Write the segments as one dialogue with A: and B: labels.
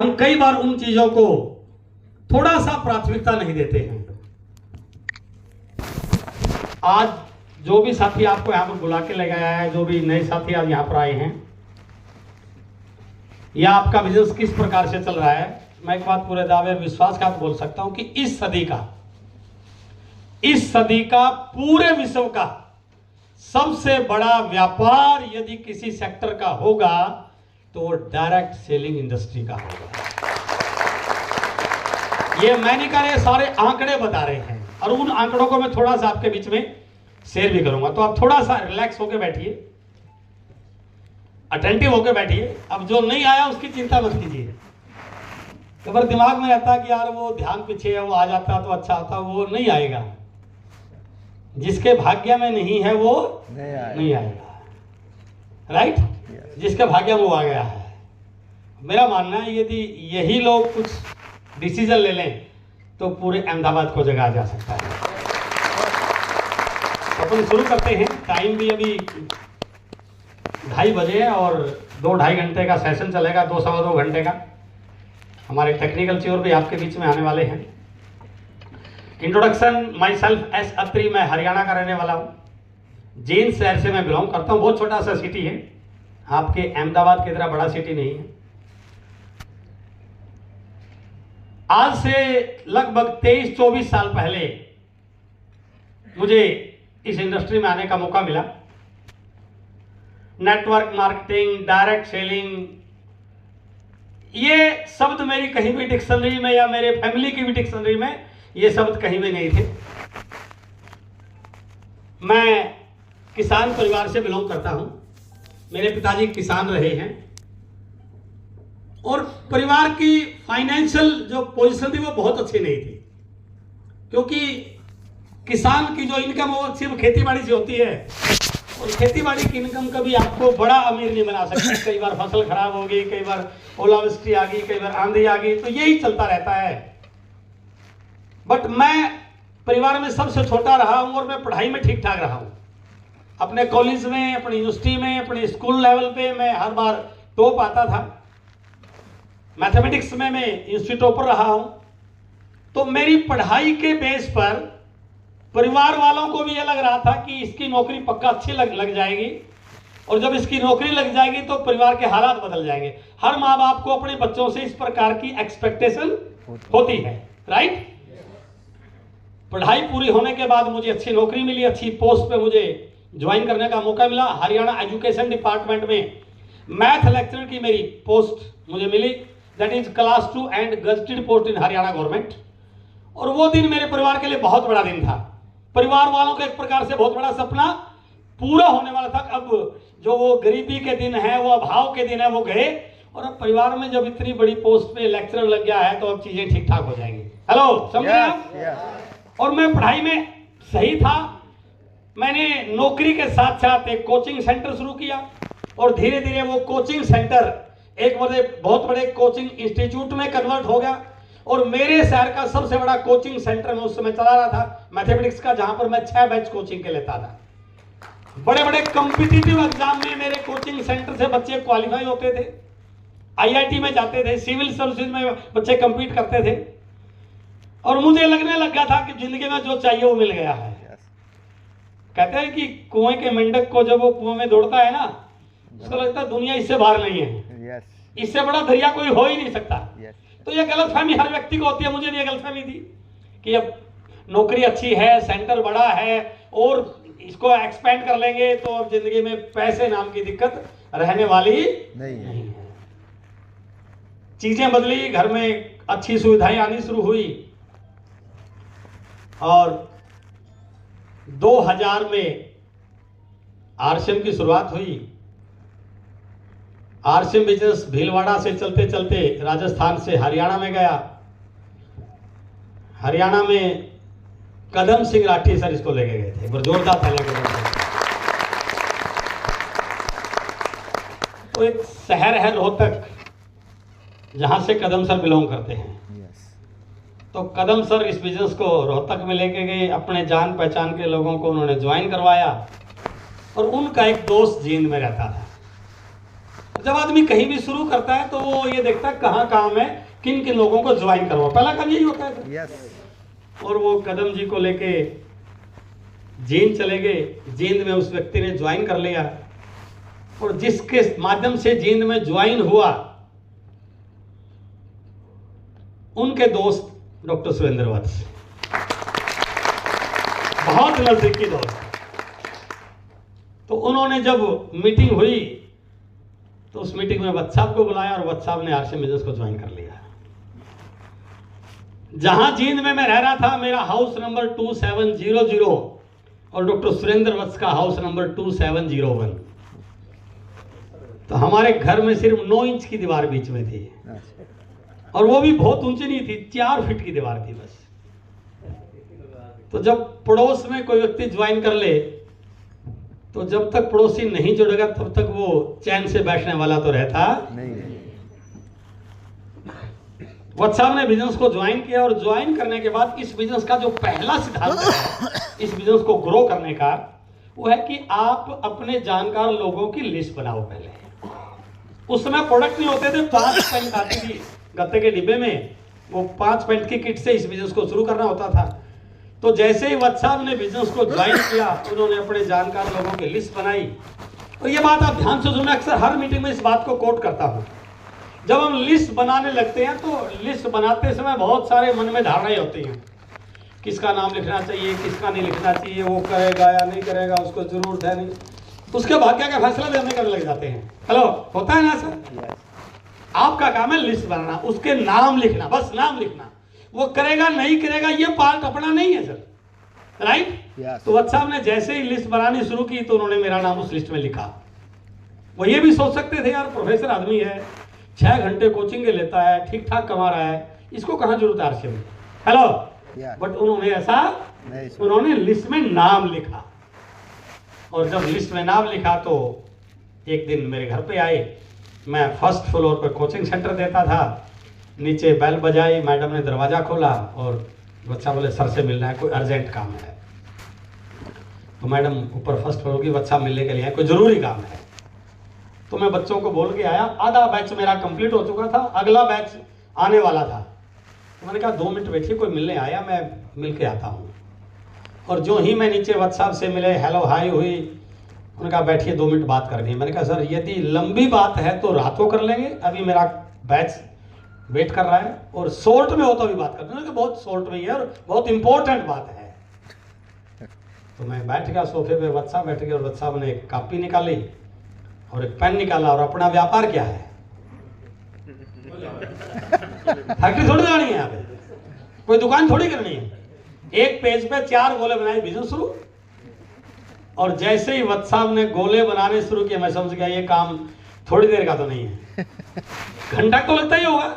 A: हम कई बार उन चीजों को थोड़ा सा प्राथमिकता नहीं देते हैं। आज जो भी साथी आपको यहाँ पर बुला के ले गया है, जो भी नए साथी आज यहाँ पर आए हैं, या आपका बिजनेस किस प्रकार से चल रहा है, मैं एक बात पूरे दावे विश्वास के साथ बोल सकता हूं कि इस सदी का पूरे विश्व का सबसे बड़ा व्यापार यदि किसी सेक्टर का होगा तो वो डायरेक्ट सेलिंग इंडस्ट्री का होगा। ये मैं नहीं कह रहे, सारे आंकड़े बता रहे हैं, और उन आंकड़ों को मैं थोड़ा सा आपके बीच में शेयर भी करूंगा। तो आप थोड़ा सा रिलैक्स होकर बैठिए, अटेंटिव होकर बैठिए। अब जो नहीं आया उसकी चिंता मत कीजिए। तो बार दिमाग में रहता है कि यार वो ध्यान पीछे है, वो आ जाता तो अच्छा होता, वो नहीं आएगा। जिसके भाग्य में नहीं है वो नहीं आएगा, राइट? जिसके भाग्य में वो आ गया है। मेरा मानना है यदि यही लोग कुछ डिसीजन ले लें तो पूरे अहमदाबाद को जगाया जा सकता है। अपन शुरू करते हैं। टाइम भी अभी 2:30 बजे है और 2-2.5 घंटे का सेशन चलेगा, 2-2.25 घंटे का। हमारे टेक्निकल चीर भी आपके बीच में आने वाले हैं। इंट्रोडक्शन, माई सेल्फ एस अत्री, मैं हरियाणा का रहने वाला हूँ। जींद शहर से मैं बिलोंग करता हूँ। बहुत छोटा सा सिटी है, आपके अहमदाबाद की तरह बड़ा सिटी नहीं है। आज से लगभग 23-24 साल पहले मुझे इस इंडस्ट्री में आने का मौका मिला। नेटवर्क मार्केटिंग, डायरेक्ट सेलिंग, ये शब्द मेरी कहीं भी डिक्शनरी में या मेरे फैमिली की भी डिक्शनरी में ये शब्द कहीं भी नहीं थे। मैं किसान परिवार से बिलोंग करता हूं। मेरे पिताजी किसान रहे हैं और परिवार की फाइनेंशियल जो पोजीशन थी वो बहुत अच्छी नहीं थी, क्योंकि किसान की जो इनकम वो सिर्फ खेती बाड़ी से होती है, और खेती बाड़ी की इनकम कभी आपको बड़ा अमीर नहीं बना सकती। कई बार फसल खराब हो गई, कई बार ओलावृष्टि आ गई, कई बार आंधी आ गई, तो यही चलता रहता है। बट मैं परिवार में सबसे छोटा रहा हूं और मैं पढ़ाई में ठीक ठाक रहा हूं। अपने कॉलेज में, अपनी यूनिवर्सिटी में, अपने स्कूल लेवल पे मैं हर बार टॉप आता था। मैथमेटिक्स में मैं इंस्टीट्यूट टॉपर रहा हूं। तो मेरी पढ़ाई के बेस पर परिवार वालों को भी ये लग रहा था कि इसकी नौकरी पक्का अच्छी लग जाएगी, और जब इसकी नौकरी लग जाएगी तो परिवार के हालात बदल जाएंगे। हर माँ बाप को अपने बच्चों से इस प्रकार की एक्सपेक्टेशन होती है, राइट? पढ़ाई पूरी होने के बाद मुझे अच्छी नौकरी मिली, अच्छी पोस्ट पे मुझे ज्वाइन करने का मौका मिला। हरियाणा एजुकेशन डिपार्टमेंट में मैथ लेक्चरर की मेरी पोस्ट मुझे मिली, that is class 2 and gazetted post in Haryana government. और वो दिन मेरे परिवार के लिए बहुत बड़ा दिन था। परिवार वालों का एक प्रकार से बहुत बड़ा सपना पूरा होने वाला था। अब जो वो गरीबी के दिन है, वो अभाव के दिन है, वो गए, और अब परिवार में जब इतनी बड़ी पोस्ट पे लेक्चरर लग गया है तो अब चीजें ठीक ठाक हो जाएंगी। हेलो, समझ रहे आप? और मैं पढ़ाई में सही था। मैंने नौकरी के साथ साथ एक कोचिंग सेंटर शुरू किया, और धीरे धीरे वो कोचिंग सेंटर एक बहुत बड़े कोचिंग इंस्टीट्यूट में कन्वर्ट हो गया। और मेरे शहर का सबसे बड़ा कोचिंग सेंटर मैं उस समय चला रहा था मैथमेटिक्स का, जहां पर मैं 6 बैच कोचिंग के लेता था। बड़े बड़े कॉम्पिटिटिव एग्जाम में मेरे कोचिंग सेंटर से बच्चे क्वालिफाई होते थे, आईआईटी में जाते थे, सिविल सर्विसेज में बच्चे कंपीट करते थे, और मुझे लगने लगा था कि जिंदगी में जो चाहिए वो मिल गया है। कहते हैं कि कुएं के मेंढक को जब वो कुएं में दौड़ता है ना, उसको लगता है दुनिया इससे बाहर नहीं है, इससे बड़ा दरिया कोई हो ही नहीं सकता। तो ये गलतफहमी हर व्यक्ति को होती है, मुझे भी ये गलतफहमी थी कि अब नौकरी अच्छी है, सेंटर बड़ा है और इसको एक्सपेंड कर लेंगे तो अब जिंदगी में पैसे नाम की दिक्कत रहने वाली नहीं है। चीजें बदली, घर में अच्छी सुविधाएं आनी शुरू हुई, और 2000 में आरसीएम की शुरुआत हुई। आरसीएम बिजनेस भीलवाड़ा से चलते चलते राजस्थान से हरियाणा में गया। हरियाणा में कदम सिंह राठी सर इसको लेके गए थे, जोरदार तालियां के साथ। तो एक शहर है रोहतक, जहां से कदम सर बिलोंग करते हैं। तो कदम सर इस बिजनेस को रोहतक में लेके गए, अपने जान पहचान के लोगों को उन्होंने ज्वाइन करवाया, और उनका एक दोस्त जींद में रहता था। जब आदमी कहीं भी शुरू करता है तो वो ये देखता है कहाँ काम है, किन किन लोगों को ज्वाइन करवा, पहला काम यही होता है।
B: यस।
A: और वो कदम जी को लेके जींद चले गए, जींद में उस व्यक्ति ने ज्वाइन कर लिया, और जिसके माध्यम से जींद में ज्वाइन हुआ उनके दोस्त डॉक्टर सुरेंद्र वत्स, बहुत नजदीकी दोस्त। तो उन्होंने जब मीटिंग हुई तो उस मीटिंग में वत्स साहब को बुलाया और वत्स साहब ने आरसीएम बिजनेस को ज्वाइन कर लिया। जहां जींद में मैं रह रहा था, मेरा हाउस नंबर 2700 और डॉक्टर सुरेंद्र वत्स का हाउस नंबर 2701। तो हमारे घर में सिर्फ 9 इंच की दीवार बीच में थी, और वो भी बहुत ऊंची नहीं थी, 4 फीट की दीवार थी बस। तो जब पड़ोस में कोई व्यक्ति ज्वाइन कर ले तो जब तक पड़ोसी नहीं जुड़ेगा तब तक वो चैन से बैठने वाला तो रहता नहीं। वत्स साहब ने बिजनेस को ज्वाइन किया, और ज्वाइन करने के बाद इस बिजनेस का जो पहला सिद्धांत है इस बिजनेस को ग्रो करने का, वो है कि आप अपने जानकार लोगों की लिस्ट बनाओ। पहले उस समय प्रोडक्ट नहीं होते थे, 5 पेंट आती थी गत्ते के डिब्बे में, वो 5 पेंट की किट से इस बिजनेस को शुरू करना होता था। तो जैसे ही वत्स साहब ने बिजनेस को ज्वाइन किया, उन्होंने अपने जानकार लोगों की लिस्ट बनाई। और ये बात आप ध्यान से सुनना, अक्सर हर मीटिंग में इस बात को कोट करता हूँ। जब हम लिस्ट बनाने लगते हैं तो लिस्ट बनाते समय बहुत सारे मन में धारणाएं होती हैं, किसका नाम लिखना चाहिए, किसका नहीं लिखना चाहिए, वो करेगा या नहीं करेगा, उसको जरूरत है नहीं, उसके भाग्य का फैसला भी हमें करने लग जाते हैं। हेलो, होता है ना सर? आपका काम है लिस्ट बनाना, उसके नाम लिखना, बस नाम लिखना। वो करेगा नहीं करेगा ये पार्ट अपना नहीं है सर, राइट? तो वत्स साहब ने जैसे ही लिस्ट बनानी शुरू की तो उन्होंने मेरा नाम उस लिस्ट में लिखा। वो ये भी सोच सकते थे यार प्रोफेसर आदमी है, 6 घंटे कोचिंग के लेता है, ठीक ठाक कमा रहा है, इसको कहाँ जरूरत है आरसीएम में। हेलो, बट उन्होंने ऐसा, उन्होंने लिस्ट में नाम लिखा। और जब लिस्ट में नाम लिखा तो एक दिन मेरे घर पे आए, मैं फर्स्ट फ्लोर पे कोचिंग सेंटर देता था, नीचे बेल बजाई, मैडम ने दरवाज़ा खोला और बच्चा बोले सर से मिलना है, कोई अर्जेंट काम है। तो मैडम ऊपर फर्स्ट फ्लोर की, बच्चा मिलने के लिए कोई ज़रूरी काम है। तो मैं बच्चों को बोल के आया, आधा बैच मेरा कंप्लीट हो चुका था, अगला बैच आने वाला था। तो मैंने कहा 2 मिनट बैठिए, कोई मिलने आया, मैं मिल के आता हूँ। और जो ही मैं नीचे वत्स साहब से मिले, हेलो हाई हुई, उन्होंने कहा बैठिए 2 मिनट बात करनी है। मैंने कहा सर यदि लंबी बात है तो रात को कर लेंगे, अभी मेरा बैच वेट कर रहा है, और शॉर्ट में हो तो अभी बात करते हैं, बहुत शॉर्ट में ही है और बहुत इंपॉर्टेंट बात है। तो मैं बैठ गया सोफे पे, वत्स साहब बैठ गए, और वत्स साहब ने एक कॉपी निकाली और एक पेन निकाला, और अपना व्यापार क्या है, फैक्ट्री थोड़ी लगानी है यहाँ पे, कोई दुकान थोड़ी करनी है। एक पेज पे 4 गोले बनाए, बिजनेस शुरू। और जैसे ही वत्स साहब ने गोले बनाने शुरू किए, मैं समझ गया ये काम थोड़ी देर का तो नहीं है, घंटा तो लगता ही होगा।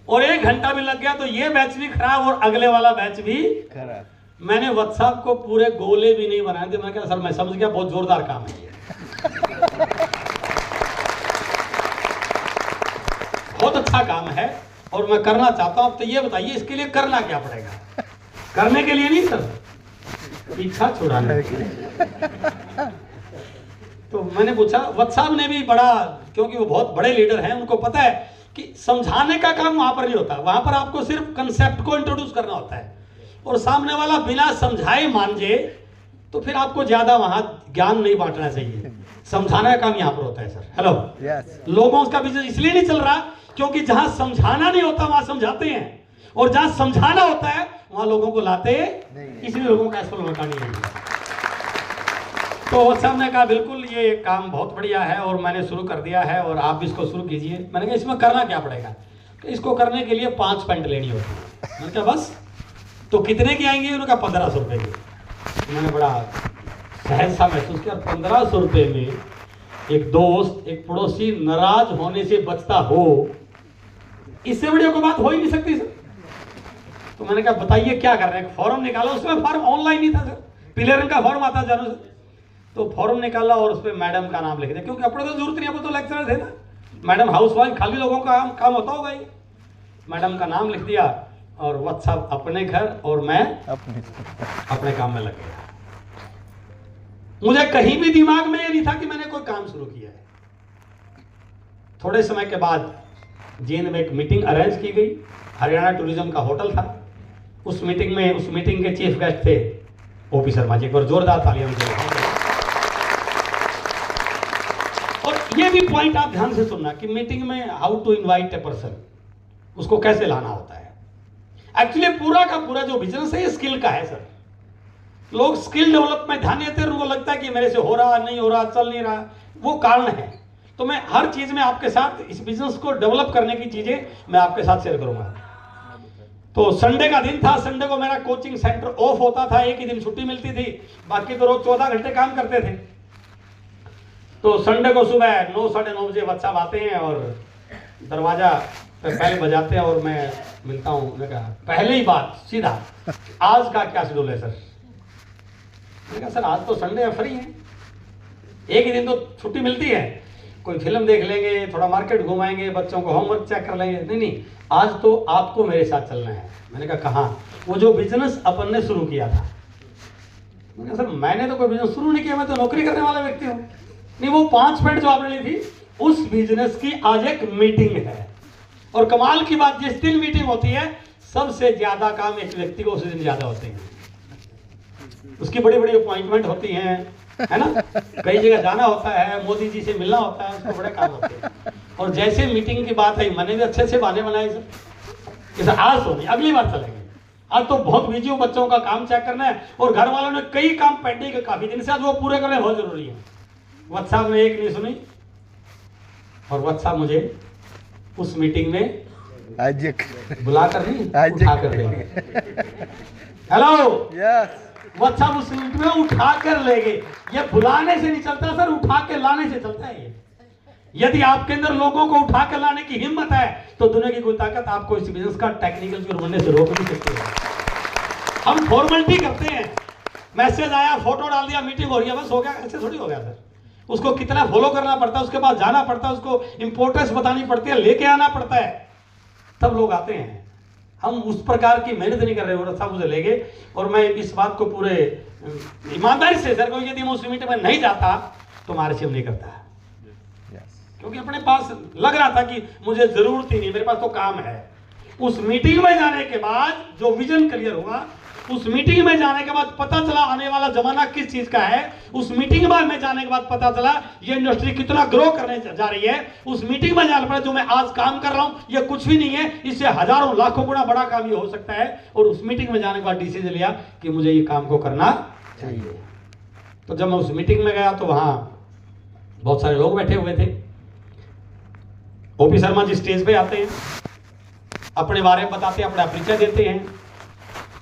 A: और 1 घंटा भी लग गया तो ये बैच भी खराब और अगले वाला बैच भी खराब। मैंने वत्स साहब को पूरे गोले भी नहीं बनाए थे। मैंने कहा सर मैं समझ गया बहुत जोरदार काम है ये, बहुत अच्छा काम है और मैं करना चाहता हूं। अब तो ये बताइए इसके लिए करना क्या पड़ेगा? करने के लिए नहीं सर, इच्छा छुड़ाने के लिए। तो मैंने पूछा, वत्स साहब ने भी बड़ा, क्योंकि वो बहुत बड़े लीडर हैं, उनको पता है कि समझाने का काम वहां पर नहीं होता, वहां पर आपको सिर्फ कंसेप्ट को इंट्रोड्यूस करना होता है, और सामने वाला बिना समझाए मान जाए तो फिर आपको ज्यादा वहां ज्ञान नहीं बांटना चाहिए। समझाने का काम यहाँ पर होता है सर। हेलो, लोगों का बिजनेस इसलिए नहीं चल रहा क्योंकि जहां समझाना नहीं होता वहां समझाते हैं, और जहां समझाना होता है वहां लोगों को लाते, इसलिए लोगों का असफल मौका नहीं है। तो वत्स साहब ने कहा बिल्कुल ये काम बहुत बढ़िया है और मैंने शुरू कर दिया है और आप भी इसको शुरू कीजिए। मैंने कहा इसमें करना क्या पड़ेगा? तो इसको करने के लिए 5 पेंट लेनी होती है। मैंने कहा बस, तो कितने की आएंगी? उन्होंने कहा 1500 रुपये की। तो मैंने बड़ा सहज सा महसूस किया, 1500 रुपये में एक दोस्त, एक पड़ोसी नाराज होने से बचता हो, इससे बड़ी कोई बात हो ही नहीं सकती सर। तो मैंने कहा बताइए क्या कर रहे हैं? फॉर्म निकालो। उसमें फॉर्म ऑनलाइन नहीं था सर, पीले रंग का फॉर्म आता जानो सर। तो फॉर्म निकाला और उस पर मैडम का नाम लिख दिया, क्योंकि अपने तो जरूरत नहीं, अपने तो लेक्चरर थे ना। मैडम हाउस वाइफ, खाली लोगों का काम होता होगा ये। मैडम का नाम लिख दिया और वत्स साहब अपने घर और मैं अपने काम में लग गया। मुझे कहीं भी दिमाग में ये नहीं था कि मैंने कोई काम शुरू किया है। थोड़े समय के बाद जींद में एक मीटिंग अरेंज की गई, हरियाणा टूरिज्म का होटल था। उस मीटिंग के चीफ गेस्ट थे ओपी शर्मा जी। एक बार जोरदार तालियां बजाइए। और ये भी पॉइंट आप ध्यान से सुनना कि मीटिंग में how to invite a person, उसको कैसे लाना होता है। एक्चुअली पूरा का पूरा जो बिजनेस है ये स्किल का है सर। लोग स्किल डेवलप में ध्यान देते हैं, उनको लगता है कि मेरे से हो रहा नहीं हो रहा, चल नहीं रहा, वो कारण है। तो मैं हर चीज में आपके साथ इस बिजनेस को डेवलप करने की चीजें मैं आपके साथ शेयर करूंगा। तो संडे का दिन था, संडे को मेरा कोचिंग सेंटर ऑफ होता था, एक ही दिन छुट्टी मिलती थी, बाकी तो रोज 14 घंटे काम करते थे। तो संडे को सुबह 9 साढ़े 9 बजे बच्चा आते हैं और दरवाजा पे पहले बजाते हैं और मैं मिलता हूँ। मैंने कहा पहले ही बात सीधा, आज का क्या शेड्यूल है सर? मैंने कहा सर आज तो संडे है, फ्री है, एक ही दिन तो छुट्टी मिलती है, कोई फिल्म देख लेंगे, थोड़ा मार्केट घुमाएंगे, बच्चों को होमवर्क चेक कर लेंगे। नहीं, आज तो आपको मेरे साथ चलना है। मैंने कहा कहाँ? वो जो बिजनेस अपन ने शुरू किया था। मैंने कहा सर मैंने तो कोई बिजनेस शुरू नहीं किया, मैं तो नौकरी करने वाला व्यक्ति हूँ। नहीं, वो 5 मिनट जो आपने ली थी उस बिजनेस की आज एक मीटिंग है। और कमाल की बात, जिस दिन मीटिंग होती है सबसे ज्यादा काम एक व्यक्ति को उसी दिन ज्यादा होते हैं। उसकी बड़ी बड़ी अपॉइंटमेंट होती हैं, है ना, कई जगह जाना होता है, मोदी जी से मिलना होता है, उसको बड़े काम होते हैं। और जैसे मीटिंग की बात आई, मैंने भी अच्छे से बहाने बनाए सर कि सर आज तो नहीं, अगली बार चलेंगे, आज तो बहुत बिजी हूँ, बच्चों का काम चेक करना है। और घर वालों ने कई काम पेंडिंग है काफी दिन से, आज वो पूरे करने बहुत जरूरी है। वत्स साहब ने एक नहीं सुनी और वत्स साहब मुझे उस मीटिंग में बुलाकर नहीं उठा कर देंगे। हेलो यस, वत्स साहब उस मीटिंग में उठा कर ले गए। ये बुलाने से नहीं चलता सर, उठा के लाने से चलता है। ये यदि आपके अंदर लोगों को उठा कर लाने की हिम्मत है तो दुनिया की कोई ताकत आपको इस बिजनेस का टेक्निकल शुरू बनने से रोक नहीं सकती है। हम फॉर्मेलिटी करते हैं, मैसेज आया, फोटो डाल दिया, मीटिंग हो रही है, बस हो गया। ऐसे थोड़ी हो गया सर, उसको कितना फॉलो करना पड़ता है, उसके बाद जाना पड़ता है, उसको इंपोर्टेंस बतानी पड़ती है, लेके आना पड़ता है, तब लोग आते हैं। हम उस प्रकार की मेहनत नहीं कर रहे। और साहब मुझे ले गए और मैं इस बात को पूरे ईमानदारी से सर, यदि मैं उस मीटिंग में नहीं जाता तो मैं RCM नहीं करता, क्योंकि अपने पास लग रहा था कि मुझे जरूरत ही नहीं, मेरे पास तो काम है। उस मीटिंग में जाने के बाद जो विजन क्लियर हुआ, उस मीटिंग में जाने के बाद पता चला आने वाला जमाना किस चीज का है, उस मीटिंग में जाने के बाद पता चला ये इंडस्ट्री कितना ग्रो करने जा रही है। उस मीटिंग में जाने पर जो मैं आज काम कर रहा हूं ये कुछ भी नहीं है, इससे हजारों लाखों गुना बड़ा काम ये हो सकता है। और उस मीटिंग में जाने के बाद डिसीजन लिया कि मुझे ये काम को करना चाहिए। तो जब मैं उस मीटिंग में गया तो वहां बहुत सारे लोग बैठे हुए थे। ओपी शर्मा जी स्टेज पे आते हैं, अपने बारे में बताते हैं, अपना परिचय देते हैं।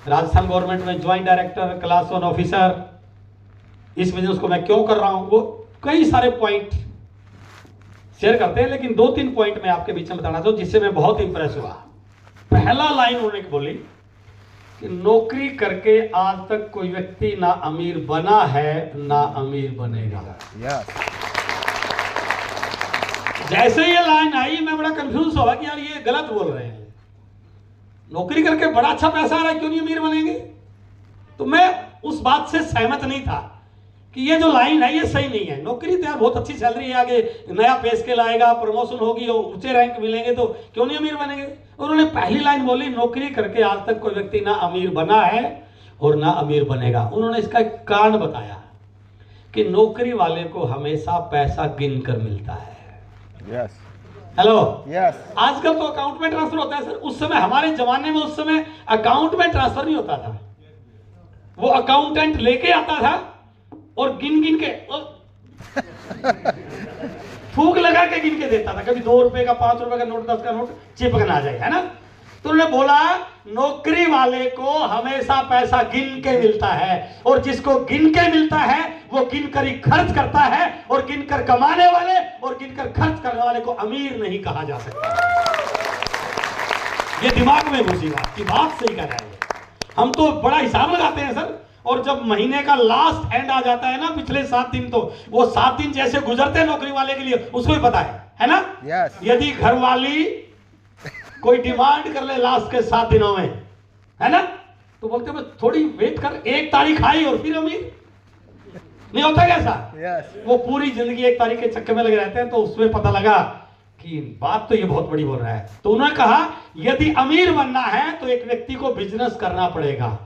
A: राजस्थान गवर्नमेंट में ज्वाइंट डायरेक्टर, क्लास 1 ऑफिसर, इस बिजनेस को मैं क्यों कर रहा हूं, वो कई सारे पॉइंट शेयर करते हैं। लेकिन 2-3 पॉइंट मैं आपके बीच में बताना चाहूं जिससे मैं बहुत इंप्रेस हुआ। पहला लाइन उन्होंने बोली कि नौकरी करके आज तक कोई व्यक्ति ना अमीर बना है ना अमीर बनेगा। जैसे ये लाइन आई मैं बड़ा कंफ्यूज हुआ कि यार ये गलत बोल रहे हैं, नौकरी करके बड़ा अच्छा पैसा आ रहा है, क्यों नहीं अमीर बनेंगे। तो मैं उस बात से सहमत नहीं था कि ये जो लाइन है ये सही नहीं है। नौकरी तो यार बहुत अच्छी सैलरी है, आगे नया पे स्केल आएगा, प्रमोशन होगी, ऊंचे रैंक मिलेंगे, तो क्यों नहीं अमीर बनेंगे। उन्होंने पहली लाइन बोली, नौकरी करके आज तक कोई व्यक्ति ना अमीर बना है और ना अमीर बनेगा। उन्होंने इसका एक कारण बताया कि नौकरी वाले को हमेशा पैसा गिन कर मिलता है। हेलो यस, आजकल तो अकाउंट में ट्रांसफर होता है सर, उस समय हमारे जमाने में उस समय अकाउंट में ट्रांसफर नहीं होता था। वो अकाउंटेंट लेके आता था और गिन गिन के फूक लगा के गिन के देता था। कभी 2 रुपए का, 5 रुपए का नोट, 10 का नोट चिपक ना जाए, है ना। तो उन्होंने बोला नौकरी वाले को हमेशा पैसा गिन के मिलता है, और जिसको गिन के मिलता है वो गिन कर ही खर्च करता है, और गिन कर कमाने वाले और गिन कर खर्च करने वाले को अमीर नहीं कहा जा सकता। ये दिमाग में घुसी बात की, बात सही कर रहा है। हम तो बड़ा हिसाब लगाते हैं सर, और जब महीने का लास्ट एंड आ जाता है ना, पिछले 7 दिन, तो वो 7 दिन जैसे गुजरते हैं नौकरी वाले के लिए उसको भी पता है ना। यदि घर वाली कोई डिमांड कर ले लास्ट के 7 दिनों में, है ना, तो बोलते बस थोड़ी वेट कर, 1 तारीख आई और फिर अमीर नहीं होता कैसा। वो पूरी जिंदगी 1 तारीख के चक्कर में लगे रहते हैं। तो उसमें पता लगा कि बात तो ये बहुत बड़ी बोल रहा है। तो उन्होंने कहा यदि अमीर बनना है तो एक व्यक्ति को बिजनेस करना पड़ेगा।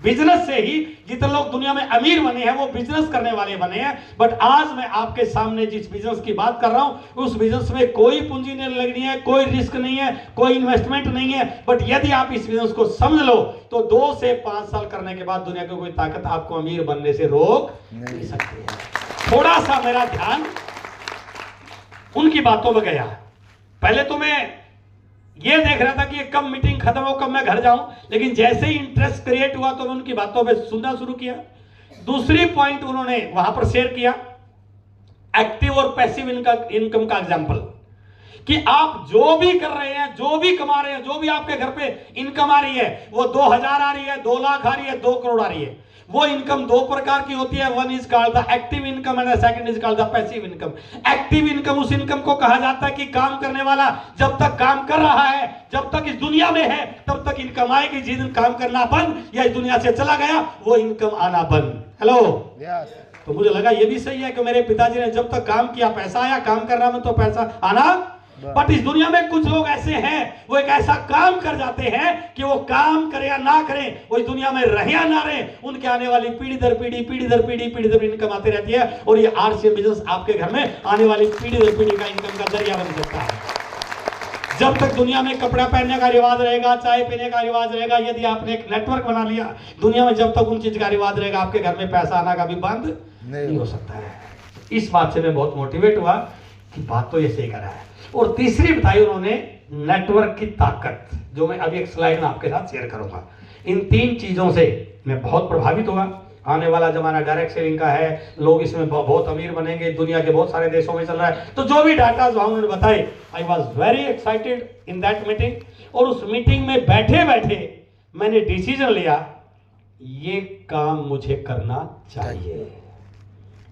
A: बिजनेस से ही जितने लोग दुनिया में अमीर बने हैं वो बिजनेस करने वाले बने हैं। बट आज मैं आपके सामने जिस बिजनेस की बात कर रहा हूं उस बिजनेस में कोई पूंजी नहीं लगनी है, कोई रिस्क नहीं है, कोई इन्वेस्टमेंट नहीं है। बट यदि आप इस बिजनेस को समझ लो तो 2 से 5 साल करने के बाद दुनिया की कोई ताकत आपको अमीर बनने से रोक नहीं सकती है। थोड़ा सा मेरा ध्यान उनकी बातों में गया। पहले तो मैं ये देख रहा था कि कब मीटिंग खत्म हो, कब मैं घर जाऊं, लेकिन जैसे ही इंटरेस्ट क्रिएट हुआ तो मैं उनकी बातों पे सुनना शुरू किया। दूसरी पॉइंट उन्होंने वहां पर शेयर किया एक्टिव और पैसिव इनकम का एग्जांपल, कि आप जो भी कर रहे हैं, जो भी कमा रहे हैं, जो भी आपके घर पे इनकम आ रही है, वो 2000 आ रही है, 2 लाख आ रही है, 2 करोड़ आ रही है, वो इनकम 2 प्रकार की होती है। One is called the active income and second is called the passive income. Active income उस इनकम को कहा जाता है कि काम करने वाला जब तक काम कर रहा है, जब तक इस दुनिया में है, तब तक इनकम आएगी। जिस दिन काम करना बंद या इस दुनिया से चला गया वो इनकम आना बंद। Hello yes. तो मुझे लगा ये भी सही है कि मेरे पिताजी ने जब तक काम किया पैसा आया, काम करना में तो पैसा आना। बट इस दुनिया में कुछ लोग ऐसे हैं वो एक ऐसा काम कर जाते हैं कि वो काम करे या ना करें, वो इस दुनिया में रहे या ना रहे, उनके आने वाली पीढ़ी दर पीढ़ी इनकम आती रहती है। और ये आरसीएम बिजनेस आपके घर में आने वाली पीढ़ी दर पीढ़ी का इनकम का जरिया बन सकता है। जब तक दुनिया में कपड़ा पहनने का रिवाज रहेगा, चाय पीने का रिवाज रहेगा, यदि आपने एक नेटवर्क बना लिया दुनिया में, जब तक उन चीज का रिवाज रहेगा आपके घर में पैसा आना का भी बंद नहीं हो सकता है। इस बात से मैं बहुत मोटिवेट हुआ कि बात तो ये सही कर रहा है। और तीसरी बताई उन्होंने नेटवर्क की ताकत, जो मैं अभी एक स्लाइड में आपके साथ शेयर करूंगा। इन 3 चीजों से मैं बहुत प्रभावित हुआ। आने वाला जमाना डायरेक्ट सेविंग का है, लोग इसमें बहुत अमीर बनेंगे, दुनिया के बहुत सारे देशों में चल रहा है। तो जो भी डाटा जो उन्होंने बताए, I was very excited in that meeting. और उस मीटिंग में बैठे बैठे मैंने डिसीजन लिया ये काम मुझे करना चाहिए।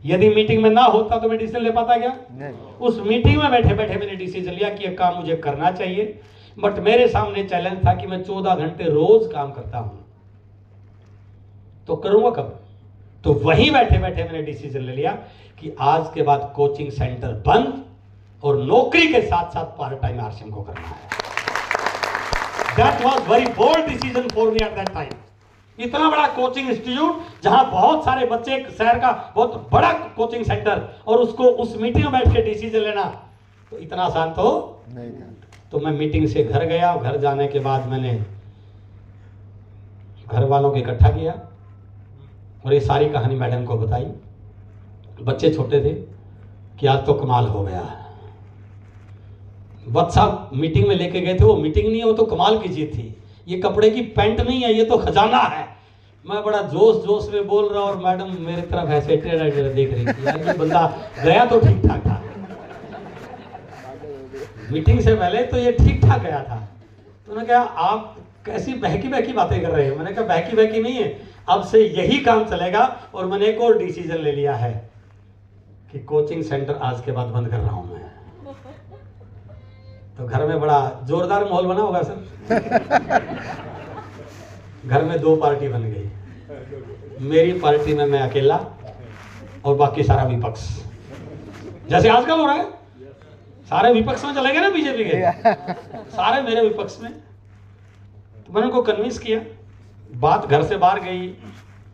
A: यदि मीटिंग में ना होता तो मैं डिसीजन ले पाता क्या? नहीं। उस मीटिंग में बैठे बैठे मैंने डिसीजन लिया कि यह काम मुझे करना चाहिए। बट मेरे सामने चैलेंज था कि मैं 14 घंटे रोज काम करता हूं, तो करूंगा कब? तो वहीं बैठे बैठे मैंने डिसीजन ले लिया कि आज के बाद कोचिंग सेंटर बंद और नौकरी के साथ साथ पार्ट टाइम आरसीएम को करना है। That was very bold decision for me at that time. इतना बड़ा कोचिंग इंस्टीट्यूट जहां बहुत सारे बच्चे, एक शहर का बहुत बड़ा कोचिंग सेंटर, और उसको उस मीटिंग में बैठ के डिसीजन लेना तो इतना आसान तो नहीं था। तो मैं मीटिंग से घर गया। घर जाने के बाद मैंने घर वालों को इकट्ठा किया और ये सारी कहानी मैडम को बताई। बच्चे छोटे थे कि आज तो कमाल हो गया। वत्सा मीटिंग में लेके गए थे, वो मीटिंग नहीं है, वो तो कमाल की चीज थी। ये कपड़े की पैंट नहीं है, ये तो खजाना है। मैं बड़ा जोश में बोल रहा और मैडम मेरे तरफ ऐसे टेढ़ा देख रही थी। यार ये बंदा गया तो ठीक ठाक था, मीटिंग से पहले तो ये ठीक ठाक गया था। तो उन्होंने कहा आप कैसी बहकी बातें कर रहे हैं? मैंने कहा बहकी नहीं है, अब से यही काम चलेगा। और मैंने एक और डिसीजन ले लिया है कि कोचिंग सेंटर आज के बाद बंद कर रहा हूं मैं। तो घर में बड़ा जोरदार माहौल बना होगा सर। घर में 2 पार्टी बन गई। मेरी पार्टी में मैं अकेला और बाकी सारा विपक्ष, जैसे आजकल हो रहा है। सारे विपक्ष में चले गए ना बीजेपी के, सारे मेरे विपक्ष में। तो मैंने उनको कन्विंस किया। बात घर से बाहर गई,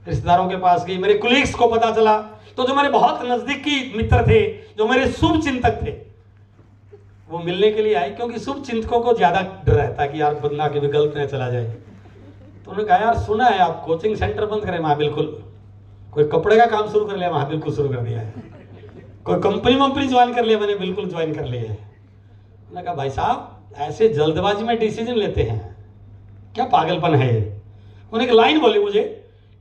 A: रिश्तेदारों के पास गई, मेरे कुलीग्स को पता चला। तो जो मेरे बहुत नजदीकी मित्र थे, जो मेरे शुभ चिंतक थे, वो मिलने के लिए आए, क्योंकि शुभ चिंतकों को ज्यादा डर रहता है कि यार बंदा के भी गलत न चला जाए। तो उन्होंने कहा यार सुना है आप कोचिंग सेंटर बंद करें? वहां बिल्कुल। कोई कपड़े का काम शुरू कर लिया? वहां बिल्कुल शुरू कर दिया है। कोई कंपनी ज्वाइन कर लिया? मैंने बिल्कुल ज्वाइन कर लिया है। उन्होंने कहा भाई साहब ऐसे जल्दबाजी में डिसीजन लेते हैं, क्या पागलपन है ये? उन्होंने एक लाइन बोली मुझे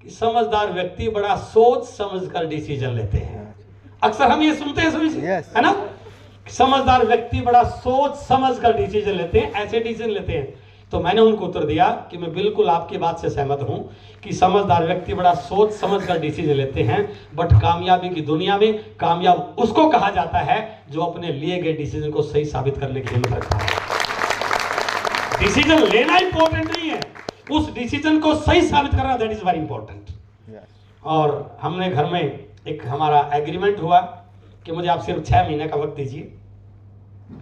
A: कि समझदार व्यक्ति बड़ा सोच समझ कर डिसीजन लेते हैं। अक्सर हम ये सुनते हैं सभी से, है ना? समझदार व्यक्ति बड़ा सोच समझ कर डिसीजन लेते हैं, ऐसे डिसीजन लेते हैं। तो मैंने उनको उत्तर दिया कि मैं बिल्कुल आपकी बात से सहमत हूं कि समझदार व्यक्ति बड़ा सोच समझ कर डिसीजन लेते हैं। बट कामयाबी की दुनिया में कामयाब उसको कहा जाता है जो अपने लिए गए डिसीजन को सही साबित करने की हिम्मत रखता है। डिसीजन लेना इंपॉर्टेंट नहीं है, उस डिसीजन को सही साबित करना दैट इज वेरी इंपॉर्टेंट। और हमने घर में एक हमारा एग्रीमेंट हुआ कि मुझे आप सिर्फ 6 महीने का वक्त दीजिए,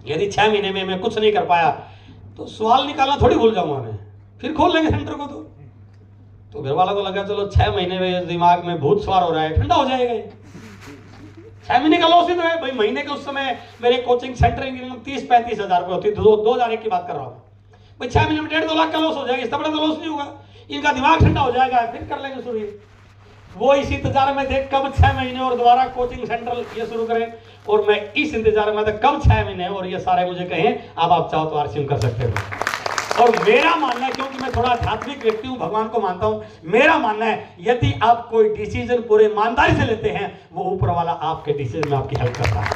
A: यदि 6 महीने में मैं कुछ नहीं कर पाया तो सवाल निकालना थोड़ी भूल जाऊंगा मैं, फिर खोल लेंगे सेंटर को। तो घर वालों को लगा चलो 6 महीने में दिमाग में भूत सवार हो रहा है, ठंडा हो जाएगा ये। 6 महीने का लॉस ही तो है भाई। महीने के उस समय मेरे कोचिंग सेंटर की इनकम 30-35 हजार रुपये होती, 2001 की बात कर रहा हूँ भाई। 6 महीने में 1.5-2 लाख का लॉस हो जाएगा, इससे बड़ा तो लॉस नहीं होगा। इनका दिमाग ठंडा हो जाएगा, फिर कर लेंगे शुरू। वो इसी इंतजार में थे कब 6 महीने और दोबारा कोचिंग सेंटर ये शुरू करें, और मैं इस इंतजार में था कब 6 महीने और ये सारे मुझे कहें अब आप चाहो तो आरसीएम कर सकते हो। और मेरा मानना है, क्योंकि मैं थोड़ा आध्यात्मिक व्यक्ति हूं, भगवान को मानता हूं, मेरा मानना है यदि आप कोई डिसीजन पूरे ईमानदारी से लेते हैं, वो ऊपर वाला आपके डिसीजन में आपकी हेल्प करता है।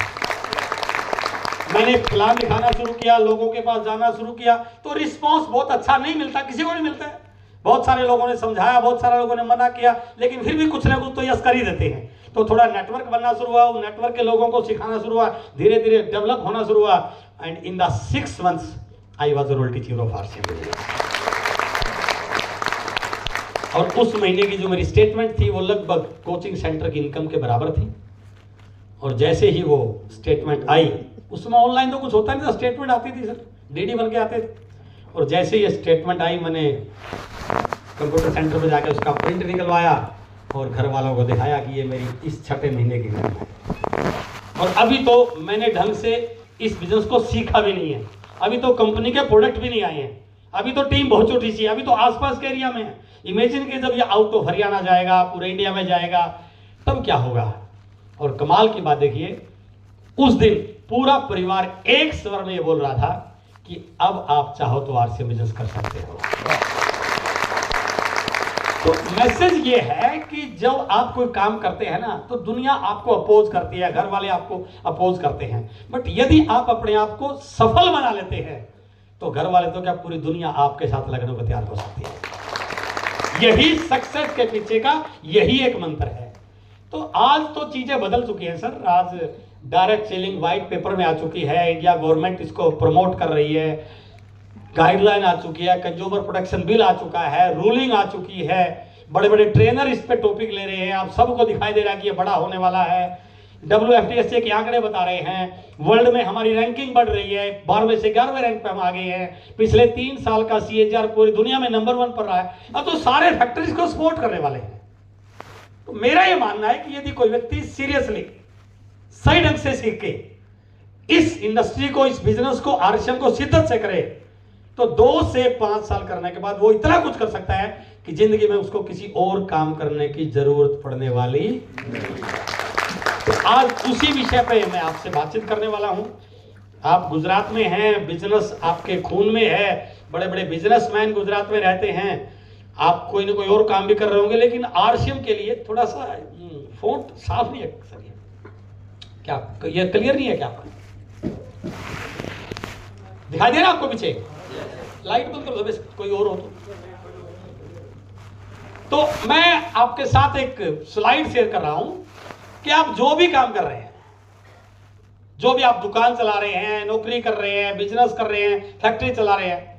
A: मैंने प्लान दिखाना शुरू किया, लोगों के पास जाना शुरू किया, तो रिस्पॉन्स बहुत अच्छा नहीं मिलता, किसी को नहीं मिलता है। बहुत सारे लोगों ने समझाया, बहुत सारे लोगों ने मना किया, लेकिन फिर भी कुछ ना कुछ तो यस कर ही देते हैं। तो थोड़ा नेटवर्क बनना शुरू हुआ, वो नेटवर्क के लोगों को सिखाना शुरू हुआ, धीरे धीरे डेवलप होना शुरू हुआ। And in the 6 months I was role teacher of RCM. और उस महीने की जो मेरी स्टेटमेंट थी वो लगभग कोचिंग सेंटर की इनकम के बराबर थी। और जैसे ही वो स्टेटमेंट आई, उसमें ऑनलाइन तो कुछ होता नहीं था, स्टेटमेंट आती थी सर, डीडी बन के आते थे। और जैसे ये स्टेटमेंट आई, मैंने कंप्यूटर सेंटर पे जाकर उसका प्रिंट निकलवाया और घर वालों को दिखाया कि ये मेरी इस 6ठे महीने की इनकम है। और अभी तो मैंने ढंग से इस बिजनेस को सीखा भी नहीं है, अभी तो कंपनी के प्रोडक्ट भी नहीं आए हैं, अभी तो टीम बहुत छोटी सी है, अभी तो आसपास के एरिया में है। इमेजिन कि जब ये आउट ऑफ हरियाणा जाएगा, पूरे इंडिया में जाएगा, तब क्या होगा। और कमाल की बात देखिए, उस दिन पूरा परिवार एक स्वर में ये बोल रहा था कि अब आप चाहो तो आरसीएम बिजनेस कर सकते हो। तो मैसेज ये है कि जब आप कोई काम करते हैं ना, तो दुनिया आपको अपोज करती है, घर वाले आपको अपोज करते हैं, बट यदि आप अपने आप को सफल बना लेते हैं तो घर वाले तो क्या, पूरी दुनिया आपके साथ लगने को तैयार हो सकती है। यही सक्सेस के पीछे का यही एक मंत्र है। तो आज तो चीजें बदल चुकी हैं सर। आज डायरेक्ट सेलिंग व्हाइट पेपर में आ चुकी है, इंडिया गवर्नमेंट इसको प्रमोट कर रही है, गाइडलाइन आ चुकी है, कंज्यूमर प्रोटेक्शन बिल आ चुका है, रूलिंग आ चुकी है, बड़े बड़े ट्रेनर इस पे टॉपिक ले रहे हैं, आप सबको दिखाई दे रहा है कि ये बड़ा होने वाला है। WFTSA के आंकड़े बता रहे हैं, वर्ल्ड में हमारी रैंकिंग बढ़ रही है, 12वें से 11वें रैंक पे हम आ गए हैं। पिछले 3 साल का CAGR पूरी दुनिया में नंबर 1 पर रहा है। अब तो सारे फैक्टरीज को सपोर्ट करने वाले हैं। तो मेरा ये मानना है कि यदि कोई व्यक्ति सीरियसली सही ढंग से सीख के इस इंडस्ट्री को, इस बिजनेस को, आरसीएम को शिद्दत से करे, तो 2 से 5 साल करने के बाद वो इतना कुछ कर सकता है कि जिंदगी में उसको किसी और काम करने की जरूरत पड़ने वाली नहीं। तो आज उसी विषय पे मैं आपसे बातचीत करने वाला हूं। आप गुजरात में हैं, बिजनेस आपके खून में है, बड़े बड़े बिजनेसमैन गुजरात में रहते हैं, आप कोई ना कोई और काम भी कर रहे होंगे, लेकिन आरसीएम के लिए थोड़ा सा फोंट साफ नहीं है सर। क्या ये क्लियर नहीं है क्या? आपको दिखाई दे रहा आपको पीछे? लाइट बंद करो कोई और हो तो मैं आपके साथ एक स्लाइड शेयर कर रहा हूं कि आप जो भी काम कर रहे हैं, जो भी आप दुकान चला रहे हैं, नौकरी कर रहे हैं, बिजनेस कर रहे हैं, फैक्ट्री चला रहे हैं,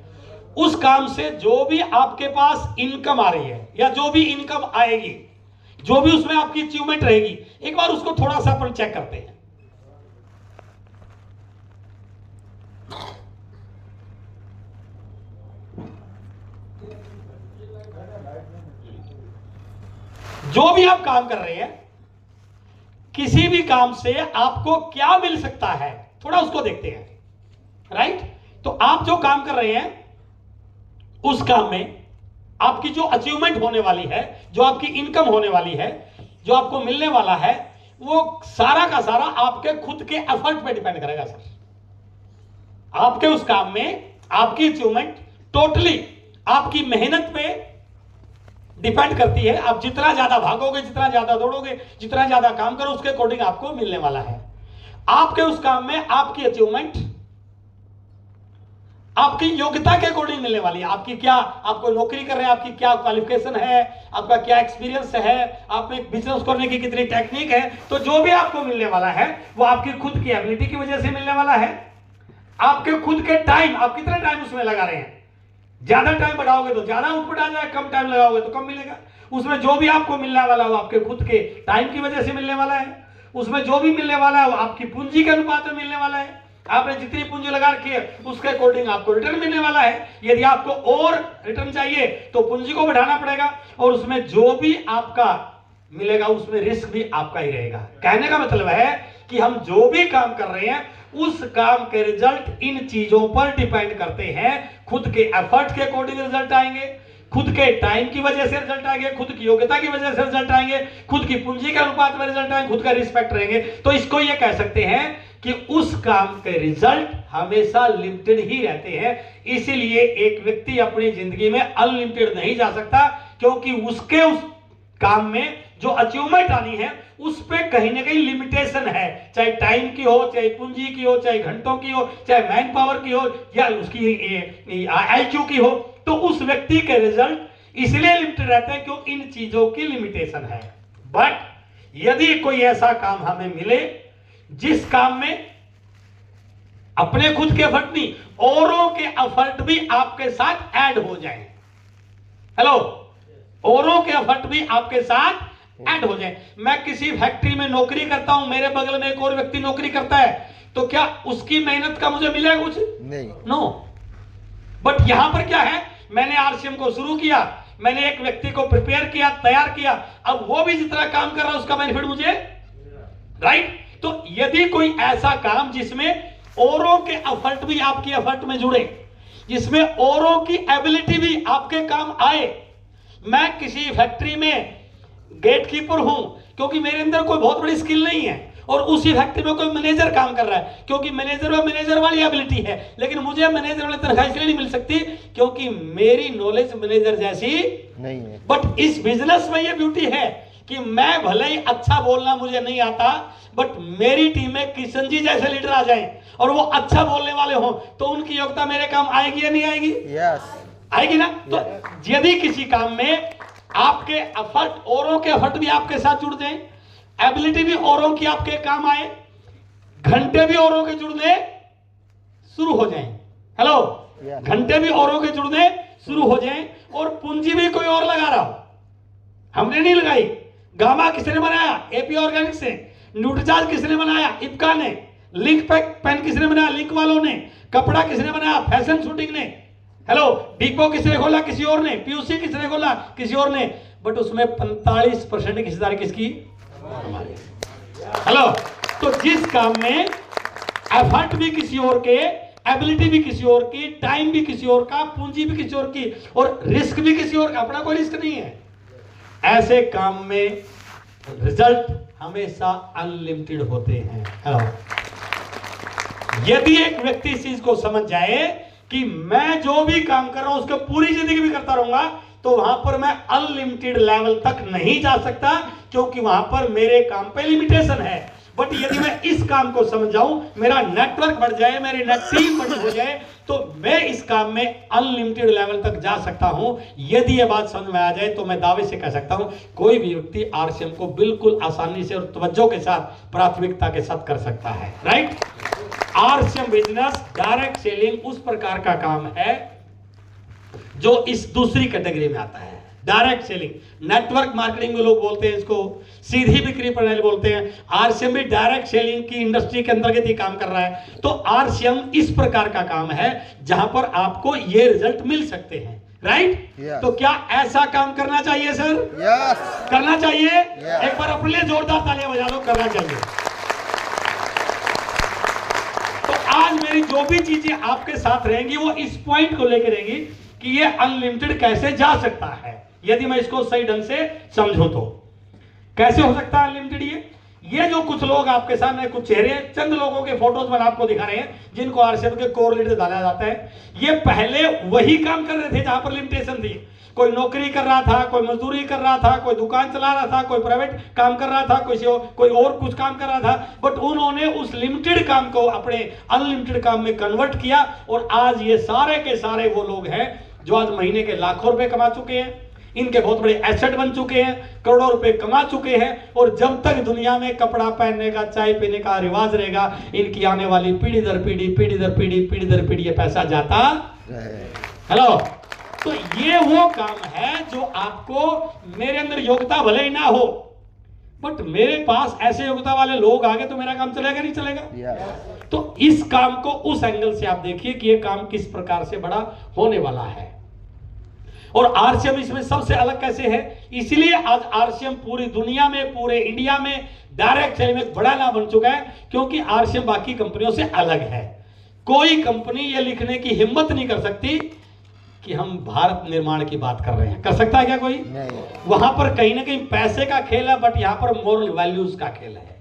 A: उस काम से जो भी आपके पास इनकम आ रही है या जो भी इनकम आएगी, जो भी उसमें आपकी अचीवमेंट रहेगी, एक बार उसको थोड़ा सा अपन चेक करते हैं। जो भी आप काम कर रहे हैं, किसी भी काम से आपको क्या मिल सकता है, थोड़ा उसको देखते हैं, राइट? तो आप जो काम कर रहे हैं उस काम में आपकी जो अचीवमेंट होने वाली है, जो आपकी इनकम होने वाली है, जो आपको मिलने वाला है, वो सारा का सारा आपके खुद के एफर्ट पे डिपेंड करेगा सर। आपके उस काम में आपकी अचीवमेंट टोटली आपकी मेहनत पे डिपेंड करती है। आप जितना ज्यादा भागोगे, जितना ज्यादा दौड़ोगे, जितना ज्यादा काम करो, उसके अकॉर्डिंग आपको मिलने वाला है। आपके उस काम में आपकी अचीवमेंट आपकी योग्यता के अकॉर्डिंग मिलने वाली है। आपकी क्या, आप कोई नौकरी कर रहे हैं, आपकी क्या क्वालिफिकेशन है, आपका क्या एक्सपीरियंस है, आप में बिजनेस करने की कितनी टेक्निक है, तो जो भी आपको मिलने वाला है वो आपकी खुद की एबिलिटी की वजह से मिलने वाला है। आपके खुद के टाइम, आप कितना टाइम उसमें लगा रहे हैं, ज्यादा टाइम बढ़ाओगे तो ज्यादा आउटपुट आ जाए, कम टाइम लगाओगे तो कम मिलेगा। उसमें जो भी आपको मिलने वाला है वो आपके खुद के टाइम की वजह से मिलने वाला है। उसमें जो भी मिलने वाला है वो आपकी पूंजी के अनुपात में मिलने वाला है। आपने जितनी पूंजी लगा रखी है उसके अकॉर्डिंग आपको रिटर्न मिलने वाला है। यदि आपको और रिटर्न चाहिए तो पूंजी को बढ़ाना पड़ेगा, और उसमें जो भी आपका मिलेगा उसमें रिस्क भी आपका ही रहेगा। कहने का मतलब है कि हम जो भी काम कर रहे हैं उस काम के रिजल्ट इन चीजों पर डिपेंड करते हैं। खुद के एफर्ट के अकॉर्डिंग रिजल्ट आएंगे, खुद के टाइम की वजह से रिजल्ट आएंगे, खुद की योग्यता की वजह से रिजल्ट आएंगे, खुद की पूंजी के अनुपात में रिजल्ट आएंगे, खुद का रिस्पेक्ट रहेंगे। तो इसको ये कह सकते हैं कि उस काम के रिजल्ट हमेशा लिमिटेड ही रहते हैं। इसीलिए एक व्यक्ति अपनी जिंदगी में अनलिमिटेड नहीं जा सकता, क्योंकि उसके उस काम में जो अचीवमेंट आनी है उस पे कहीं ना कहीं लिमिटेशन है, चाहे टाइम की हो, चाहे पूंजी की हो, चाहे घंटों की हो, चाहे मैन पावर की हो, या उसकी IQ की हो। तो उस व्यक्ति के रिजल्ट इसलिए लिमिटेड रहते हैं क्योंकि इन चीजों की लिमिटेशन है। बट यदि कोई ऐसा काम हमें मिले जिस काम में अपने खुद के एफर्ट नहीं, औरों के एफर्ट भी आपके साथ ऐड हो जाए, हेलो, औरों के एफर्ट भी आपके साथ ऐड हो जाए। मैं किसी फैक्ट्री में नौकरी करता हूं, मेरे बगल में एक और व्यक्ति नौकरी करता है, तो क्या उसकी मेहनत का मुझे मिलेगा कुछ? नहीं, नो। बट यहां पर क्या है, मैंने RCM को शुरू किया, मैंने एक व्यक्ति को प्रिपेयर किया, तैयार किया, अब वो भी जितना काम कर रहा है उसका बेनिफिट मुझे, राइट। तो यदि कोई ऐसा काम जिसमें औरों के एफर्ट भी आपकी एफर्ट में जुड़े, जिसमें औरों की एबिलिटी भी आपके काम आए। मैं किसी फैक्ट्री में गेटकीपर हूं क्योंकि मेरे अंदर कोई बहुत बड़ी स्किल नहीं है, और उसी फैक्ट्री में कोई मैनेजर काम कर रहा है क्योंकि मैनेजर में मैनेजर वाली एबिलिटी है, लेकिन मुझे मैनेजर वाली तनख्वाह इसलिए नहीं मिल सकती क्योंकि मेरी नॉलेज मैनेजर जैसी नहीं है। बट इस बिजनेस में ये ब्यूटी है कि मैं भले ही अच्छा बोलना मुझे नहीं आता, बट मेरी टीम में किशन जी जैसे लीडर आ जाएं और वो अच्छा बोलने वाले हों, तो उनकी योग्यता मेरे काम आएगी या नहीं आएगी? यस, आएगी ना। तो यदि किसी काम में आपके एफर्ट, औरों के एफर्ट भी आपके साथ जुड़ जाएं, एबिलिटी भी औरों की आपके काम आए, घंटे भी औरों के जुड़ने शुरू हो जाएं, हेलो, घंटे भी औरों के जुड़ने शुरू हो जाएं, और पूंजी भी कोई और लगा रहा हो, हमने नहीं लगाई। गामा किसने बनाया? AP ऑर्गेनिक्स ने। न्यूट्रीचार्ज किसने बनाया? इप्का ने। लिंक पेन किसने बनाया? लिंक वालों ने। कपड़ा किसने बनाया? फैशन शूटिंग ने। हेलो, डिपो किसने खोला? किसी और ने। PUC किसने खोला? किसी और ने। बट उसमें 45% की हिस्सेदारी किसकी? हमारी। हेलो, तो जिस काम में एफर्ट भी किसी और के, एबिलिटी भी किसी और की, टाइम भी किसी और का, पूंजी भी किसी और की, और रिस्क भी किसी और का, अपना कोई रिस्क नहीं है, ऐसे काम में रिजल्ट हमेशा अनलिमिटेड होते हैं। हेलो, यदि एक व्यक्ति इस चीज को समझ जाए कि मैं जो भी काम कर रहा हूं उसको पूरी जिंदगी भी करता रहूंगा, तो वहां पर मैं अनलिमिटेड लेवल तक नहीं जा सकता, क्योंकि वहां पर मेरे काम पे लिमिटेशन है। बट यदि मैं इस काम को समझ जाऊं, मेरा नेटवर्क बढ़ जाए, मेरी नेट टीम बड़ी हो जाए, तो मैं इस काम में अनलिमिटेड लेवल तक जा सकता हूं। यदि ये बात समझ में आ जाए तो मैं दावे से कह सकता हूं कोई भी व्यक्ति RCM को बिल्कुल आसानी से और तवज्जो के साथ, प्राथमिकता के साथ कर सकता है, right. RCM business direct selling उस प्रकार का काम है जो इस दूसरी कैटेगरी में आता है। डायरेक्ट सेलिंग, नेटवर्क मार्केटिंग में लोग बोलते हैं इसको, सीधी बिक्री प्रणाली बोलते हैं। RCM भी डायरेक्ट सेलिंग की इंडस्ट्री के अंतर्गत ही काम कर रहा है। तो RCM इस प्रकार का काम है जहां पर आपको ये रिजल्ट मिल सकते हैं, राइट। yes. तो क्या ऐसा काम करना चाहिए सर? yes. करना चाहिए। yes. एक बार अपने लिए जोरदार तालियां बजा दो, करना चाहिए। तो आज मेरी जो भी चीजें आपके साथ रहेंगी वो इस पॉइंट को लेकर रहेंगी कि ये अनलिमिटेड कैसे जा सकता है। यदि मैं इसको सही ढंग से समझूं तो कैसे हो सकता है अनलिमिटेड? ये जो कुछ लोग आपके सामने, कुछ चेहरे, चंद लोगों के फोटोज में आपको दिखा रहे हैं जिनको RCM के कोर लीडर डाला जाता है, ये पहले वही काम कर रहे थे जहां पर लिमिटेशन थी। कोई नौकरी कर रहा था, कोई मजदूरी कर रहा था, कोई दुकान चला रहा था, कोई प्राइवेट काम कर रहा था, कोई और कुछ काम कर रहा था। बट उन्होंने उस लिमिटेड काम को अपने अनलिमिटेड काम में कन्वर्ट किया, और आज ये सारे के सारे वो लोग हैं जो आज महीने के लाखों रुपए कमा चुके हैं, इनके बहुत बड़े एसेट बन चुके हैं, करोड़ों रुपए कमा चुके हैं, और जब तक दुनिया में कपड़ा पहनने का, चाय पीने का रिवाज रहेगा, इनकी आने वाली पीढ़ी दर पीढ़ी, पीढ़ी दर पीढ़ी, पीढ़ी दर पीढ़ी ये पैसा जाता है। हेलो, तो ये वो काम है जो आपको, मेरे अंदर योग्यता भले ही ना हो, बट मेरे पास ऐसे योग्यता वाले लोग आ गए तो मेरा काम चलेगा नहीं चलेगा? तो इस काम को उस एंगल से आप देखिए कि ये काम किस प्रकार से बड़ा होने वाला है। और आरसीएम इसमें सबसे अलग कैसे है, इसलिए आज आरसीएम पूरी दुनिया में, पूरे इंडिया में डायरेक्ट सेलिंग में बड़ा नाम बन चुका है, क्योंकि आरसीएम बाकी कंपनियों से अलग है। कोई कंपनी ये लिखने की हिम्मत नहीं कर सकती कि हम भारत निर्माण की बात कर रहे हैं। कर सकता है क्या कोई? नहीं। वहां पर कहीं ना कहीं पैसे का खेल है, बट यहां पर मोरल वैल्यूज का खेल है।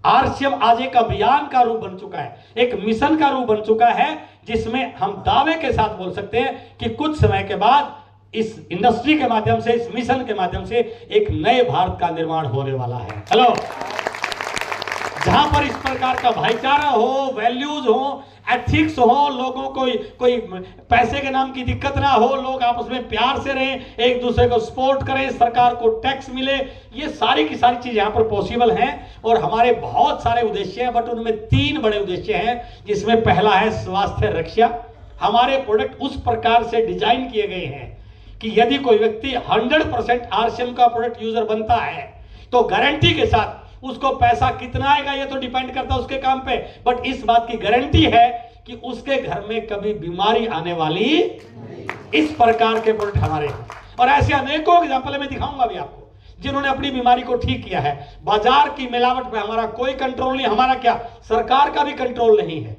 A: आरसीएम आज एक अभियान का रूप बन चुका है, एक मिशन का रूप बन चुका है, जिसमें हम दावे के साथ बोल सकते हैं कि कुछ समय के बाद इस इंडस्ट्री के माध्यम से, इस मिशन के माध्यम से एक नए भारत का निर्माण होने वाला है। हेलो, जहां पर इस प्रकार का भाईचारा हो, वैल्यूज हो, एथिक्स हो, लोगों को कोई पैसे के नाम की दिक्कत ना हो, लोग आपस में प्यार से रहें, एक दूसरे को सपोर्ट करें, सरकार को टैक्स मिले, ये सारी की सारी चीज यहां पर पॉसिबल हैं। और हमारे बहुत सारे उद्देश्य हैं, बट उनमें 3 बड़े उद्देश्य हैं, जिसमें पहला है स्वास्थ्य रक्षा। हमारे प्रोडक्ट उस प्रकार से डिजाइन किए गए हैं कि यदि कोई व्यक्ति 100% आरसीएम का प्रोडक्ट यूजर बनता है तो गारंटी के साथ उसको पैसा कितना आएगा ये तो डिपेंड करता है उसके काम पे, बट इस बात की गारंटी है कि उसके घर में कभी बीमारी आने वाली, इस प्रकार के प्रोडक्ट हमारे हैं। और ऐसे अनेकों एग्जाम्पल मैं दिखाऊंगा भी आपको, जिन्होंने अपनी बीमारी को ठीक किया है। बाजार की मिलावट पे हमारा कोई कंट्रोल नहीं, हमारा क्या, सरकार का भी कंट्रोल नहीं है।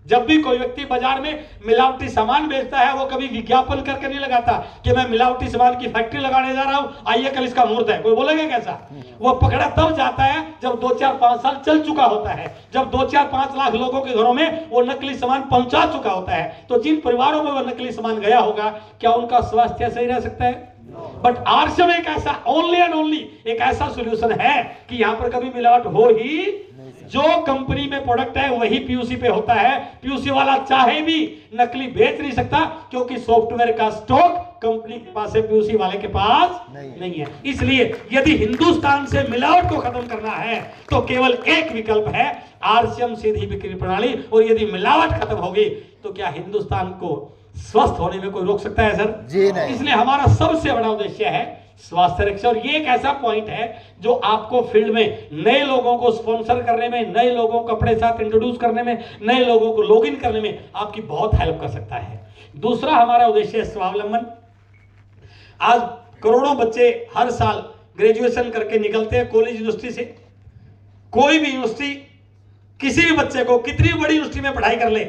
A: जब भी कोई व्यक्ति बाजार में मिलावटी सामान बेचता है, वो कभी विज्ञापन करके नहीं लगाता कि मैं मिलावटी सामान की फैक्ट्री लगाने जा रहा हूं, आइए कल इसका मुहूर्त है। कोई बोलेगा कैसा? वो पकड़ा तब जाता है जब 2, 4, 5 साल चल चुका होता है, जब 2, 4, 5 लाख लोगों के घरों में वो नकली सामान पहुंचा चुका होता है। तो जिन परिवारों में वो नकली सामान गया होगा, क्या उनका स्वास्थ्य सही रह सकता है? बट आरसीएम एक ऐसा ओनली एंड ओनली एक ऐसा सोल्यूशन है कि यहां पर कभी मिलावट हो ही, जो कंपनी में प्रोडक्ट है वही पीयूसी पे होता है। पीयूसी वाला चाहे भी नकली बेच नहीं सकता, क्योंकि सॉफ्टवेयर का स्टॉक कंपनी के पास है, पीयूसी वाले के पास नहीं है। इसलिए यदि हिंदुस्तान से मिलावट को खत्म करना है तो केवल एक विकल्प है, आरसीएम सीधी बिक्री प्रणाली। और यदि मिलावट खत्म होगी तो क्या हिंदुस्तान को स्वस्थ होने में कोई रोक सकता है सर? जी नहीं। इसलिए हमारा सबसे बड़ा उद्देश्य है स्वास्थ्य रक्षा। और ये एक ऐसा पॉइंट है जो आपको फील्ड में नए लोगों को स्पॉन्सर करने में, नए लोगों को अपने साथ इंट्रोड्यूस करने में, नए लोगों को लॉगिन करने में आपकी बहुत हेल्प कर सकता है। दूसरा हमारा उद्देश्य है स्वावलंबन। आज करोड़ों बच्चे हर साल ग्रेजुएशन करके निकलते हैं कॉलेज यूनिवर्सिटी से। कोई भी यूनिवर्सिटी किसी भी बच्चे को कितनी बड़ी यूनिवर्सिटी में पढ़ाई कर ले,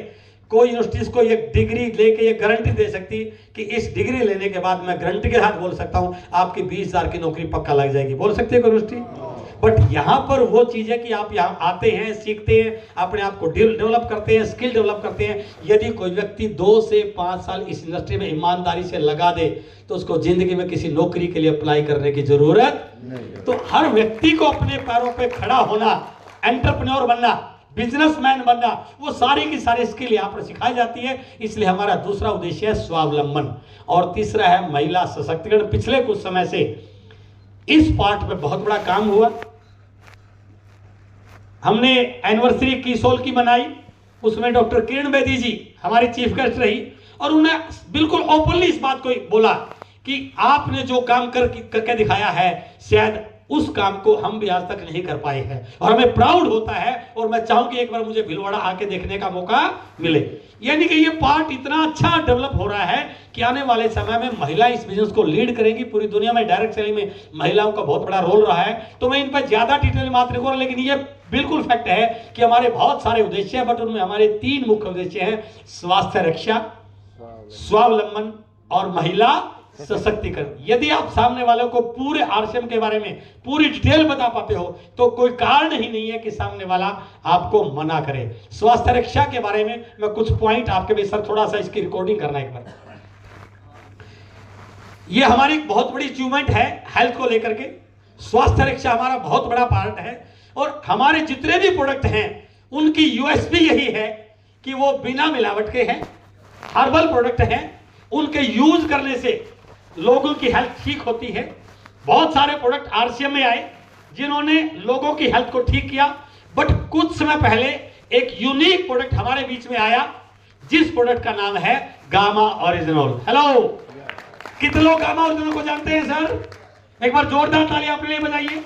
A: कोई यूनिवर्सिटीज को एक डिग्री लेके ये गारंटी दे सकती कि इस डिग्री लेने के बाद मैं गारंटी के साथ बोल सकता हूं आपकी 20,000 की नौकरी पक्का लग जाएगी, बोल सकते हैं कोई यूनिवर्सिटी? बट यहां पर वो चीज है कि आप यहां आते हैं, सीखते हैं, अपने आप को डेवलप करते हैं, स्किल डेवलप करते हैं। यदि कोई व्यक्ति 2 से 5 साल इस इंडस्ट्री में ईमानदारी से लगा दे तो उसको जिंदगी में किसी नौकरी के लिए अप्लाई करने की जरूरत नहीं। तो हर व्यक्ति को अपने पैरों पर खड़ा होना, एंटरप्रेन्योर बनना, बिजनेसमैन बनना, वो सारी की सारी स्किल यहाँ पर सिखाई जाती है। इसलिए हमारा दूसरा उद्देश्य है स्वावलंबन। और तीसरा है महिला सशक्तिकरण। पिछले कुछ समय से इस पार्ट पे बहुत बड़ा काम हुआ। हमने एनिवर्सरी किसोल की मनाई, उसमें डॉक्टर किरण बेदी जी हमारी चीफ गेस्ट रही, और उन्हें बिल्कुल ओपनली इस बात को बोला कि आपने जो काम करके दिखाया है, शायद उस काम को हम भी आज तक नहीं कर पाए हैं, और हमें प्राउड होता है। और मैं चाहूं कि एक बार मुझे भीलवाड़ा आके देखने का मौका मिले। यानी कि ये पार्ट इतना अच्छा डेवलप हो रहा है कि आने वाले समय में महिला इस बिजनेस को लीड करेंगी। पूरी दुनिया में डायरेक्ट सेलिंग में महिलाओं का बहुत बड़ा रोल रहा है। तो मैं इन पर ज्यादा डिटेल बात नहीं करूंगा, लेकिन ये बिल्कुल फैक्ट है कि हमारे बहुत सारे उद्देश्य हैं, बट उनमें हमारे 3 मुख्य उद्देश्य हैं: स्वास्थ्य रक्षा, स्वावलंबन और महिला सशक्तिकरण। यदि आप सामने वालों को पूरे आरसीएम के बारे में पूरी डिटेल बता पाते हो तो कोई कारण ही नहीं है कि सामने वाला आपको मना करे। स्वास्थ्य रक्षा के बारे में मैं कुछ पॉइंट आपके भी सर, थोड़ा सा इसकी रिकॉर्डिंग करना एक बार। ये हमारी बहुत बड़ी अचीवमेंट है हेल्थ को लेकर के। स्वास्थ्य रक्षा हमारा बहुत बड़ा पार्ट है, और हमारे जितने भी प्रोडक्ट हैं उनकी यूएसपी यही है कि वो बिना मिलावट के हैं, हर्बल प्रोडक्ट हैं। उनके यूज करने से लोगों की हेल्थ ठीक होती है। बहुत सारे प्रोडक्ट आरसीएम में आए जिन्होंने लोगों की हेल्थ को ठीक किया, बट कुछ समय पहले एक यूनिक प्रोडक्ट हमारे बीच में आया, जिस प्रोडक्ट का नाम है गामा ओरिजिनल। हेलो, कितने लोग गामा ओरिजिनल को जानते हैं सर? एक बार जोरदार तालियां अपने लिए बजाइए।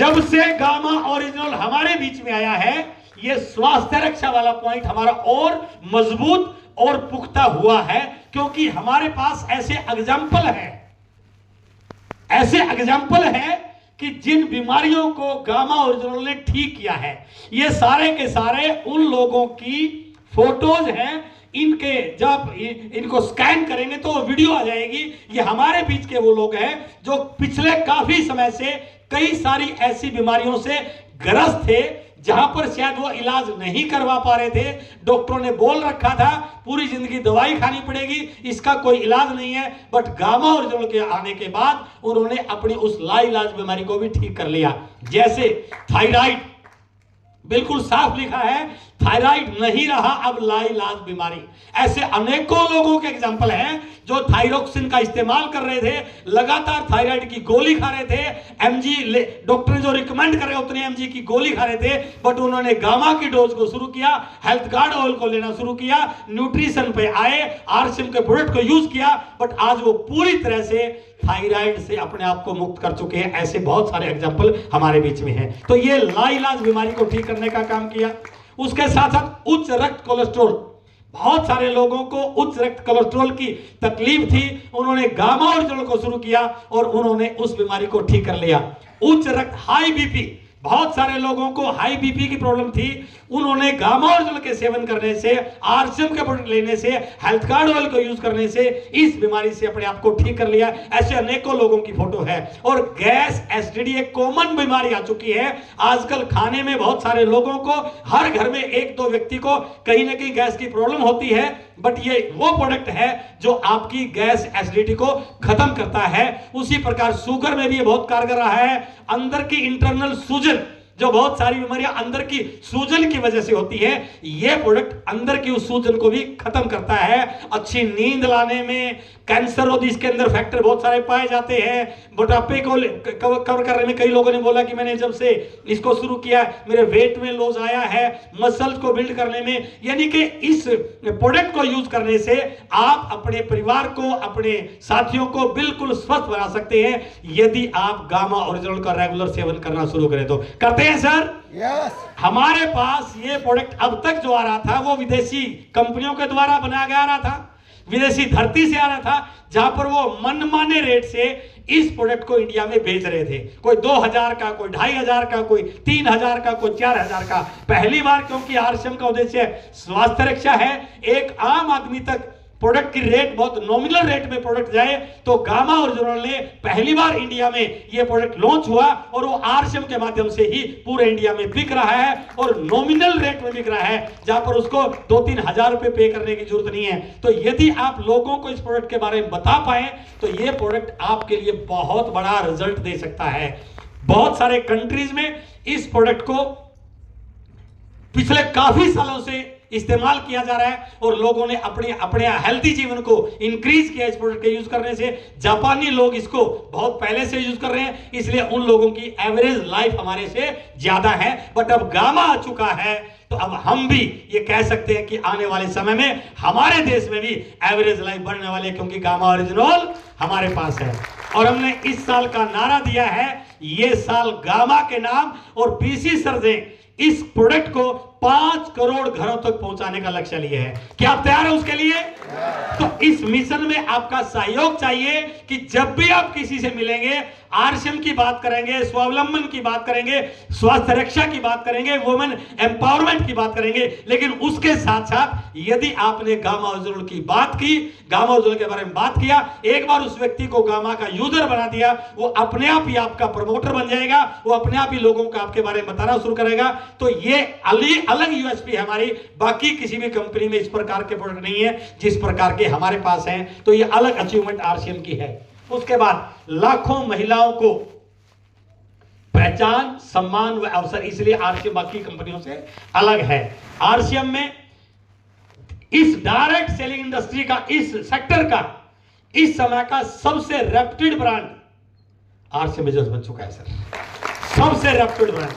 A: जब से गामा ओरिजिनल हमारे बीच में आया है, ये स्वास्थ्य रक्षा वाला पॉइंट हमारा और मजबूत और पुख्ता हुआ है, क्योंकि हमारे पास ऐसे एग्जाम्पल है कि जिन बीमारियों को गामा ओरिजिनल ने ठीक किया है, ये सारे के सारे उन लोगों की फोटोज हैं। इनके जब इनको स्कैन करेंगे तो वीडियो आ जाएगी। ये हमारे बीच के वो लोग हैं जो पिछले काफी समय से कई सारी ऐसी बीमारियों से ग्रस्त थे, जहां पर शायद वो इलाज नहीं करवा पा रहे थे। डॉक्टरों ने बोल रखा था पूरी जिंदगी दवाई खानी पड़ेगी, इसका कोई इलाज नहीं है। बट गामा ओरिजिनल के आने के बाद उन्होंने अपनी उस लाइलाज बीमारी को भी ठीक कर लिया। जैसे थायराइड, बिल्कुल साफ लिखा है, थायराइड नहीं रहा अब लाइलाज बीमारी। ऐसे अनेकों लोगों के एग्जांपल हैं जो थायरोक्सिन का इस्तेमाल कर रहे थे, लगातार थायराइड की गोली खा रहे थे, एमजी डॉक्टर जो रिकमेंड कर रहे उतने एमजी की गोली खा रहे थे, बट उन्होंने गामा की डोज को शुरू किया, हेल्थ गार्ड ऑयल को लेना शुरू किया, न्यूट्रिशन पे आए, आरसीएम के प्रोडक्ट को यूज किया, बट आज वो पूरी तरह से थायराइड से अपने आप को मुक्त कर चुके हैं। ऐसे बहुत सारे एग्जांपल हमारे बीच में हैं। तो ये लाइलाज बीमारी को ठीक करने का काम किया। उसके साथ साथ उच्च रक्त कोलेस्ट्रॉल, बहुत सारे लोगों को उच्च रक्त कोलेस्ट्रॉल की तकलीफ थी, उन्होंने गामा ओरिजिनल को शुरू किया और उन्होंने उस बीमारी को ठीक कर लिया। उच्च रक्त हाई बीपी, बहुत सारे लोगों को हाई बीपी की प्रॉब्लम थी, उन्होंने गामा ओरिजिनल के सेवन करने से, आरसीएम के प्रोडक्ट लेने से, हेल्थ कार्ड ऑयल को यूज करने से इस बीमारी से अपने आप को ठीक कर लिया। ऐसे अनेकों लोगों की फोटो है। और गैस एसिडिटी एक कॉमन बीमारी आ चुकी है आजकल। खाने में बहुत सारे लोगों को, हर घर में एक दो व्यक्ति को कहीं ना कहीं गैस की प्रॉब्लम होती है, बट ये वो प्रोडक्ट है जो आपकी गैस एसिडिटी को खत्म करता है। उसी प्रकार शुगर में भी ये बहुत कारगर रहा है। अंदर की इंटरनल सूजन, जो बहुत सारी बीमारियां अंदर की सूजन की वजह से होती है, यह प्रोडक्ट अंदर की उस सूजन को भी खत्म करता है। अच्छी नींद लाने में, कैंसर रोधी इसके अंदर फैक्टर बहुत सारे पाए जाते हैं। मोटापे को कवर करने में कई लोगों ने बोला कि मैंने जब से इसको शुरू किया मेरे वेट में लॉस आया है। मसल्स को बिल्ड करने में, यानी कि इस प्रोडक्ट को यूज करने से आप अपने परिवार को, अपने साथियों को बिल्कुल स्वस्थ बना सकते हैं, यदि आप गामा ओरिजिनल का रेगुलर सेवन करना शुरू करें तो। करते हैं सर?
B: यस।
A: हमारे पास ये प्रोडक्ट अब तक जो आ रहा था वो विदेशी कंपनियों के द्वारा बनाया गया रहा था, विदेशी धरती से आ रहा था, जहां पर वो मनमाने रेट से इस प्रोडक्ट को इंडिया में बेच रहे थे। कोई 2000 का, कोई 2500 का, कोई 3000 का, कोई 4000 का। पहली बार, क्योंकि आरसीएम का उद्देश्य स्वास्थ्य रक्षा है, एक आम आदमी तक प्रोडक्ट की रेट बहुत नॉमिनल रेट में प्रोडक्ट जाए, तो गामा ओरिजिनल ने पहली बार इंडिया में ये प्रोडक्ट लॉन्च हुआ और वो आरसीएम के माध्यम से ही पूरे इंडिया में बिक रहा है और नॉमिनल रेट में बिक रहा है, जहां पर उसको 2-3 हजार रुपए पे करने की जरूरत नहीं है। तो यदि आप लोगों को इस प्रोडक्ट के बारे में बता पाए तो ये प्रोडक्ट आपके लिए बहुत बड़ा रिजल्ट दे सकता है। बहुत सारे कंट्रीज में इस प्रोडक्ट को पिछले काफी सालों से इस्तेमाल किया जा रहा है और लोगों ने अपने हेल्थी जीवन को इंक्रीज किया इस प्रोडक्ट के यूज करने से। जापानी लोग इसको बहुत पहले से यूज कर रहे हैं, इसलिए उन लोगों की एवरेज लाइफ हमारे से ज्यादा है। बट अब गामा आ चुका है तो अब हम भी ये कह सकते हैं कि आने वाले समय में हमारे देश में भी एवरेज लाइफ बढ़ने वाली है, क्योंकि गामा ओरिजिनल हमारे पास है। और हमने इस साल का नारा दिया है, ये साल गामा के नाम, और पीसी सर ने इस प्रोडक्ट को 5 करोड़ घरों तक पहुंचाने का लक्ष्य लिए है। क्या आप तैयार हैं उसके लिए? तो इस मिशन में आपका सहयोग चाहिए कि जब भी आप किसी से मिलेंगे, आरसीएम की बात करेंगे, स्वावलंबन की बात करेंगे, स्वास्थ्य रक्षा की बात करेंगे, वुमेन एम्पावरमेंट की बात करेंगे, लेकिन उसके साथ साथ यदि आपने गामा ओरिजिनल की बात की, गामा ओरिजिनल के बारे में बात किया, एक बार उस व्यक्ति को गामा का यूजर बना दिया, वो अपने आप ही आपका प्रमोटर बन जाएगा, वो अपने आप ही लोगों को आपके बारे में बताना शुरू करेगा। तो ये अलग यूएसपी है हमारी, बाकी किसी भी कंपनी में इस प्रकार के प्रोडक्ट नहीं है जिस प्रकार के हमारे पास हैं। तो ये अलग अचीवमेंट आरसीएम की है। उसके बाद लाखों महिलाओं को पहचान, सम्मान व अवसर, इसलिए आरसीएम बाकी कंपनियों से अलग है। आरसीएम में इस डायरेक्ट सेलिंग इंडस्ट्री का, इस सेक्टर का, इस समय का सबसे रेप्यूटेड ब्रांड आरसीएम बिजनेस बन चुका है सर, सबसे रेप्यूटेड ब्रांड।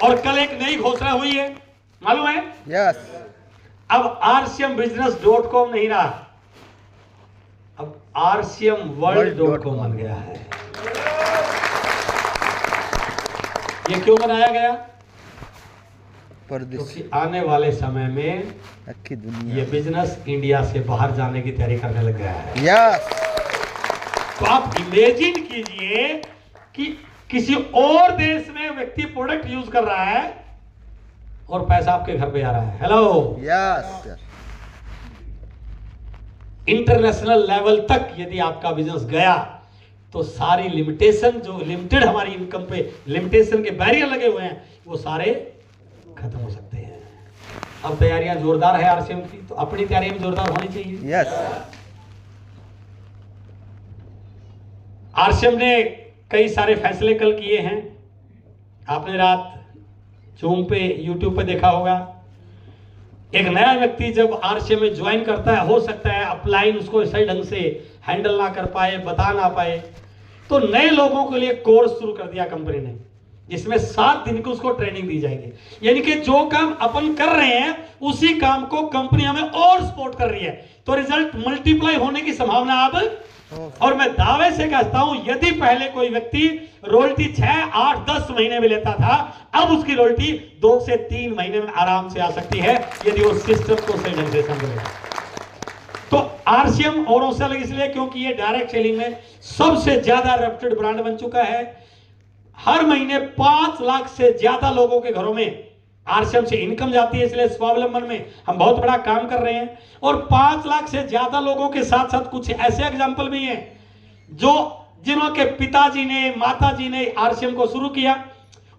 A: और कल एक नई घोषणा हुई है, मालूम है?
B: यस।
A: अब rcmbusiness.com नहीं रहा, अब rcmworld.com बन गया है। ये क्यों बनाया गया?
B: परदेश
A: क्योंकि आने वाले समय में
B: अक्की दुनिया
A: ये बिजनेस इंडिया से बाहर जाने की तैयारी करने लग गया है।
B: यस।
A: तो आप इमेजिन कीजिए कि किसी और देश में व्यक्ति प्रोडक्ट यूज कर रहा है और पैसा आपके घर पे आ रहा है। Hello,
B: yes.
A: इंटरनेशनल लेवल तक यदि आपका बिजनेस गया तो सारी लिमिटेशन, जो लिमिटेड हमारी इनकम पे लिमिटेशन के बैरियर लगे हुए हैं, वो सारे खत्म हो सकते हैं। अब तैयारियां जोरदार है आरसीएम की, तो अपनी तैयारी भी जोरदार होनी चाहिए।
B: यस।
A: आरसीएम ने कई सारे फैसले कल किए हैं। आपने रात जूम पे, यूट्यूब पे देखा होगा। एक नया व्यक्ति जब आरसीएम में ज्वाइन करता है, हो सकता है अपलाइन उसको सही ढंग से हैंडल ना कर पाए, बता ना पाए, तो नए लोगों के लिए कोर्स शुरू कर दिया कंपनी ने, जिसमें 7 दिन की उसको ट्रेनिंग दी जाएगी। यानी कि जो काम अपन कर रहे हैं उसी काम को कंपनी हमें और सपोर्ट कर रही है, तो रिजल्ट मल्टीप्लाई होने की संभावना अब। और मैं दावे से कहता हूं, यदि पहले कोई व्यक्ति रोयल्टी 6, 8, 10 महीने में लेता था, अब उसकी रोयल्टी 2 से 3 महीने में आराम से आ सकती है, यदि वो सिस्टम को सही ढंग से समझे। तो आरसीएम औरों से अलग इसलिए क्योंकि ये डायरेक्ट सेलिंग में सबसे ज्यादा रेप्यूटेड ब्रांड बन चुका है। हर महीने 5 लाख से ज्यादा लोगों के घरों में आरसीएम से इनकम जाती है, इसलिए स्वावलंबन में हम बहुत बड़ा काम कर रहे हैं। और 5 लाख से ज्यादा लोगों के साथ साथ कुछ ऐसे एग्जाम्पल भी हैं जो जिन्हों के पिताजी ने, माताजी ने आरसीएम को शुरू किया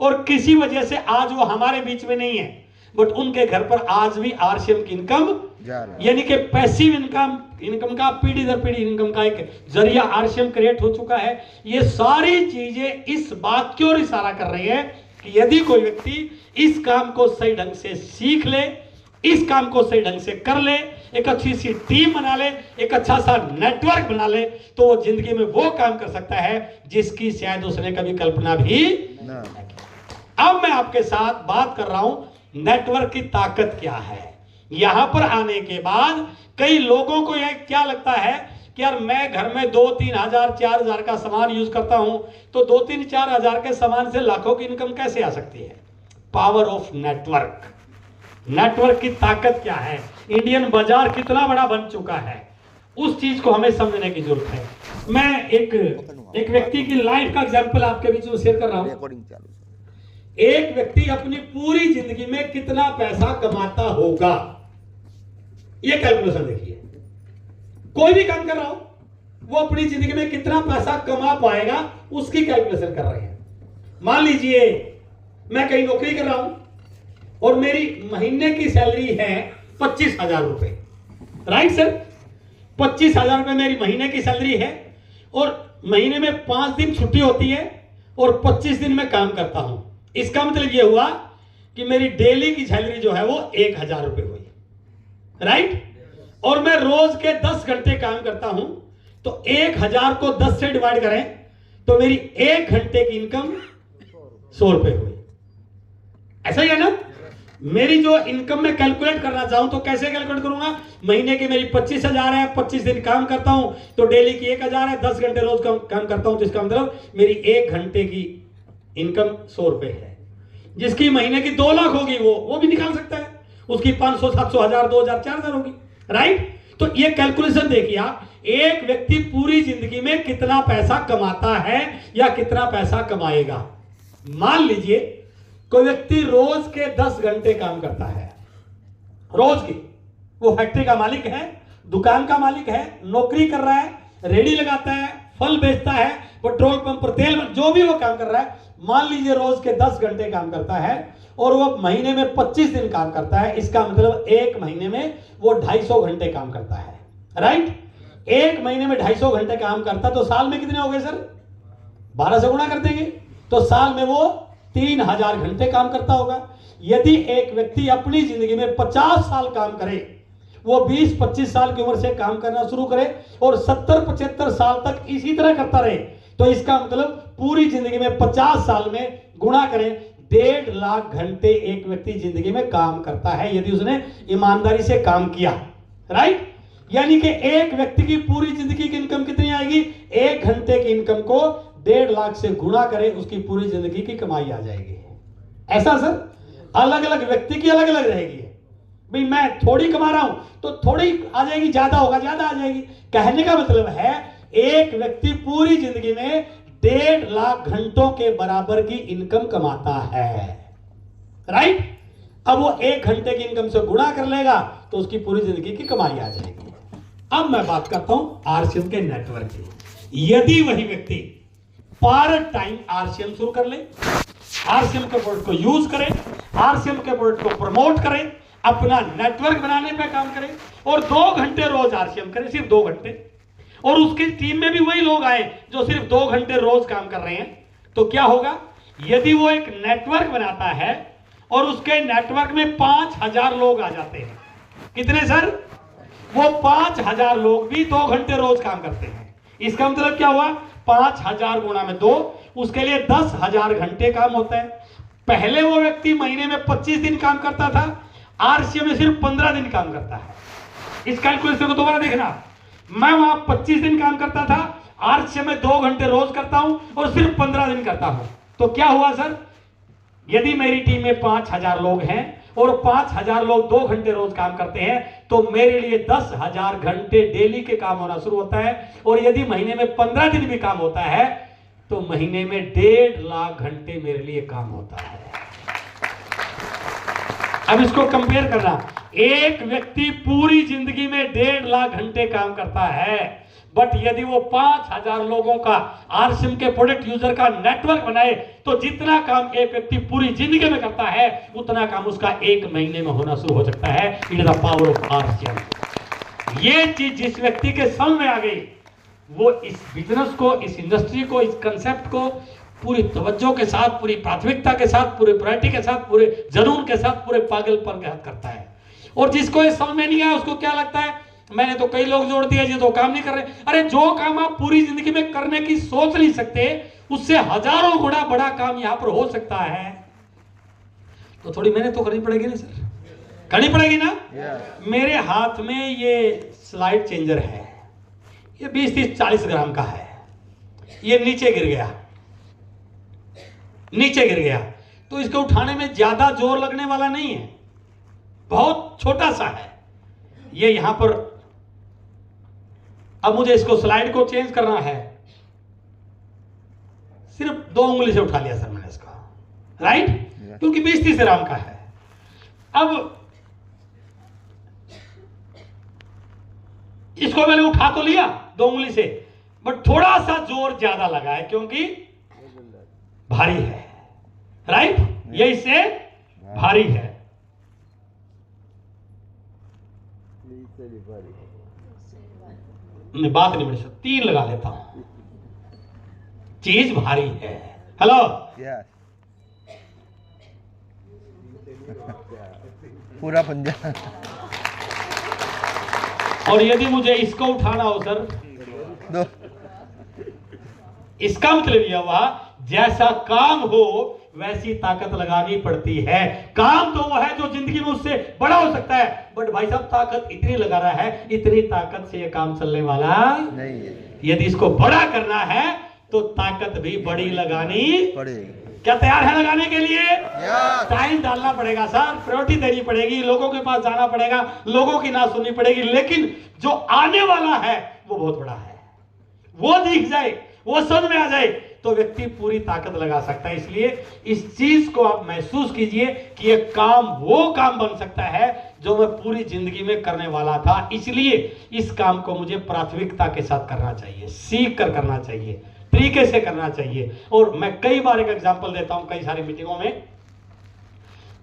A: और किसी वजह से आज वो हमारे बीच में नहीं है, बट उनके घर पर आज भी आरसीएम की इनकम, यानी कि पैसिव इनकम का, पीढ़ी दर पीढ़ी इनकम का एक जरिया आरसीएम क्रिएट हो चुका है। ये सारी चीजें इस बात की ओर इशारा कर रही है कि यदि कोई व्यक्ति इस काम को सही ढंग से सीख ले, इस काम को सही ढंग से कर ले, एक अच्छी सी टीम बना ले, एक अच्छा सा नेटवर्क बना ले, तो वो जिंदगी में वो काम कर सकता है जिसकी शायद उसने कभी कल्पना भी नहीं की। अब मैं आपके साथ बात कर रहा हूं नेटवर्क की ताकत क्या है। यहां पर आने के बाद कई लोगों को यह क्या लगता है कि यार मैं घर में 2-3 हजार 4 हजार का सामान यूज करता हूं, तो 2-3-4 हजार के सामान से लाखों की इनकम कैसे आ सकती है? Power of network. नेटवर्क की ताकत क्या है, इंडियन बाजार कितना बड़ा बन चुका है, उस चीज को हमें समझने की जरूरत है। मैं एक व्यक्ति की लाइफ का एग्जांपल आपके बीच में शेयर कर रहा हूं। एक व्यक्ति अपनी पूरी जिंदगी में कितना पैसा कमाता होगा, ये कैलकुलेशन देखिए। कोई भी काम कर रहा हो, वो अपनी जिंदगी में कितना पैसा कमा पाएगा उसकी कैलकुलेशन कर रहे हैं। मान लीजिए मैं कहीं नौकरी कर रहा हूं और मेरी महीने की सैलरी है 25,000 रुपए, राइट सर? 25,000 रुपए मेरी महीने की सैलरी है और महीने में 5 दिन छुट्टी होती है और 25 दिन में काम करता हूं। इसका मतलब यह हुआ कि मेरी डेली की सैलरी जो है वो 1,000 रुपए हुई, राइट? और मैं रोज के 10 घंटे काम करता हूं, तो 1,000 को 10 से डिवाइड करें तो मेरी 1 घंटे की इनकम 100 रुपए हुई। ऐसा ही है ना? मेरी जो इनकम में कैलकुलेट करना चाहूं तो कैसे कैलकुलेट करूंगा? महीने की मेरी 25,000 है, 25 दिन काम करता हूं तो डेली की 1,000 है, 10 घंटे रोज काम करता हूं तो इसका मतलब मेरी 1 घंटे की इनकम 100 रुपए है। जिसकी महीने की 2 लाख होगी वो भी निकाल सकता है, उसकी 500, 700, 1000, 2000, 4000 होगी, राइट? तो ये कैलकुलेशन देखिए आप, एक व्यक्ति पूरी जिंदगी में कितना पैसा कमाता है या कितना पैसा कमाएगा। मान लीजिए कोई व्यक्ति रोज के 10 घंटे काम करता है, रोज की, वो फैक्ट्री का मालिक है, दुकान का मालिक है, नौकरी कर रहा है, रेडी लगाता है, फल बेचता है, पेट्रोल पंप पर तेल, जो भी वो काम कर रहा है, मान लीजिए रोज के 10 घंटे काम करता है और वो महीने में 25 दिन काम करता है। इसका मतलब एक महीने में वो 250 घंटे काम करता है, राइट? एक महीने में 250 घंटे काम करता तो साल में कितने हो गए सर? 12 से गुणा कर देंगे तो साल में वो 3,000 घंटे काम करता होगा। यदि एक व्यक्ति अपनी जिंदगी में 50 साल काम करे, वो 20-25 साल की उम्र से काम करना शुरू करे और 70-75 साल तक इसी तरह करता रहे, तो इसका मतलब पूरी जिंदगी में 50 साल में गुणा करें 1.5 लाख घंटे एक व्यक्ति जिंदगी में काम करता है, यदि उसने ईमानदारी से काम किया, राइट? यानी कि एक व्यक्ति की पूरी जिंदगी की इनकम कितनी आएगी? 1 घंटे की इनकम को 1.5 लाख से गुणा करे, उसकी पूरी जिंदगी की कमाई आ जाएगी। ऐसा सर, अलग अलग व्यक्ति की अलग अलग रहेगी। भाई मैं थोड़ी कमा रहा हूं तो थोड़ी आ जाएगी, ज्यादा होगा ज्यादा आ जाएगी। कहने का मतलब है एक व्यक्ति पूरी जिंदगी में 1.5 लाख घंटों के बराबर की इनकम कमाता है, राइट। अब वो 1 घंटे की इनकम से गुणा कर लेगा तो उसकी पूरी जिंदगी की कमाई आ जाएगी। अब मैं बात करता हूं आरसीएम के नेटवर्क की। यदि वही व्यक्ति पार्ट टाइम आरसीएम शुरू कर ले, आरसीएम के प्रोडक्ट को यूज करे, आरसीएम के प्रोडक्ट को प्रमोट करे, अपना नेटवर्क बनाने पे काम करे और 2 घंटे रोज आरसीएम करे, सिर्फ 2 घंटे, और उसकी टीम में भी वही लोग आए जो सिर्फ 2 घंटे रोज काम कर रहे हैं, तो क्या होगा? यदि वो एक नेटवर्क बनाता है और उसके नेटवर्क में 5000 लोग आ जाते हैं, कितने सर? वो 5000 लोग भी 2 घंटे रोज काम करते हैं। इसका मतलब क्या हुआ? 5000 गुणा में 2, उसके लिए 10,000 घंटे काम होता है। पहले वो व्यक्ति महीने में 25 दिन काम करता था, आरसीएम में सिर्फ 15 दिन काम करता है। इस कैलकुलेशन को दोबारा देखना, मैं वहां 25 दिन काम करता था, आरसीएम में 2 घंटे रोज करता हूं और सिर्फ 15 दिन करता हूं। तो क्या हुआ सर? यदि मेरी टीम में 5000 लोग हैं और 5000 लोग 2 घंटे रोज काम करते हैं तो मेरे लिए 10,000 घंटे डेली के काम होना शुरू होता है। और यदि महीने में 15 दिन भी काम होता है तो महीने में 1.5 लाख घंटे मेरे लिए काम होता है। अब इसको कंपेयर करना, एक व्यक्ति पूरी जिंदगी में 1.5 लाख घंटे काम करता है, बट यदि वो 5000 लोगों का आरसीएम के प्रोडक्ट यूजर का नेटवर्क बनाए तो जितना काम एक व्यक्ति पूरी जिंदगी में करता है उतना काम उसका 1 महीने में होना शुरू हो सकता है। It is the power of RCM. ये चीज जिस व्यक्ति के समझ में आ गई वो इस बिजनेस को, इस इंडस्ट्री को, इस कंसेप्ट को पूरी तवज्जो के साथ, पूरी प्राथमिकता के साथ, पूरे प्रायोरिटी के साथ, पूरे जुनून के साथ, पूरे पागलपन के साथ करता है। और जिसको ये समझ में नहीं आया उसको क्या लगता है, मैंने तो कई लोग जोड़ दिए जो तो काम नहीं कर रहे। अरे जो काम आप पूरी जिंदगी में करने की सोच नहीं सकते उससे हजारों गुना बड़ा काम यहां पर हो सकता है। तो थोड़ी मेहनत तो करनी पड़ेगी ना सर, करनी पड़ेगी ना। मेरे हाथ में ये स्लाइड चेंजर है, ये 20, 30, 40 ग्राम का है। ये नीचे गिर गया, नीचे गिर गया तो इसको उठाने में ज्यादा जोर लगने वाला नहीं है, बहुत छोटा सा है ये यहां पर। अब मुझे इसको स्लाइड को चेंज करना है, सिर्फ 2 उंगली से उठा लिया सर मैंने इसको, राइट, क्योंकि 20-30 ग्राम का है। अब इसको मैंने उठा तो लिया 2 उंगली से, बट थोड़ा सा जोर ज्यादा लगा है क्योंकि भारी है, राइट, ये इससे भारी है। मैं बात नहीं बड़ी, 3 लगा लेता हूं, चीज भारी है। हेलो,
B: पूरा पंजा।
A: और यदि मुझे इसको उठाना हो सर,
B: 2,
A: इसका मतलब यह हुआ जैसा काम हो वैसी ताकत लगानी पड़ती है। काम तो वो है जो जिंदगी में उससे बड़ा हो सकता है, बट भाई साहब ताकत इतनी लगा रहा है, इतनी ताकत से ये काम चलने वाला
B: नहीं है।
A: यदि इसको बड़ा करना है तो ताकत भी बड़ी लगानी
B: पड़ेगी।
A: क्या तैयार है लगाने के लिए? टाइम डालना पड़ेगा सर, प्रायोरिटी देनी पड़ेगी, लोगों के पास जाना पड़ेगा, लोगों की ना सुननी पड़ेगी, लेकिन जो आने वाला है वो बहुत बड़ा है। वो दिख जाए, वो समझ में आ जाए तो व्यक्ति पूरी ताकत लगा सकता है। इसलिए इस चीज को आप महसूस कीजिए कि ये काम वो काम बन सकता है जो मैं पूरी जिंदगी में करने वाला था। इसलिए इस काम को मुझे प्राथमिकता के साथ करना चाहिए, सीख कर करना चाहिए, तरीके से करना चाहिए। और मैं कई बार एक एग्जांपल देता हूं कई सारी मीटिंगों में।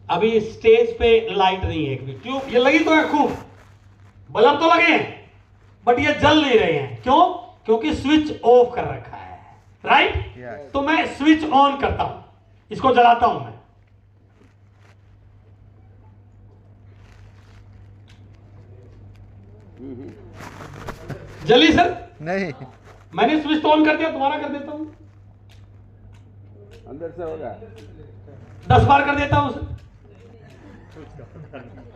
A: अभी स्टेज पे लाइट नहीं है, ट्यूब ये लगी तो है, खूब बल्ब तो लगे हैं, बट ये जल नहीं रहे हैं। क्यों? क्योंकि स्विच ऑफ कर रखा है, राइट। तो मैं स्विच ऑन करता हूं, इसको जलाता हूं मैं, जली सर?
B: नहीं,
A: मैंने स्विच ऑन कर दिया, दोबारा कर देता हूं,
C: अंदर से होगा
A: 10 बार कर देता हूं सर।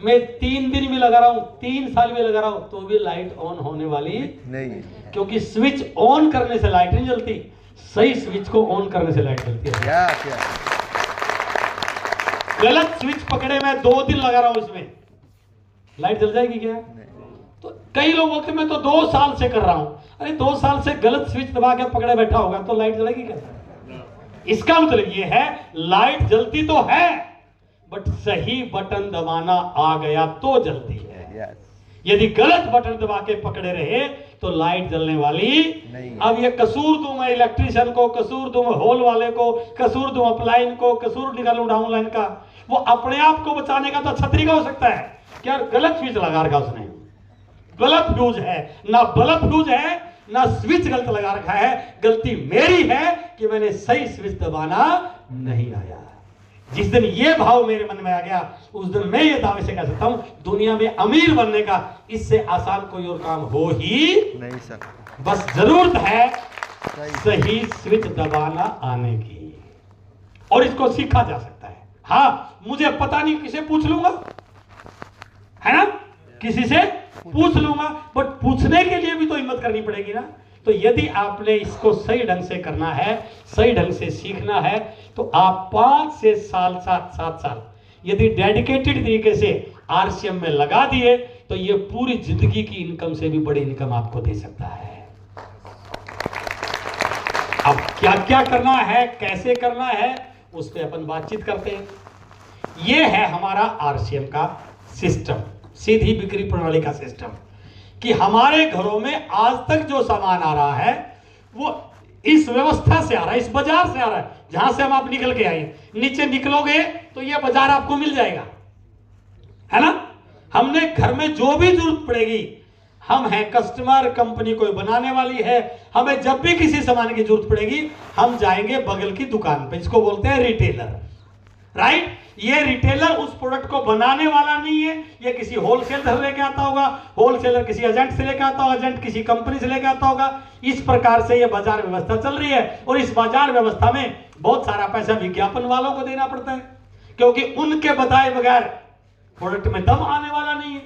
A: मैं 3 दिन भी लगा रहा हूं, 3 साल भी लगा रहा हूं, तो भी लाइट ऑन होने वाली
B: नहीं,
A: क्योंकि स्विच ऑन करने से लाइट नहीं जलती, सही स्विच को ऑन करने से लाइट जलती है।
B: क्या
A: गलत स्विच पकड़े मैं 2 दिन लगा रहा हूं इसमें, लाइट जल जाएगी क्या? तो कई लोग बोलते मैं तो 2 साल से कर रहा हूं। अरे 2 साल से गलत स्विच दबा के पकड़े बैठा होगा तो लाइट जलेगी कैसे? इसका मतलब ये है लाइट जलती तो है बट सही बटन दबाना आ गया तो जलती है। यदि गलत बटन दबा के पकड़े रहे तो लाइट जलने वाली नहीं। अब ये कसूर दूं मैं इलेक्ट्रीशियन को, कसूर दूं होल वाले को, कसूर दूं अपलाइन को, कसूर निकालूं डाउनलाइन का, वो अपने आप को बचाने का तो अच्छा तरीका हो सकता है कि यार गलत स्विच लगा रखा उसने, गलत फ्यूज है, ना बल्ब फ्यूज है ना स्विच गलत लगा रखा है, गलती मेरी है कि मैंने सही स्विच दबाना नहीं आया। जिस दिन ये भाव मेरे मन में आ गया उस दिन मैं ये दावे से कह सकता हूं दुनिया में अमीर बनने का इससे आसान कोई और काम हो ही नहीं सकता। बस जरूरत है सही स्विच दबाना आने की, और इसको सीखा जा सकता है। हाँ मुझे पता नहीं, किसे पूछ लूंगा, है ना, किसी से पूछ लूंगा, बट पूछने के लिए भी तो हिम्मत करनी पड़ेगी ना। तो यदि आपने इसको सही ढंग से करना है, सही ढंग से सीखना है, तो आप 5 से 7 साल यदि डेडिकेटेड तरीके से आरसीएम में लगा दिए तो ये पूरी जिंदगी की इनकम से भी बड़ी इनकम आपको दे सकता है। अब क्या क्या करना है, कैसे करना है, उस पर अपन बातचीत करते हैं। ये है हमारा आरसीएम का सिस्टम, सीधी बिक्री प्रणाली का सिस्टम, कि हमारे घरों में आज तक जो सामान आ रहा है वो इस व्यवस्था से आ रहा है, इस बाजार से आ रहा है, जहां से हम आप निकल के आए। नीचे निकलोगे तो ये बाजार आपको मिल जाएगा, है ना। हमने घर में जो भी जरूरत पड़ेगी, हम हैं कस्टमर, कंपनी कोई बनाने वाली है, हमें जब भी किसी सामान की जरूरत पड़ेगी हम जाएंगे बगल की दुकान पे, जिसको बोलते हैं रिटेलर, राइट। ये रिटेलर उस प्रोडक्ट को बनाने वाला नहीं है, ये किसी होलसेलर से लेके आता होगा, होलसेलर किसी एजेंट से लेके आता होगा, एजेंट किसी कंपनी से लेके आता होगा। इस प्रकार से ये बाजार व्यवस्था चल रही है, और इस बाजार व्यवस्था में बहुत सारा पैसा विज्ञापन वालों को देना पड़ता है, क्योंकि उनके बताए बगैर प्रोडक्ट में दम आने वाला नहीं है,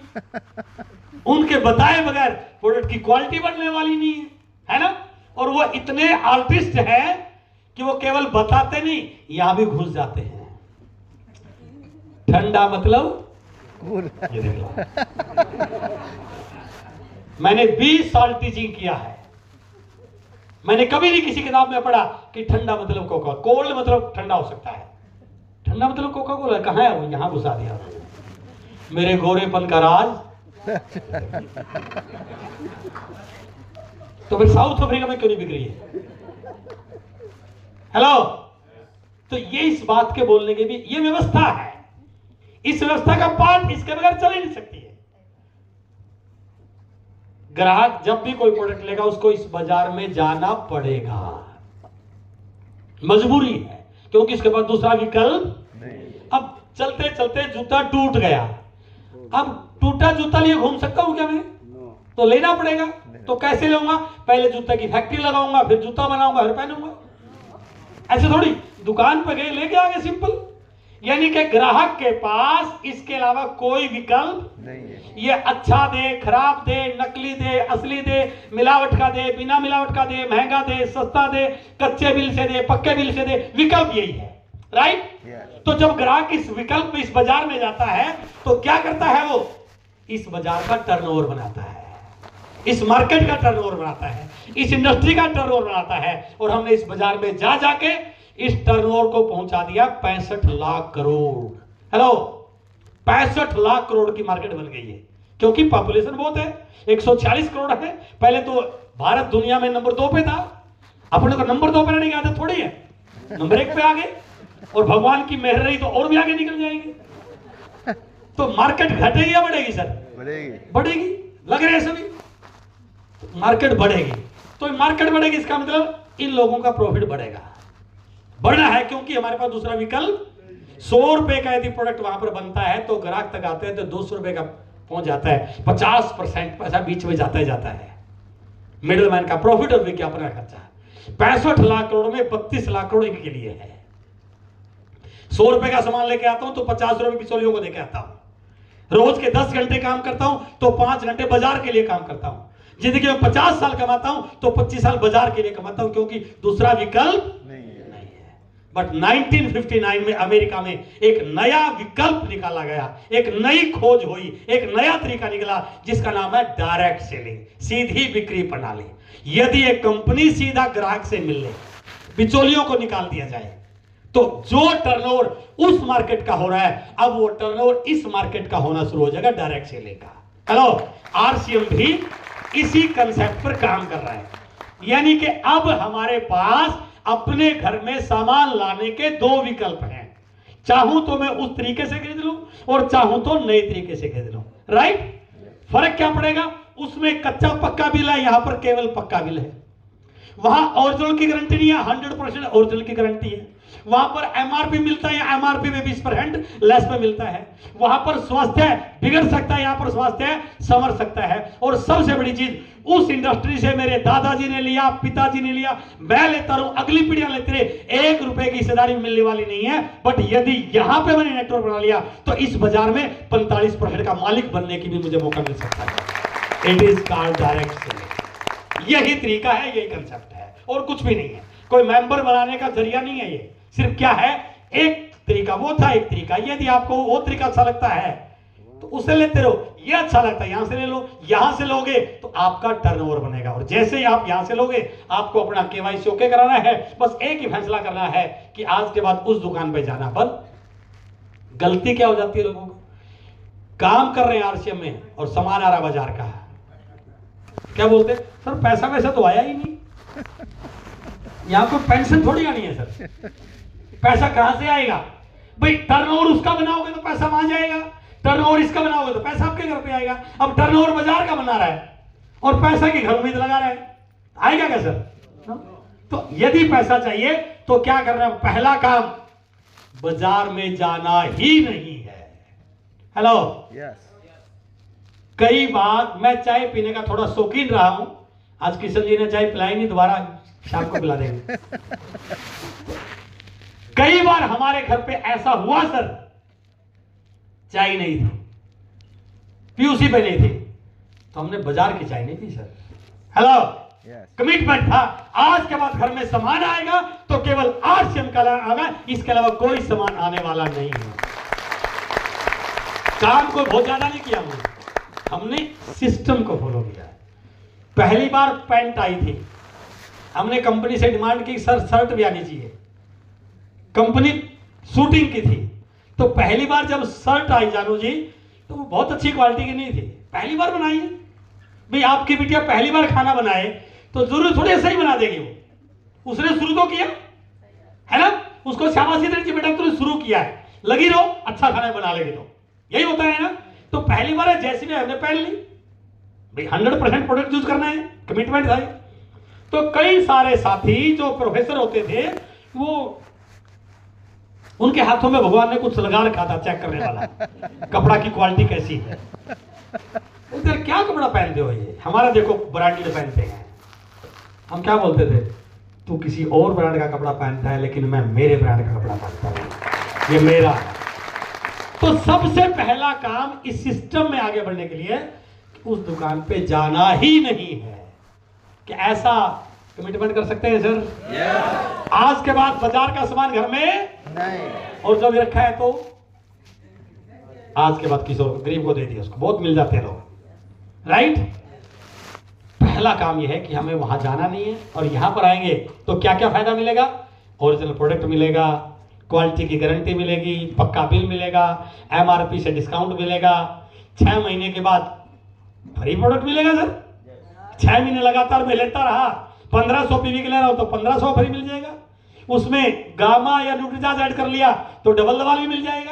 A: उनके बताए बगैर प्रोडक्ट की क्वालिटी बढ़ने वाली नहीं है ना। और वो इतने आर्टिस्ट हैं कि वो केवल बताते नहीं, यहां भी घुस जाते हैं। ठंडा मतलब ये देख लो, मैंने 20 साल टीचिंग किया है, मैंने कभी नहीं किसी किताब में पढ़ा कि ठंडा मतलब कोका, कोल्ड मतलब ठंडा हो सकता है, ठंडा मतलब कोका कोला कहां है, वो यहां घुसा दिया मेरे गोरेपन का राज। तो फिर साउथ अफ्रीका में क्यों नहीं बिक रही है? हेलो, तो ये इस बात के बोलने के भी ये व्यवस्था है, इस व्यवस्था का पार्ट इसके बगैर चल ही नहीं सकती है। ग्राहक जब भी कोई प्रोडक्ट लेगा उसको इस बाजार में जाना पड़ेगा, मजबूरी है, क्योंकि इसके पास दूसरा विकल्प नहीं। अब चलते चलते जूता टूट गया, अब टूटा जूता लिए घूम सकता हूं क्या मैं? तो लेना पड़ेगा। तो कैसे लूंगा? पहले जूता की फैक्ट्री लगाऊंगा, फिर जूता बनाऊंगा, फिर पहनूंगा। ऐसे थोड़ी दुकान पर गए लेके आ गए, सिंपल। यानी कि ग्राहक के पास इसके अलावा कोई विकल्प नहीं है। ये अच्छा दे, खराब दे, नकली दे, असली दे, मिलावट का दे, बिना मिलावट का दे, महंगा दे, सस्ता दे, कच्चे बिल से दे, पक्के बिल से दे, विकल्प यही है, राइट। तो जब ग्राहक इस विकल्प में इस बाजार में जाता है तो क्या करता है? वो इस बाजार का टर्नओवर बनाता है, इस मार्केट का टर्नओवर बनाता है, इस इंडस्ट्री का टर्नओवर बनाता है। और हमने इस बाजार में जा जाके इस टर्नओवर को पहुंचा दिया 65 लाख करोड़। हेलो, 65 लाख करोड़ की मार्केट बन गई है, क्योंकि पॉपुलेशन बहुत है, 146 करोड़ है। पहले तो भारत दुनिया में नंबर 2 पे था, अपने को नंबर 2 पे रहने की आदत थोड़ी है, नंबर 1 पे आ गए, और भगवान की मेहर रही तो और भी आगे निकल जाएंगे। तो मार्केट घटेगी या बढ़ेगी सर? बढ़ेगी, लग रहे हैं सभी, मार्केट बढ़ेगी। तो मार्केट बढ़ेगी, इसका मतलब इन लोगों का प्रॉफिट बढ़ेगा, बढ़ना है, क्योंकि हमारे पास दूसरा विकल्प 100 रुपए का यदि प्रोडक्ट वहां पर बनता है तो ग्राहक तक आते हैं तो 200 रुपए का पहुंच जाता है, 50% पैसा बीच में जाता है, मिडलमैन का प्रॉफिट और विज्ञापन का खर्चा। 65 लाख करोड़ में 32 लाख करोड़ इनके लिए है। 100 रुपए का सामान लेके आता हूं तो 50 रुपए बिचौलियों को देके आता हूं। रोज के 10 घंटे काम करता हूं तो 5 घंटे बाजार के लिए काम करता हूं। जिंदगी में 50 साल कमाता हूं तो 25 साल बाजार के लिए कमाता हूं, क्योंकि दूसरा विकल्प
B: नहीं है।
A: बट 1959 में अमेरिका में एक नया विकल्प निकाला गया, एक नई खोज हुई, एक नया तरीका निकला जिसका नाम है डायरेक्ट सेलिंग, सीधी बिक्री प्रणाली। यदि एक कंपनी सीधा ग्राहक से मिल ले, बिचौलियों को निकाल दिया जाए, तो जो टर्नओवर उस मार्केट का हो रहा है, अब वो टर्नओवर इस मार्केट का होना शुरू हो जाएगा डायरेक्ट सेलिंग का। हेलो, आरसीएम भी इसी कंसेप्ट पर काम कर रहा है। यानी कि अब हमारे पास अपने घर में सामान लाने के दो विकल्प हैं, चाहूं तो मैं उस तरीके से खरीद लूं और चाहूं तो नए तरीके से खरीद लूं। राइट? फर्क क्या पड़ेगा? उसमें कच्चा पक्का बिल है, यहां पर केवल पक्का बिल है। वहां ओरिजिनल की गारंटी नहीं है, 100% ओरिजिनल की गारंटी है। वहां पर एमआरपी मिलता है, एमआरपी में 20% लेस पे मिलता है। वहां पर स्वास्थ्य बिगड़ सकता है, यहां पर स्वास्थ्य संवर सकता है। और सबसे बड़ी चीज, उस इंडस्ट्री से मेरे दादाजी ने लिया, पिताजी ने लिया, मैं लेता रहूं, अगली पीढ़ियां लेते रहे, 1 रुपए की हिस्सेदारी मिलने वाली नहीं है। बट यदि यहां पे मैंने नेटवर्क बना लिया तो इस बाजार में 45% का मालिक बनने की भी मुझे मौका मिल सकता है। It is called direct selling. यही तरीका है, यही कंसेप्ट है, और कुछ भी नहीं है। कोई मेंबर बनाने का जरिया नहीं है, ये सिर्फ क्या है, एक तरीका वो था, एक तरीका। यदि आपको वो तरीका अच्छा लगता है तो उसे लेते रहो, ये अच्छा लगता है यहां से ले लो। यहां से लोगे तो आपका टर्नओवर बनेगा, और जैसे ही आप यहां से लोगे आपको अपना केवाईसी ओके कराना है। बस एक ही फैसला करना है कि आज के बाद उस दुकान पे जाना बंद। गलती क्या हो जाती है लोगों को, काम कर रहे हैं आरसीएम में और सामान आ रहा बाजार का, क्या बोलते हैं, सर पैसा वैसा तो आया ही नहीं, यहां पर पेंशन थोड़ी आनी है सर, पैसा कहां से आएगा भाई? टर्नओवर उसका बनाओगे तो पैसा वहां जाएगा, टर्नओवर इसका बनाओगे तो पैसा आपके घर पे आएगा। अब टर्नओवर बाजार का बना रहा है और पैसा की घर उम्मीद लगा रहा है, आएगा क्या सर? तो यदि पैसा चाहिए तो क्या करना है? पहला काम, बाजार में जाना ही नहीं है। Hello,
B: yes.
A: कई बार मैं चाय पीने का थोड़ा शौकीन रहा हूं, आज किशन जी ने चाय पिलाई नहीं, दोबारा शाम को पिला देंगे। कई बार हमारे घर पे ऐसा हुआ सर, चाय नहीं थी, पीयूसी पे नहीं थी, तो हमने बाजार की चाय नहीं पी सर। हेलो, कमिटमेंट था, आज के बाद घर में सामान आएगा तो केवल आरसीएम का आएगा, इसके अलावा कोई सामान आने वाला नहीं है। काम को बहुत ज्यादा नहीं किया हमने सिस्टम को फॉलो किया। पहली बार पैंट आई थी, हमने कंपनी से डिमांड की सर शर्ट भी आनी चाहिए, कंपनी शूटिंग की थी। तो पहली बार जब शर्ट आई जानू जी, तो वो बहुत अच्छी क्वालिटी की नहीं थी, पहली बार बनाई है भाई। आपकी बिटिया पहली बार खाना बनाए तो जरूर थोड़ी सही बना देगी वो, उसने शुरू तो किया है ना, उसको शाबाशी देनी चाहिए, बेटा तूने शुरू किया है, लगी रहो, अच्छा खाना बना लेगी, तो यही होता है ना। तो पहली बार जैसी भी हमने पहन ली भाई, 100% प्रोडक्ट यूज करना है, कमिटमेंट था। तो कई सारे साथी जो प्रोफेसर होते थे, वो उनके हाथों में भगवान ने कुछ लगा रखा था चेक करने वाला, कपड़ा की क्वालिटी कैसी है। उधर क्या कपड़ा पहनते हो ये, हमारा देखो ब्रांडेड पहनते हैं। हम क्या बोलते थे, तू किसी और ब्रांड का कपड़ा पहनता है, लेकिन मैं मेरे ब्रांड का कपड़ा पहनता हूं, ये मेरा है। तो सबसे पहला काम इस सिस्टम में आगे बढ़ने के लिए उस दुकान पे जाना ही नहीं है। कि ऐसा कमिटमेंट कर सकते हैं सर? yes. आज के बाद बाजार का सामान घर में नहीं, और जब रखा है तो आज के बाद किसी और गरीब को दे दिया, उसको बहुत मिल जाते हैं लोग। राइट? पहला काम यह है कि हमें वहां जाना नहीं है, और यहां पर आएंगे तो क्या क्या फायदा मिलेगा? ओरिजिनल प्रोडक्ट मिलेगा, क्वालिटी की गारंटी मिलेगी, पक्का बिल मिलेगा, एमआरपी से डिस्काउंट मिलेगा, 6 महीने के बाद फ्री प्रोडक्ट मिलेगा सर। 6 महीने लगातार मैं लेता रहा, 1500 पीवी के ले रहा हूं तो 1500 फ्री मिल जाएगा। उसमें गामा या न्यूट्रीचार्ज ऐड कर लिया तो डबल दवाल भी मिल जाएगा।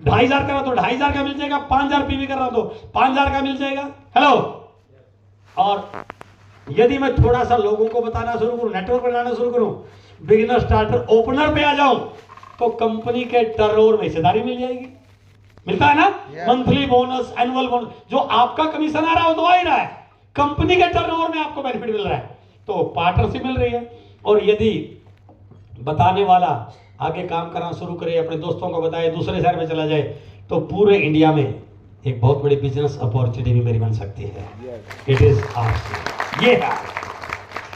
A: 2500 कर रहा तो 2500 का मिल जाएगा, 5000 पीवी कर रहा तो 5000 का मिल जाएगा। हेलो, और यदि मैं थोड़ा सा लोगों को बताना शुरू करूं, नेटवर्क बनाना शुरू करूं, बिगिनर स्टार्टर ओपनर पे आ जाऊं, तो कंपनी के टर्नओवर में हिस्सेदारी मिल जाएगी। मिलता है ना, मंथली बोनस, एनुअल बोनस, जो आपका कमीशन आ रहा है वो तो आ ही रहा है, कंपनी के टर्नओवर में आपको बेनिफिट मिल रहा है, तो पार्टनरशिप मिल रही है। और यदि बताने वाला आगे काम करना शुरू करे, अपने दोस्तों को बताए, दूसरे शहर में चला जाए, तो पूरे इंडिया में एक बहुत बड़ी बिजनेस अपॉर्चुनिटी भी मेरी बन सकती है। इट इज ये है,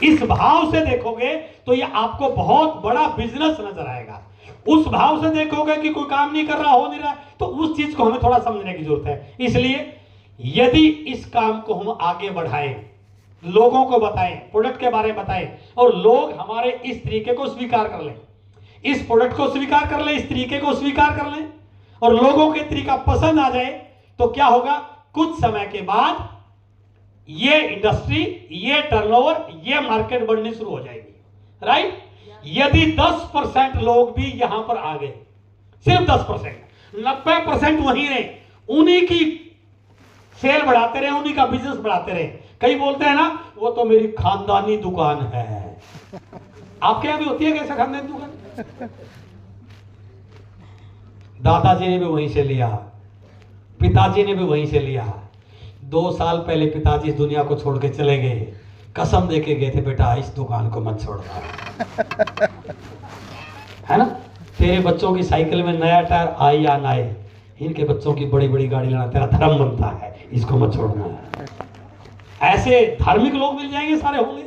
A: इस भाव से देखोगे तो ये आपको बहुत बड़ा बिजनेस नजर आएगा। उस भाव से देखोगे कि कोई काम नहीं कर रहा, हो नहीं रहा, तो उस चीज को हमें थोड़ा समझने की जरूरत है। इसलिए यदि इस काम को हम आगे बढ़ाएं, लोगों को बताएं, प्रोडक्ट के बारे में बताएं, और लोग हमारे इस तरीके को स्वीकार कर लें, इस प्रोडक्ट को स्वीकार कर लें, इस तरीके को स्वीकार कर लें, और लोगों के तरीका पसंद आ जाए, तो क्या होगा, कुछ समय के बाद ये इंडस्ट्री, ये टर्नओवर, ये मार्केट बढ़नी शुरू हो जाएगी। राइट? यदि 10% लोग भी यहां पर आ गए, सिर्फ 10%, 90% वहीं रहे, उन्हीं की सेल बढ़ाते रहे, उन्हीं का बिजनेस बढ़ाते रहे। कई बोलते हैं ना, वो तो मेरी खानदानी दुकान है। आपके यहां भी होती है कैसे खानदानी दुकान? दादाजी ने भी वहीं से लिया, पिताजी ने भी वहीं से लिया। 2 साल पहले पिताजी इस दुनिया को छोड़ के चले गए, कसम दे के गए थे, बेटा इस दुकान को मत छोड़ना। है ना? तेरे बच्चों की साइकिल में नया टायर आए या ना आए, इनके बच्चों की बड़ी बड़ी गाड़ी लाना तेरा धर्म बनता है, इसको मत छोड़ना। ऐसे धार्मिक लोग मिल जाएंगे, सारे होंगे।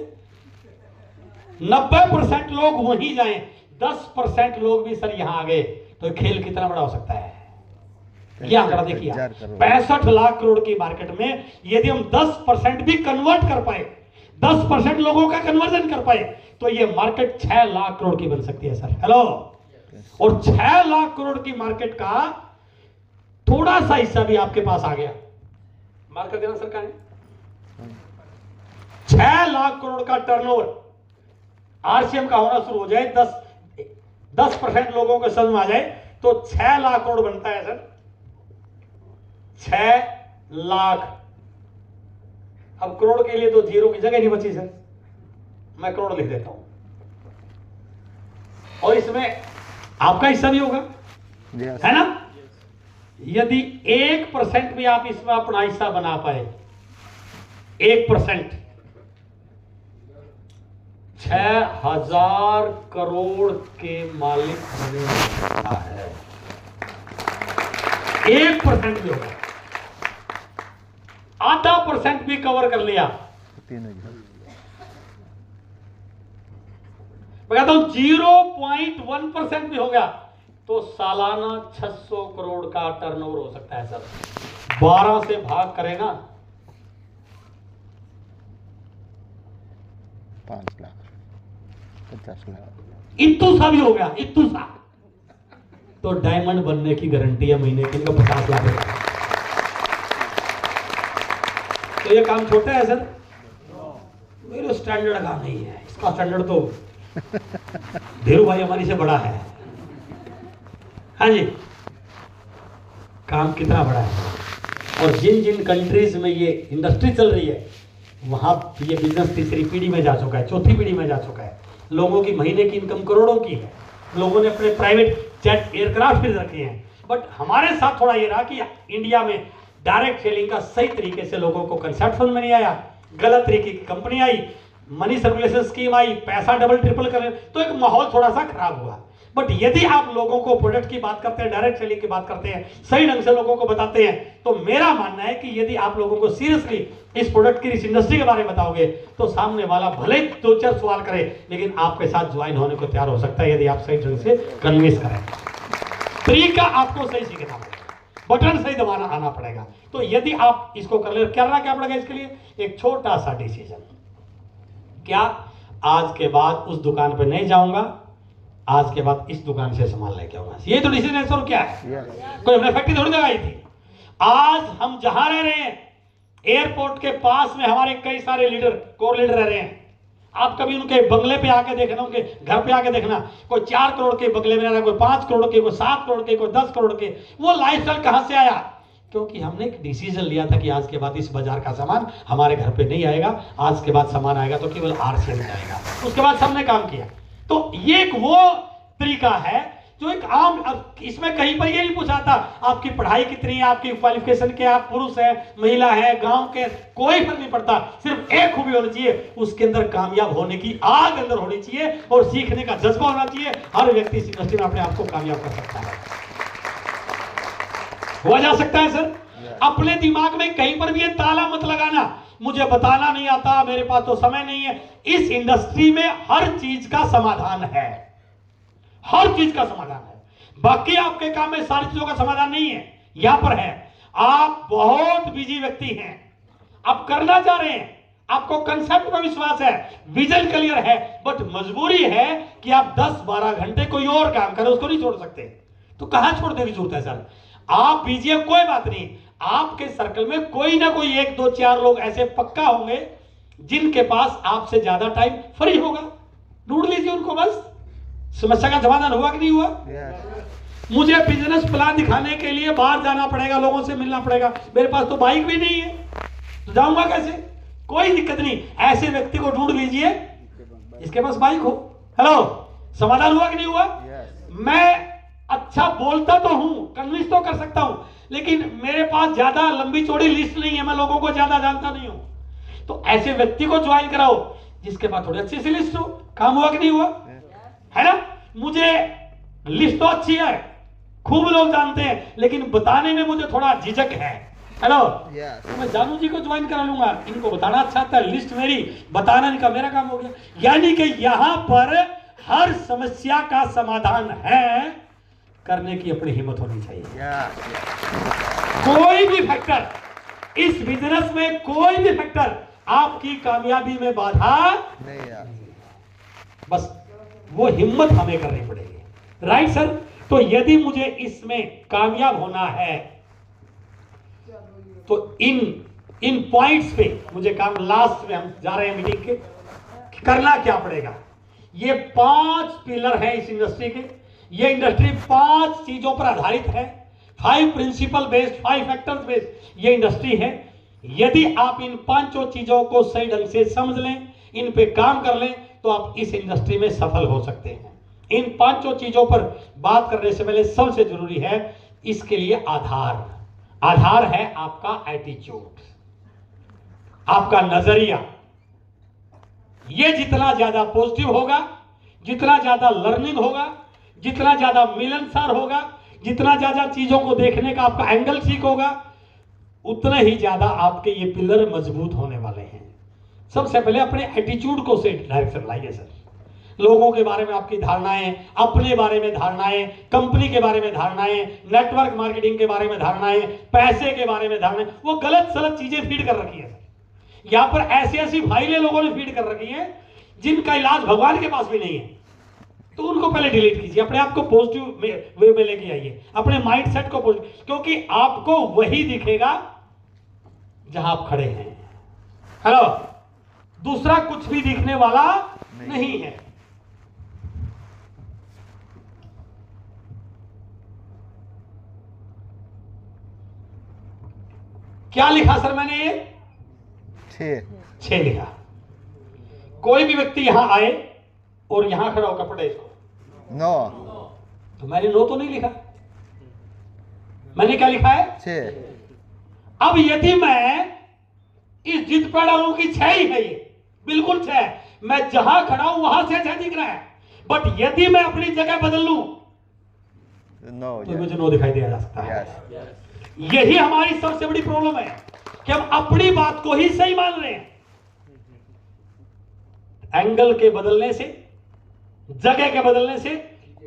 A: 90% लोग वहीं जाएं, 10% लोग भी सर यहां आ गए, तो खेल कितना बड़ा हो सकता है? ये आंकड़ा देखिए, 65 लाख करोड़ की मार्केट में यदि हम 10% भी कन्वर्ट कर पाए, 10% लोगों का कन्वर्जन कर पाए, तो ये मार्केट 6 लाख करोड़ की बन सकती है सर। हेलो? और 6 लाख करोड़ की मार्केट का थोड़ा सा हिस्सा भी आपके पास आ गया, मार्क कर देना सरकार ने। 6 लाख करोड़ का टर्नओवर आरसीएम का होना शुरू हो जाए, 10% लोगों को समझ में आ जाए, तो 6 लाख करोड़ बनता है सर। 6 लाख। अब करोड़ के लिए तो जीरो की जगह नहीं बची सर, मैं करोड़ लिख देता हूं, और इसमें आपका हिस्सा भी होगा, है ना? यदि 1% भी आप इसमें अपना हिस्सा बना पाए, 1%, 6,000 करोड़ के मालिक होने वाला है। 1% भी होगा, आधा % भी कवर कर लिया, मैं कहता हूं 0.1% भी हो गया, तो सालाना 600 करोड़ का टर्नओवर हो सकता है सर। 12 से भाग करें ना,
B: 5 लाख, 50 लाख,
A: इतू सा भी हो गया, इतू सा, तो डायमंड बनने की गारंटी है महीने की, इनका 50 लाख है। तो ये काम छोटा है सर, मेरे स्टैंडर्ड का नहीं है, इसका स्टैंडर्ड तो धीरू भाई हमारी से बड़ा है। हाँ जी, काम कितना बड़ा है। और जिन जिन कंट्रीज में ये इंडस्ट्री चल रही है, वहां ये बिजनेस तीसरी पीढ़ी में जा चुका है, चौथी पीढ़ी में जा चुका है। लोगों की महीने की इनकम करोड़ों की है, लोगों ने अपने प्राइवेट जेट एयरक्राफ्ट भी रखे हैं। बट हमारे साथ थोड़ा ये रहा कि इंडिया में डायरेक्ट सेलिंग का सही तरीके से लोगों को कंसेप्ट समझ में नहीं आया, गलत तरीके की कंपनी आई, मनी सर्कुलेशन स्कीम आई, पैसा डबल ट्रिपल कर, तो एक माहौल थोड़ा सा खराब हुआ। बट यदि आप लोगों को प्रोडक्ट की बात करते हैं, डायरेक्ट सेलिंग की बात करते हैं, सही ढंग से लोगों को बताते हैं, तो मेरा मानना है कि यदि आप लोगों को सीरियसली इस प्रोडक्ट की, इस इंडस्ट्री के बारे में बताओगे, तो सामने वाला भले 2-4 सवाल करे, लेकिन आपके साथ ज्वाइन होने को तैयार हो सकता है, यदि आप सही ढंग से कन्विंस करें। तरीका आपको सही सीखना पड़ेगा, बटन सही दबाना आना पड़ेगा। तो यदि आप इसको कर ले, करना क्या पड़ेगा इसके लिए? एक छोटा सा डिसीजन, क्या आज के बाद उस दुकान पे नहीं जाऊंगा, आज के बाद इस दुकान से सामान लेके आऊंगा। ये तो डिसीजन है सर। क्या है? कोई हमने फैक्ट्री थोड़ी लगाई थी। आज हम जहां रह रहे हैं, एयरपोर्ट के पास में हमारे कई सारे लीडर, कोर लीडर रह रहे हैं। आप कभी उनके बंगले पे आके देखना, उनके घर पे आके देखना, कोई 4 करोड़ के बंगले में रह रहा है, कोई 5 करोड़ के, कोई 7 करोड़ के, कोई 10 करोड़ के। वो लाइफस्टाइल कहां से आया? क्योंकि हमने एक डिसीजन लिया था कि आज के बाद इस बाजार का सामान हमारे घर पे नहीं आएगा, आज के बाद सामान आएगा तो केवल आरसीएम जाएगा। उसके बाद सबने काम किया। तो ये एक वो तरीका है जो एक आम, इसमें कहीं पर ये नहीं पूछा था आपकी पढ़ाई कितनी है, आपकी क्वालिफिकेशन क्या, आप पुरुष है, महिला है, गांव के, कोई फर्क नहीं पड़ता। सिर्फ एक खूबी होनी चाहिए, उसके अंदर कामयाब होने की आग अंदर होनी चाहिए और सीखने का जज्बा होना चाहिए। हर व्यक्ति इस इंडस्ट्री में अपने आप को कामयाब कर सकता है। हुआ जा सकता है सर। अपने दिमाग में कहीं पर भी ये ताला मत लगाना, मुझे बताना नहीं आता, मेरे पास तो समय नहीं है। इस इंडस्ट्री में हर चीज का समाधान है, हर चीज का समाधान है। बाकी आपके काम में सारी चीजों का समाधान नहीं है, यहां पर है। आप बहुत बिजी व्यक्ति हैं, आप करना चाह रहे हैं, आपको कंसेप्ट पर विश्वास है, विजन क्लियर है, बट मजबूरी है कि आप 10-12 घंटे कोई और काम करें, उसको नहीं छोड़ सकते। तो कहां छोड़ने की जरूरत है सर? आप बिजी है, कोई बात नहीं, आपके सर्कल में कोई ना कोई 1-2-4 लोग ऐसे पक्का होंगे जिनके पास आपसे ज्यादा टाइम फ्री होगा, ढूंढ लीजिए उनको, बस समस्या का समाधान हुआ कि नहीं हुआ? मुझे बिजनेस प्लान दिखाने के लिए बाहर जाना पड़ेगा, लोगों से मिलना पड़ेगा, मेरे पास तो बाइक भी नहीं है, तो जाऊंगा कैसे? कोई दिक्कत नहीं, ऐसे व्यक्ति को ढूंढ लीजिए जिसके पास बाइक हो। हेलो, समाधान हुआ कि नहीं हुआ? मैं अच्छा बोलता तो हूं, कन्विंस तो कर सकता हूं, लेकिन मेरे पास ज्यादा लंबी चौड़ी लिस्ट नहीं है, मैं लोगों को ज्यादा जानता नहीं हूं। तो ऐसे व्यक्ति को ज्वाइन कराओ जिसके पास थोड़ी अच्छी सी लिस्ट हो। काम हुआ कि नहीं हुआ? है ना? मुझे लिस्ट तो अच्छी है, खूब लोग जानते हैं, लेकिन बताने में मुझे थोड़ा झिझक है। हेलो, तो मैं जानू जी को ज्वाइन करा लूंगा, इनको बताना अच्छा आता है, लिस्ट मेरी, बताना इनका मेरा काम हो गया। यानी कि यहां पर हर समस्या का समाधान है, करने की अपनी हिम्मत होनी चाहिए। कोई भी फैक्टर इस बिजनेस में, कोई भी फैक्टर आपकी कामयाबी में बाधा नहीं, बस वो हिम्मत हमें करनी पड़ेगी। Right sir? तो यदि मुझे इसमें कामयाब होना है तो इन पॉइंट्स पे मुझे काम, लास्ट में हम जा रहे हैं मीटिंग के, करना क्या पड़ेगा। ये 5 पिलर हैं इस इंडस्ट्री के। ये इंडस्ट्री 5 चीजों पर आधारित है, 5 प्रिंसिपल बेस्ड, 5 फैक्टर्स बेस्ड ये इंडस्ट्री है। यदि आप इन 5 चीजों को सही ढंग से समझ लें, इन पे काम कर लें, तो आप इस इंडस्ट्री में सफल हो सकते हैं। इन 5 चीजों पर बात करने से पहले सबसे जरूरी है इसके लिए आधार। आधार है आपका एटीट्यूड, आपका नजरिया। ये जितना ज्यादा पॉजिटिव होगा, जितना ज्यादा लर्निंग होगा, जितना ज्यादा मिलनसार होगा, जितना ज्यादा चीजों को देखने का आपका एंगल ठीक होगा, उतना ही ज्यादा आपके ये पिलर मजबूत होने वाले हैं। सबसे पहले अपने एटीट्यूड को से डायरेक्शन लाइए सर। लोगों के बारे में आपकी धारणाएं, अपने बारे में धारणाएं, कंपनी के बारे में धारणाएं, नेटवर्क मार्केटिंग के बारे में धारणाएं, पैसे के बारे में धारणाएं, वो गलत सलत चीजें फीड कर रखी है सर। यहां पर ऐसी ऐसी फाइलें लोगों ने फीड कर रखी है जिनका इलाज भगवान के पास भी नहीं है। तो उनको पहले डिलीट कीजिए, अपने आप को पॉजिटिव वे में लेके आइए, अपने माइंडसेट को पॉजिटिव, क्योंकि आपको वही दिखेगा जहां आप खड़े हैं। हेलो, दूसरा कुछ भी दिखने वाला नहीं है। क्या लिखा सर मैंने? ये 6 लिखा। कोई भी व्यक्ति यहां आए और यहां खड़ा होकर पढ़े इसको,
B: नो,
A: तो मैंने नो तो नहीं लिखा, मैंने क्या लिखा है? 6। अब यदि मैं इस जिद पर डालूं कि 6 ही है, ये बिल्कुल 6, मैं जहां खड़ा हूं वहां से 6 दिख रहा है, बट यदि मैं अपनी जगह बदल लूं तो मुझे नो दिखाई दिया जा सकता है। यही हमारी सबसे बड़ी प्रॉब्लम है कि हम अपनी बात को ही सही मान रहे हैं। एंगल के बदलने से, जगह के बदलने से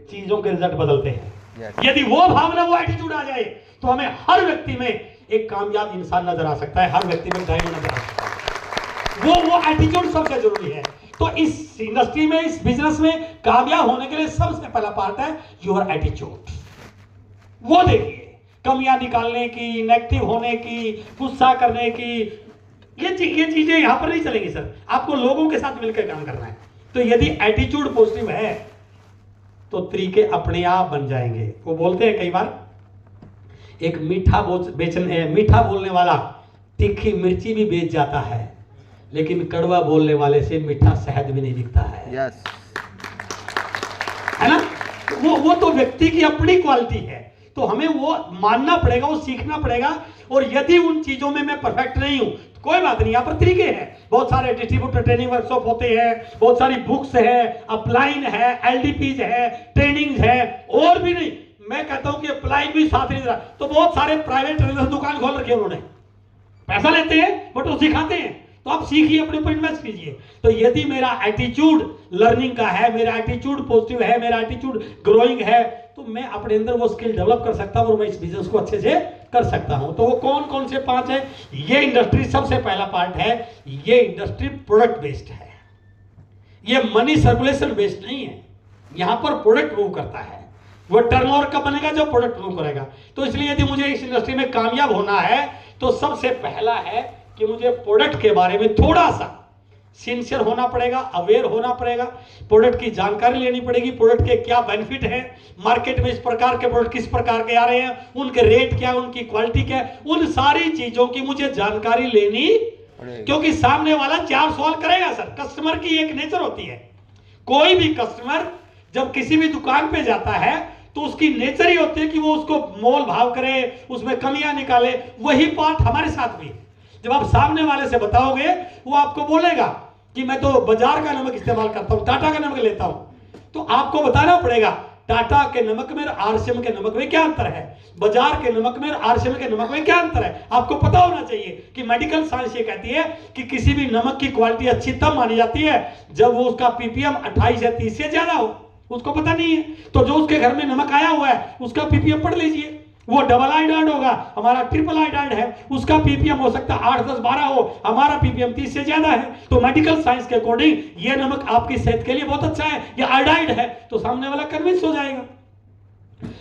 A: चीजों के रिजल्ट बदलते हैं। यदि वो भावना, वो एटीट्यूड आ जाए तो हमें हर व्यक्ति में एक कामयाब इंसान नजर आ सकता है, हर व्यक्ति में डायमंड नजर आ सकता है। वो एटीट्यूड सबसे जरूरी है। तो इस इंडस्ट्री में, इस बिजनेस में कामयाब होने के लिए सबसे पहला पार्ट है योर एटीट्यूड। वो देखिए, कमियां निकालने की, नेगेटिव होने की, गुस्सा करने की, ये चीजें यहां पर नहीं चलेंगी सर। आपको लोगों के साथ मिलकर काम करना है। तो यदि एटीट्यूड पॉजिटिव है तो तरीके अपने आप बन जाएंगे। वो बोलते हैं कई बार, एक मीठा बोलने वाला तीखी मिर्ची भी बेच जाता है, लेकिन कड़वा बोलने वाले से मीठा शहद भी नहीं दिखता है।
B: यस,
A: है ना? वो तो व्यक्ति की अपनी क्वालिटी है, तो हमें वो मानना पड़ेगा, वो सीखना पड़ेगा। और यदि उन चीजों में मैं परफेक्ट नहीं हूं तो कोई बात नहीं, यहां पर तरीके हैं, बहुत सारे डिस्ट्रीब्यूटर ट्रेनिंग वर्कशॉप होते हैं, बहुत सारी बुक्स है, अपलाइन है, एलडीपीज है, ट्रेनिंग है, और भी नहीं, मैं कहता हूं कि प्लाइंग भी साथ नहीं दे रहा, तो बहुत सारे प्राइवेट ट्रेनर दुकान खोल रखी है उन्होंने, पैसा लेते हैं बट वो सिखाते हैं, तो आप सीखिए, अपने ऊपर इन्वेस्ट कीजिए। तो यदि मेरा एटीट्यूड लर्निंग का है, मेरा एटीट्यूड पॉजिटिव है, मेरा एटीट्यूड ग्रोइंग है, तो मैं अपने अंदर वो स्किल डेवलप कर सकता हूं और मैं इस बिजनेस को अच्छे से कर सकता हूं। तो वो कौन कौन से 5 है? ये इंडस्ट्री सबसे पहला पार्ट है, ये इंडस्ट्री प्रोडक्ट बेस्ड है, ये मनी सर्कुलेशन बेस्ड नहीं है। यहां पर प्रोडक्ट मूव करता है, वो टर्नओवर कब बनेगा? जब प्रोडक्ट मूव करेगा। तो इसलिए यदि मुझे इस इंडस्ट्री में कामयाब होना है तो सबसे पहला है कि मुझे प्रोडक्ट के बारे में थोड़ा सा सिंसियर होना पड़ेगा, अवेयर होना पड़ेगा, प्रोडक्ट की जानकारी लेनी पड़ेगी, प्रोडक्ट के क्या बेनिफिट है, मार्केट में इस प्रकार के प्रोडक्ट किस प्रकार के आ रहे हैं, उनके रेट क्या है, उनकी क्वालिटी क्या है, उन सारी चीजों की मुझे जानकारी लेनी, क्योंकि सामने वाला 4 सवाल करेगा सर। कस्टमर की एक नेचर होती है, कोई भी कस्टमर जब किसी भी दुकान पे जाता है तो उसकी नेचर ही होती है कि वो उसको मोल भाव करे, उसमें कमियां निकाले। वही पार्ट हमारे साथ भी, जब आप सामने वाले से बताओगे वो आपको बोलेगा कि मैं तो बाजार का नमक इस्तेमाल करता हूं, टाटा का नमक लेता हूं, तो आपको बताना पड़ेगा टाटा के नमक में और आरसीएम के नमक में क्या अंतर है, बाजार के नमक में और आरसीएम के नमक में क्या अंतर है। आपको पता होना चाहिए कि मेडिकल साइंस ये कहती है कि किसी भी नमक की क्वालिटी अच्छी तब मानी जाती है जब वो उसका पीपीएम 28 या 30 से ज्यादा हो। उसको पता नहीं है, तो जो उसके घर में नमक आया हुआ है उसका पीपीएम पढ़ लीजिए, वो डबल आयोडाइड होगा, हमारा ट्रिपल आयोडाइड है, उसका पीपीएम हो सकता है 8, 10, 12 हो, हमारा पीपीएम 30 से ज्यादा है। तो मेडिकल साइंस के अकॉर्डिंग ये नमक आपकी सेहत के लिए बहुत अच्छा है, ये आयोडाइड है, तो सामने वाला कन्विंस हो जाएगा।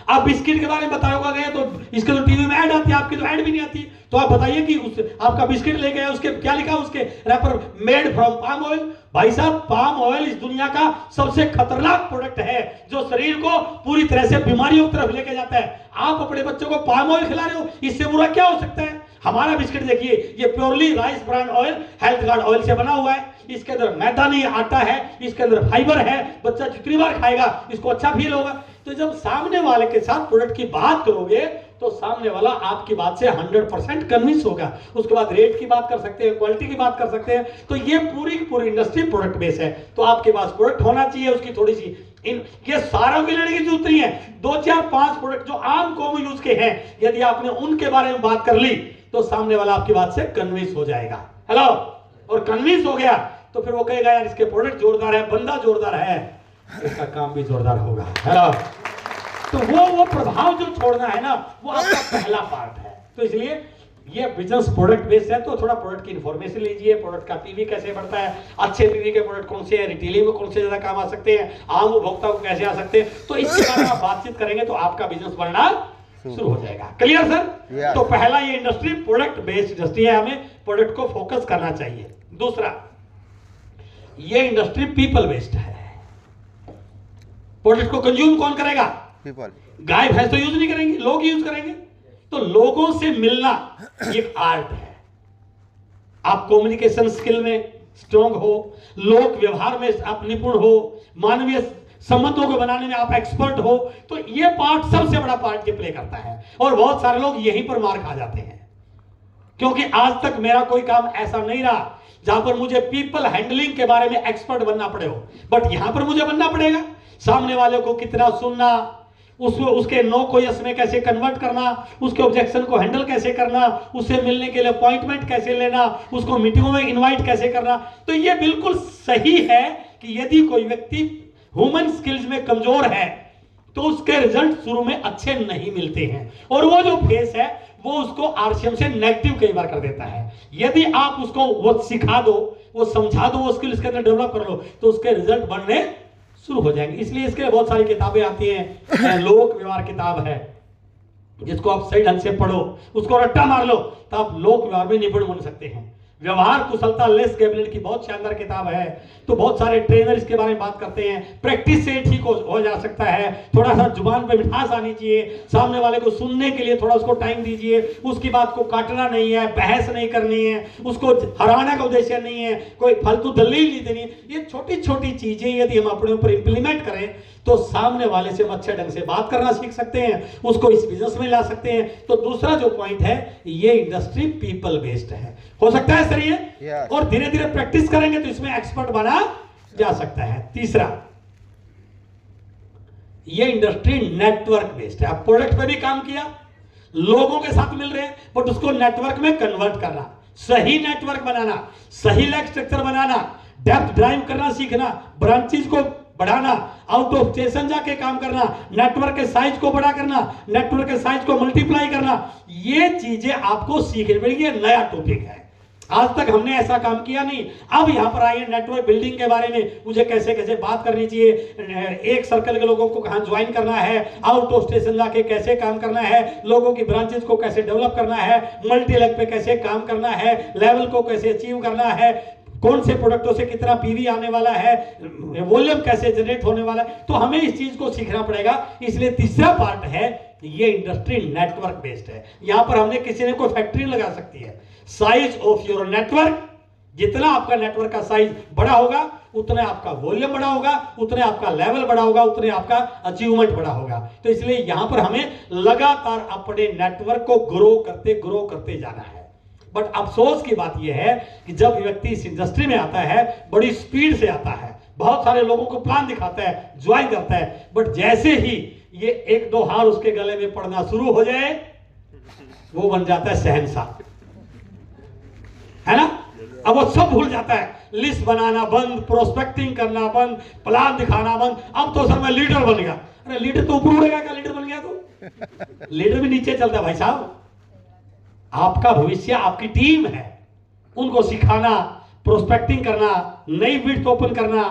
A: आप बिस्किट के बारे में बताओगे गए तो इसके तो टीवी में ऐड आती है, आपकी तो ऐड भी नहीं आती, तो आप बताइए कि उस आपका बिस्किट लेके आए, उसके क्या लिखा, उसके wrapper made from palm oil. भाई साहब, पाम ऑयल इस दुनिया का सबसे खतरनाक प्रोडक्ट है जो शरीर को पूरी तरह से बीमारियों की तरफ लेके जाता है। आप अपने बच्चों को पाम ऑयल खिला रहे हो, इससे बुरा क्या हो सकता है? हमारा बिस्किट देखिए, ये purely rice brand oil, health guard oil से बना हुआ है, इसके अंदर मैदा नहीं आटा है, इसके अंदर फाइबर है, बच्चा जितनी बार खाएगा इसको अच्छा फील होगा। तो जब सामने वाले के साथ प्रोडक्ट की बात करोगे तो सामने वाला आपकी बात से 100% कन्विंस होगा। उसके बाद रेट की बात कर सकते हैं, क्वालिटी की बात कर सकते हैं। तो ये पूरी की पूरी इंडस्ट्री प्रोडक्ट बेस है, तो आपके पास प्रोडक्ट होना चाहिए, उसकी थोड़ी सी ये सारों की लेने की जरूरत नहीं है। 2, 4, 5 प्रोडक्ट जो आम कॉमन यूज के हैं, यदि आपने उनके बारे में बात कर ली तो सामने वाला आपकी बात से कन्विंस हो जाएगा। हेलो, और कन्विंस हो गया तो फिर वो कहेगा यार इसके प्रोडक्ट जोरदार है, बंदा जोरदार है, इसका काम भी जोरदार होगा। हेलो, तो वो प्रभाव जो छोड़ना है ना, वो आपका पहला पार्ट है। तो इसलिए ये बिजनेस प्रोडक्ट बेस्ड है, तो थोड़ा प्रोडक्ट की इंफॉर्मेशन लीजिए, प्रोडक्ट का पीवी कैसे बढ़ता है, अच्छे पीवी के प्रोडक्ट कौन से हैं, रिटेलिंग में कौन से ज्यादा काम आ सकते हैं, आम उपभोक्ता को कैसे आ सकते हैं, तो इसके बारे में आप बातचीत करेंगे तो आपका बिजनेस बढ़ना शुरू हो जाएगा। Clear sir? तो पहला ये इंडस्ट्री प्रोडक्ट बेस्ड इंडस्ट्री है, हमें प्रोडक्ट को फोकस करना चाहिए। दूसरा, ये इंडस्ट्री पीपल बेस्ड है। प्रोडक्ट को कंज्यूम कौन करेगा? पीपल। गाय भैंस तो यूज नहीं करेंगे, लोग यूज करेंगे। तो लोगों से मिलना एक आर्ट है। आप कम्युनिकेशन स्किल में स्ट्रांग हो, लोक व्यवहार में आप निपुण हो, मानवीय संबंधों को बनाने में आप एक्सपर्ट हो, तो ये पार्ट सबसे बड़ा पार्ट ये प्ले करता है। और बहुत सारे लोग यहीं पर मार खा जाते हैं, क्योंकि आज तक मेरा कोई काम ऐसा नहीं रहा जहां पर मुझे पीपल हैंडलिंग के बारे में एक्सपर्ट बनना पड़े हो, बट यहां पर मुझे बनना पड़ेगा। सामने वाले को कितना सुनना, उसके नो को यस में कैसे कन्वर्ट करना, उसके ऑब्जेक्शन को हैंडल कैसे करना, उससे मिलने के लिए अपॉइंटमेंट कैसे लेना, उसको मीटिंगों में इनवाइट कैसे करना। तो ये बिल्कुल सही है कि यदि कोई व्यक्ति ह्यूमन स्किल्स में कमजोर है तो उसके रिजल्ट शुरू में अच्छे नहीं मिलते हैं, और वो जो फेस है वो उसको आरसीएम से नेगेटिव कई बार कर देता है। यदि आप उसको वो सिखा दो, वो समझा दो, वो स्किल्स के अंदर डेवलप कर लो, तो उसके रिजल्ट बनने शुरू हो जाएंगे। इसलिए इसके लिए बहुत सारी किताबें आती हैं, लोक व्यवहार किताब है, जिसको आप सही ढंग से पढ़ो, उसको रट्टा मार लो, तो आप लोक व्यवहार में निपुण बन सकते हैं। व्यवहार कुशलता लेस कैबिनेट की बहुत शानदार किताब है। तो बहुत सारे ट्रेनर इसके बारे में बात करते हैं। प्रैक्टिस से ठीक हो जा सकता है। थोड़ा सा जुबान पे मिठास आनी चाहिए, सामने वाले को सुनने के लिए थोड़ा उसको टाइम दीजिए, उसकी बात को काटना नहीं है, बहस नहीं करनी है, उसको हराने का उद्देश्य नहीं है, कोई फालतू दलील नहीं देनी। ये छोटी छोटी चीजें यदि हम अपने ऊपर इंप्लीमेंट करें तो सामने वाले से हम अच्छे ढंग से बात करना सीख सकते हैं, उसको इस बिजनेस में ला सकते हैं। तो दूसरा जो पॉइंट है, ये इंडस्ट्री पीपल बेस्ड है। हो सकता है सर ये, और धीरे धीरे प्रैक्टिस करेंगे तो इसमें एक्सपर्ट बना जा सकता है। तीसरा, ये इंडस्ट्री नेटवर्क बेस्ड है। आप प्रोडक्ट पे भी काम किया, लोगों के साथ मिल रहे हैं, बट उसको नेटवर्क में कन्वर्ट करना, सही नेटवर्क बनाना, सही लेग स्ट्रक्चर बनाना, डेप्थ ड्राइव करना सीखना, ब्रांचेस को बढ़ाना, आउट ऑफ स्टेशन जाके काम करना, नेटवर्क के साइज को बड़ा करना, नेटवर्क के साइज को मल्टीप्लाई करना, ये चीजें आपको सीखनी पड़ेगी। ये नया टॉपिक है, आज तक हमने ऐसा काम किया नहीं। अब यहां पर आइए नेटवर्क बिल्डिंग के बारे में, मुझे कैसे कैसे बात करनी चाहिए, एक सर्कल के लोगों को कहां ज्वाइन करना है, आउट ऑफ स्टेशन जाके कैसे काम करना है, लोगों की ब्रांचेस को कैसे डेवलप करना है, मल्टी लेग पे कैसे काम करना है, लेवल को कैसे अचीव करना है, कौन से प्रोडक्टों से कितना पीवी आने वाला है, वॉल्यूम कैसे जनरेट होने वाला है, तो हमें इस चीज को सीखना पड़ेगा। इसलिए तीसरा पार्ट है, ये इंडस्ट्री नेटवर्क बेस्ड है। यहां पर हमने किसी ने कोई फैक्ट्री लगा सकती है, साइज ऑफ योर नेटवर्क, जितना आपका नेटवर्क का साइज बड़ा होगा उतने आपका वॉल्यूम बड़ा होगा, उतने आपका लेवल बड़ा होगा, उतने आपका अचीवमेंट बड़ा होगा। तो इसलिए यहां पर हमें लगातार अपने नेटवर्क को ग्रो करते जाना है। बट अफसोस की बात यह है कि जब व्यक्ति इस इंडस्ट्री में आता है, बड़ी स्पीड से आता है, बहुत सारे लोगों को प्लान दिखाता है, ज्वाइन करता है, बट जैसे ही ये एक दो हार उसके गले में पड़ना शुरू हो जाए, वो बन जाता है शहंशाह, है ना। अब वो सब भूल जाता है, लिस्ट बनाना बंद, प्रोस्पेक्टिंग करना बंद, प्लान दिखाना बंद। अब तो सर मैं लीडर बन गया। अरे लीडर तो ऊपर उड़ेगा क्या, लीडर बन गया तो लीडर भी नीचे चलता है भाई साहब। आपका भविष्य आपकी टीम है, उनको सिखाना, प्रोस्पेक्टिंग करना, नई बिट्स ओपन करना,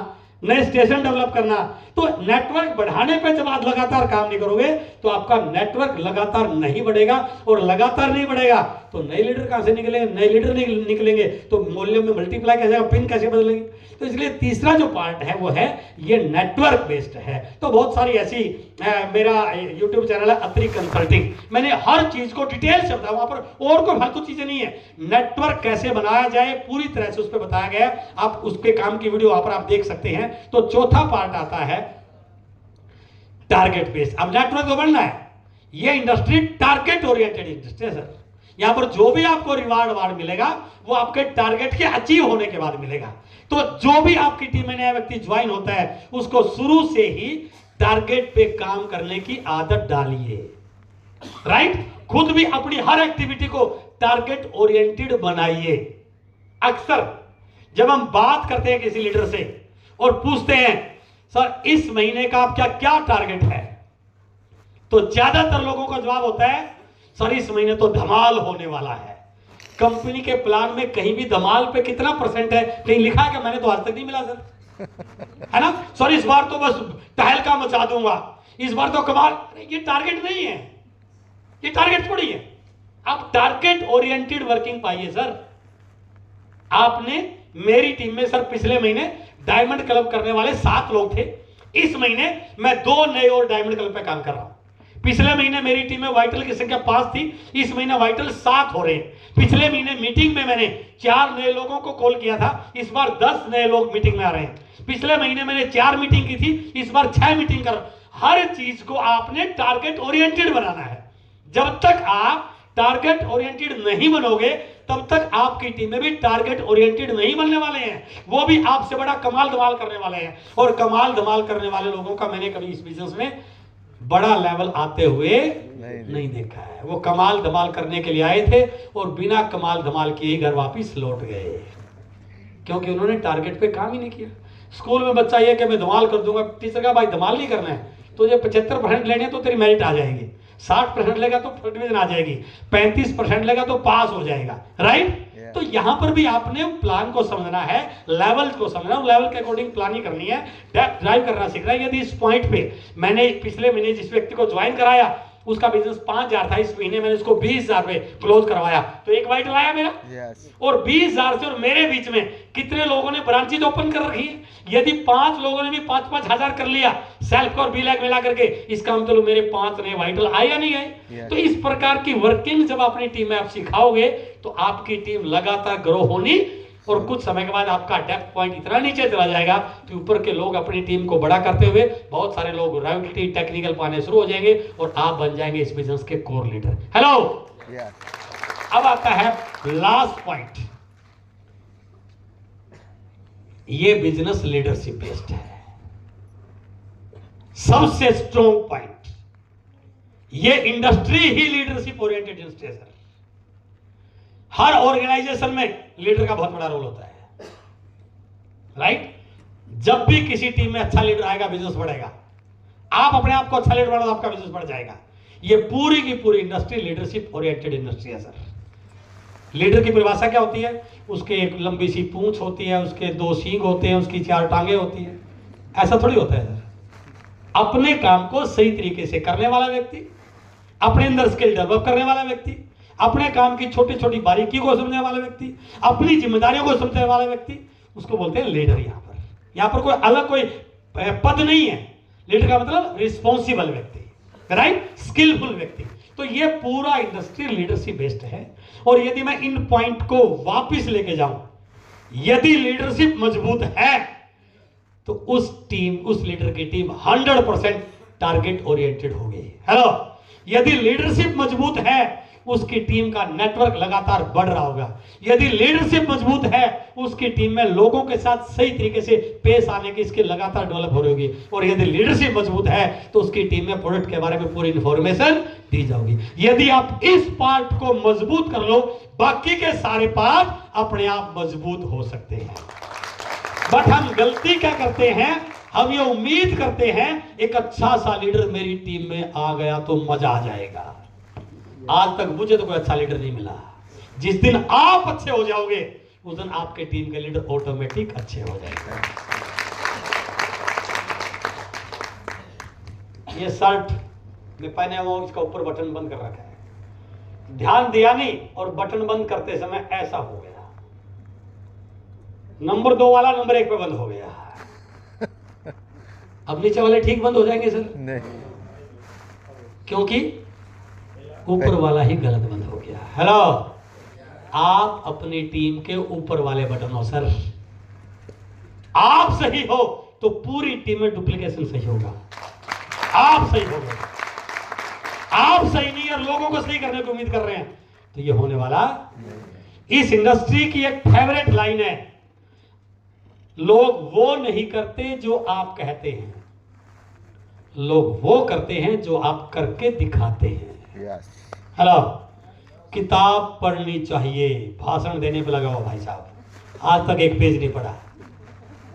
A: नए स्टेशन डेवलप करना। तो नेटवर्क बढ़ाने पे जब आप लगातार काम नहीं करोगे तो आपका नेटवर्क लगातार नहीं बढ़ेगा, और लगातार नहीं बढ़ेगा तो नए लीडर कहां से निकलेंगे, नए लीडर नहीं निकलेंगे तो मूल्य में मल्टीप्लाई कैसे, पिन कैसे बदलेंगे। तो इसलिए तीसरा जो पार्ट है वो है ये नेटवर्क बेस्ड है। तो बहुत सारी ऐसी मेरा YouTube चैनल है अत्रि कंसल्टिंग, मैंने हर चीज को डिटेल से बताया, वहां पर और कोई फालतू चीजें नहीं है। नेटवर्क कैसे बनाया जाए पूरी तरह से उस पर बताया गया, आप उसके काम की वीडियो वहां पर आप देख सकते हैं। तो चौथा पार्ट आता है टारगेट बेस्ड। अब नेटवर्क तो बनना है, ये इंडस्ट्री टारगेट ओरिएंटेड इंडस्ट्री है सर। यहां पर जो भी आपको रिवार्ड मिलेगा वो आपके टारगेट के अचीव होने के बाद मिलेगा। तो जो भी आपकी टीम में नया व्यक्ति ज्वाइन होता है उसको शुरू से ही टारगेट पे काम करने की आदत डालिए, राइट। खुद भी अपनी हर एक्टिविटी को टारगेट ओरिएंटेड बनाइए। अक्सर जब हम बात करते हैं किसी लीडर से और पूछते हैं सर इस महीने का आपका क्या टारगेट है, तो ज्यादातर लोगों का जवाब होता है सर इस महीने तो धमाल होने वाला है। कंपनी के प्लान में कहीं भी धमाल पे कितना परसेंट है कहीं लिखा है कि मैंने तो आज तक नहीं मिला सर, है ना। सर इस बार तो बस तहलका मचा दूंगा, इस बार तो कमाल। ये टारगेट नहीं है, ये टारगेट थोड़ी है। आप टारगेट ओरिएंटेड वर्किंग पाइए सर। आपने मेरी टीम में सर पिछले महीने डायमंड क्लब करने वाले 7 लोग थे, इस महीने मैं 2 नए और डायमंड क्लब पे काम कर रहा हूं। पिछले महीने मेरी टीम में वाइटल की संख्या 5 थी, इस महीने वाइटल 7 हो रहे हैं। पिछले महीने मीटिंग में मैंने 4 नए लोगों को कॉल किया था, इस बार 10 नए लोग मीटिंग में आ रहे हैं। पिछले महीने मैंने 4 मीटिंग की थी, इस बार 6 मीटिंग कर। हर चीज को आपने टारगेट ओरिएंटेड बनाना है। जब तक आप टारगेट ओरिएंटेड नहीं बनोगे तब तक आपकी टीम में भी टारगेट ओरिएंटेड नहीं बनने वाले हैं, वो भी आपसे बड़ा कमाल धमाल करने वाले हैं। और कमाल धमाल करने वाले लोगों का मैंने कभी इस बिजनेस में बड़ा लेवल आते हुए नहीं देखा है। वो कमाल धमाल करने के लिए आए थे और बिना कमाल धमाल किए घर वापिस लौट गए, क्योंकि उन्होंने टारगेट पे काम ही नहीं किया। स्कूल में बच्चा ये कि मैं धमाल कर दूंगा, टीचर का भाई धमाल नहीं करना है, तुझे 75% लेने तो तेरी मेरिट आ जाएगी, 60% लेगा तो फर्स्ट डिवीजन आ जाएगी, 35% लेगा तो पास हो जाएगा, राइट। तो यहां पर भी आपने प्लान को समझना है, लेवल को समझना है, लेवल के अकॉर्डिंग प्लानिंग करनी है, ड्राइव करना सीखना है। यदि इस पॉइंट पे मैंने पिछले महीने जिस व्यक्ति को ज्वाइन कराया उसका बिजनेस 5,000 था, इस महीने मैंने उसको 20,000 में क्लोज करवाया, तो एक वाइट लाया मेरा। और 20,000 से और मेरे बीच में कितने लोगों ने ब्रांचेज ओपन कर रखी है। यदि 5 लोगों ने भी 5-5 हजार कर लिया सेल्फ और B-Lag मिला करके, इसका मतलब मेरे 5 नए वाइटल आए या नहीं आए। तो इस प्रकार की वर्किंग जब अपनी टीम में आप सिखाओगे तो आपकी टीम लगातार ग्रो होनी, और कुछ समय के बाद आपका डेप्थ पॉइंट इतना नीचे चला जाएगा कि ऊपर के लोग अपनी टीम को बड़ा करते हुए बहुत सारे लोग रॉयल्टी टेक्निकल पाने शुरू हो जाएंगे और आप बन जाएंगे इस बिजनेस के कोर लीडर। हेलो, अब आता है लास्ट पॉइंट, ये बिजनेस लीडरशिप बेस्ड है। सबसे स्ट्रॉन्ग पॉइंट, ये इंडस्ट्री ही लीडरशिप ओरिएंटेड इंडस्ट्री है सर। हर ऑर्गेनाइजेशन में लीडर का बहुत बड़ा रोल होता है, राइट। जब भी किसी टीम में अच्छा लीडर आएगा, बिजनेस बढ़ेगा। आप अपने आप को अच्छा लीडर बनाओ, आपका बिजनेस बढ़ जाएगा। ये पूरी की पूरी इंडस्ट्री लीडरशिप ओरिएंटेड इंडस्ट्री है सर। लीडर की परिभाषा क्या होती है? उसके एक लंबी सी पूंछ होती है, उसके 2 सींग होते हैं, उसकी 4 टांगे होती है। ऐसा थोड़ी होता है सर। अपने काम को सही तरीके से करने वाला व्यक्ति, अपने अंदर स्किल डेवलप करने वाला व्यक्ति, अपने काम की छोटी छोटी बारीकी को समझने वाला व्यक्ति, अपनी जिम्मेदारियों को समझने वाला व्यक्ति, उसको बोलते हैं लीडर। यहाँ पर कोई अलग कोई पद नहीं है। लीडर का मतलब रिस्पॉन्सिबल व्यक्ति, राइट, स्किलफुल व्यक्ति। तो ये पूरा इंडस्ट्री लीडरशिप बेस्ड है। और यदि मैं इन पॉइंट को वापस लेके जाऊं, यदि लीडरशिप मजबूत है तो उस लीडर की टीम 100% टारगेट ओरिएंटेड होगी। हेलो, यदि लीडरशिप मजबूत है, उसकी टीम का नेटवर्क लगातार बढ़ रहा होगा। यदि लीडरशिप मजबूत है, उसकी टीम में लोगों के साथ सही तरीके से पेश आने की स्किल लगातार डेवलप हो रही होगी। और यदि लीडरशिप मजबूत है तो उसकी टीम में प्रोडक्ट के बारे में पूरी इंफॉर्मेशन दी जाएगी। यदि आप इस पार्ट को मजबूत कर लो, बाकी के सारे पार्ट अपने आप मजबूत हो सकते हैं। बट हम गलती क्या करते हैं? हम ये उम्मीद करते हैं एक अच्छा सा लीडर मेरी टीम में आ गया तो मजा आ जाएगा। आज तक मुझे तो कोई अच्छा लीडर नहीं मिला। जिस दिन आप अच्छे हो जाओगे, उस दिन आपके टीम के लीडर ऑटोमेटिक अच्छे हो जाएंगे। ये शर्ट में पहने हुआ, इसका ऊपर बटन बंद कर रखा है। ध्यान दिया नहीं और बटन बंद करते समय ऐसा हो गया। नंबर 2 वाला नंबर 1 पे बंद हो गया। अब नीचे वाले ठीक बंद हो जाएंगे सर? नहीं, क्योंकि ऊपर वाला ही गलत बंद हो गया। हेलो, आप अपनी टीम के ऊपर वाले बटन हो सर। आप सही हो तो पूरी टीम में डुप्लीकेशन सही होगा। आप सही हो गए, आप सही नहीं और लोगों को सही करने की उम्मीद कर रहे हैं तो ये होने वाला। इस इंडस्ट्री की एक फेवरेट लाइन है, लोग वो नहीं करते जो आप कहते हैं, लोग वो करते हैं जो आप करके दिखाते हैं। हेलो, किताब पढ़नी चाहिए, भाषण देने पे लगा हो भाई साहब, आज तक एक पेज नहीं पढ़ा,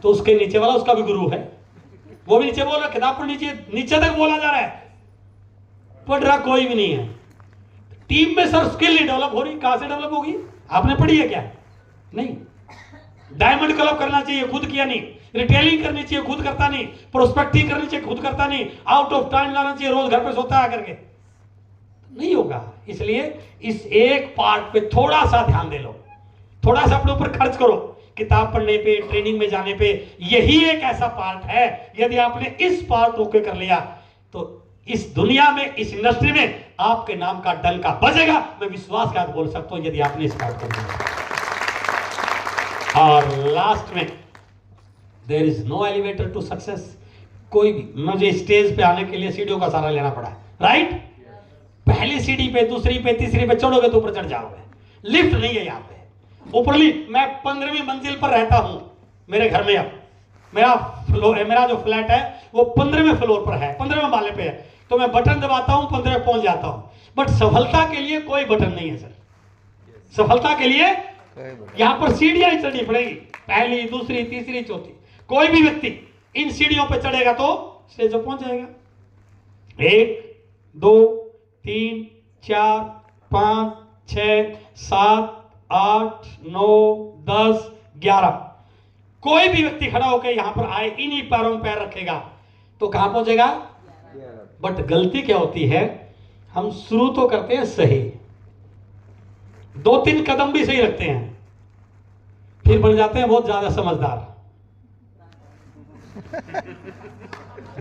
A: तो उसके नीचे वाला उसका भी गुरु है, वो भी नीचे बोल रहा किताब पढ़नी चाहिए, नीचे तक बोला जा रहा है, पढ़ रहा कोई भी नहीं है। टीम में सर स्किल नहीं डेवलप हो रही। कहां से डेवलप होगी? आपने पढ़ी है क्या? नहीं। डायमंड क्लब करना चाहिए, खुद किया नहीं। रिटेलिंग करनी चाहिए, खुद करता नहीं। प्रोस्पेक्टिंग करनी चाहिए, खुद करता नहीं। आउट ऑफ टाइम लाना चाहिए, रोज घर पे सोता है आकर के, नहीं होगा। इसलिए इस एक पार्ट पे थोड़ा सा ध्यान दे लो, थोड़ा सा अपने ऊपर खर्च करो, किताब पढ़ने पे, ट्रेनिंग में जाने पे। यही एक ऐसा पार्ट है, यदि आपने इस पार्ट को कर लिया तो इस दुनिया में, इस इंडस्ट्री में आपके नाम का डंका बजेगा। मैं विश्वास के साथ बोल सकता हूं, यदि आपने इस पार्ट को किया। और लास्ट में, there is no elevator to success. कोई भी, मुझे स्टेज पे आने के लिए सीढ़ियों का सहारा लेना पड़ा, राइट। पहली सीढ़ी पे, दूसरी पे, तीसरी पे चढ़ोगे तो ऊपर चढ़ जाओगे। लिफ्ट नहीं है यहाँ पे, ऊपरली। मैं 15वीं मंजिल पर रहता हूं मेरे घर में। अब मेरा जो फ्लैट है वो 15वें फ्लोर पर है, 15वें माले पे है। तो मैं बटन दबाता हूं, 15 पहुंच जाता हूं। बट सफलता के लिए कोई बटन नहीं है सर। सफलता के लिए यहां पर सीढ़ियां ही चढ़नी पड़ेगी, पहली, दूसरी, तीसरी, चौथी। कोई भी व्यक्ति इन सीढ़ियों पे चढ़ेगा तो स्टेज पर पहुंच जाएगा। 1 2 3 4 5 6 7 8 9 10 11। कोई भी व्यक्ति खड़ा होकर यहां पर आए, इन्हीं पैरों में पैर रखेगा तो कहां पहुंचेगा? बट गलती क्या होती है, हम शुरू तो करते हैं सही, 2-3 कदम भी सही रखते हैं, फिर बन जाते हैं बहुत ज्यादा समझदार।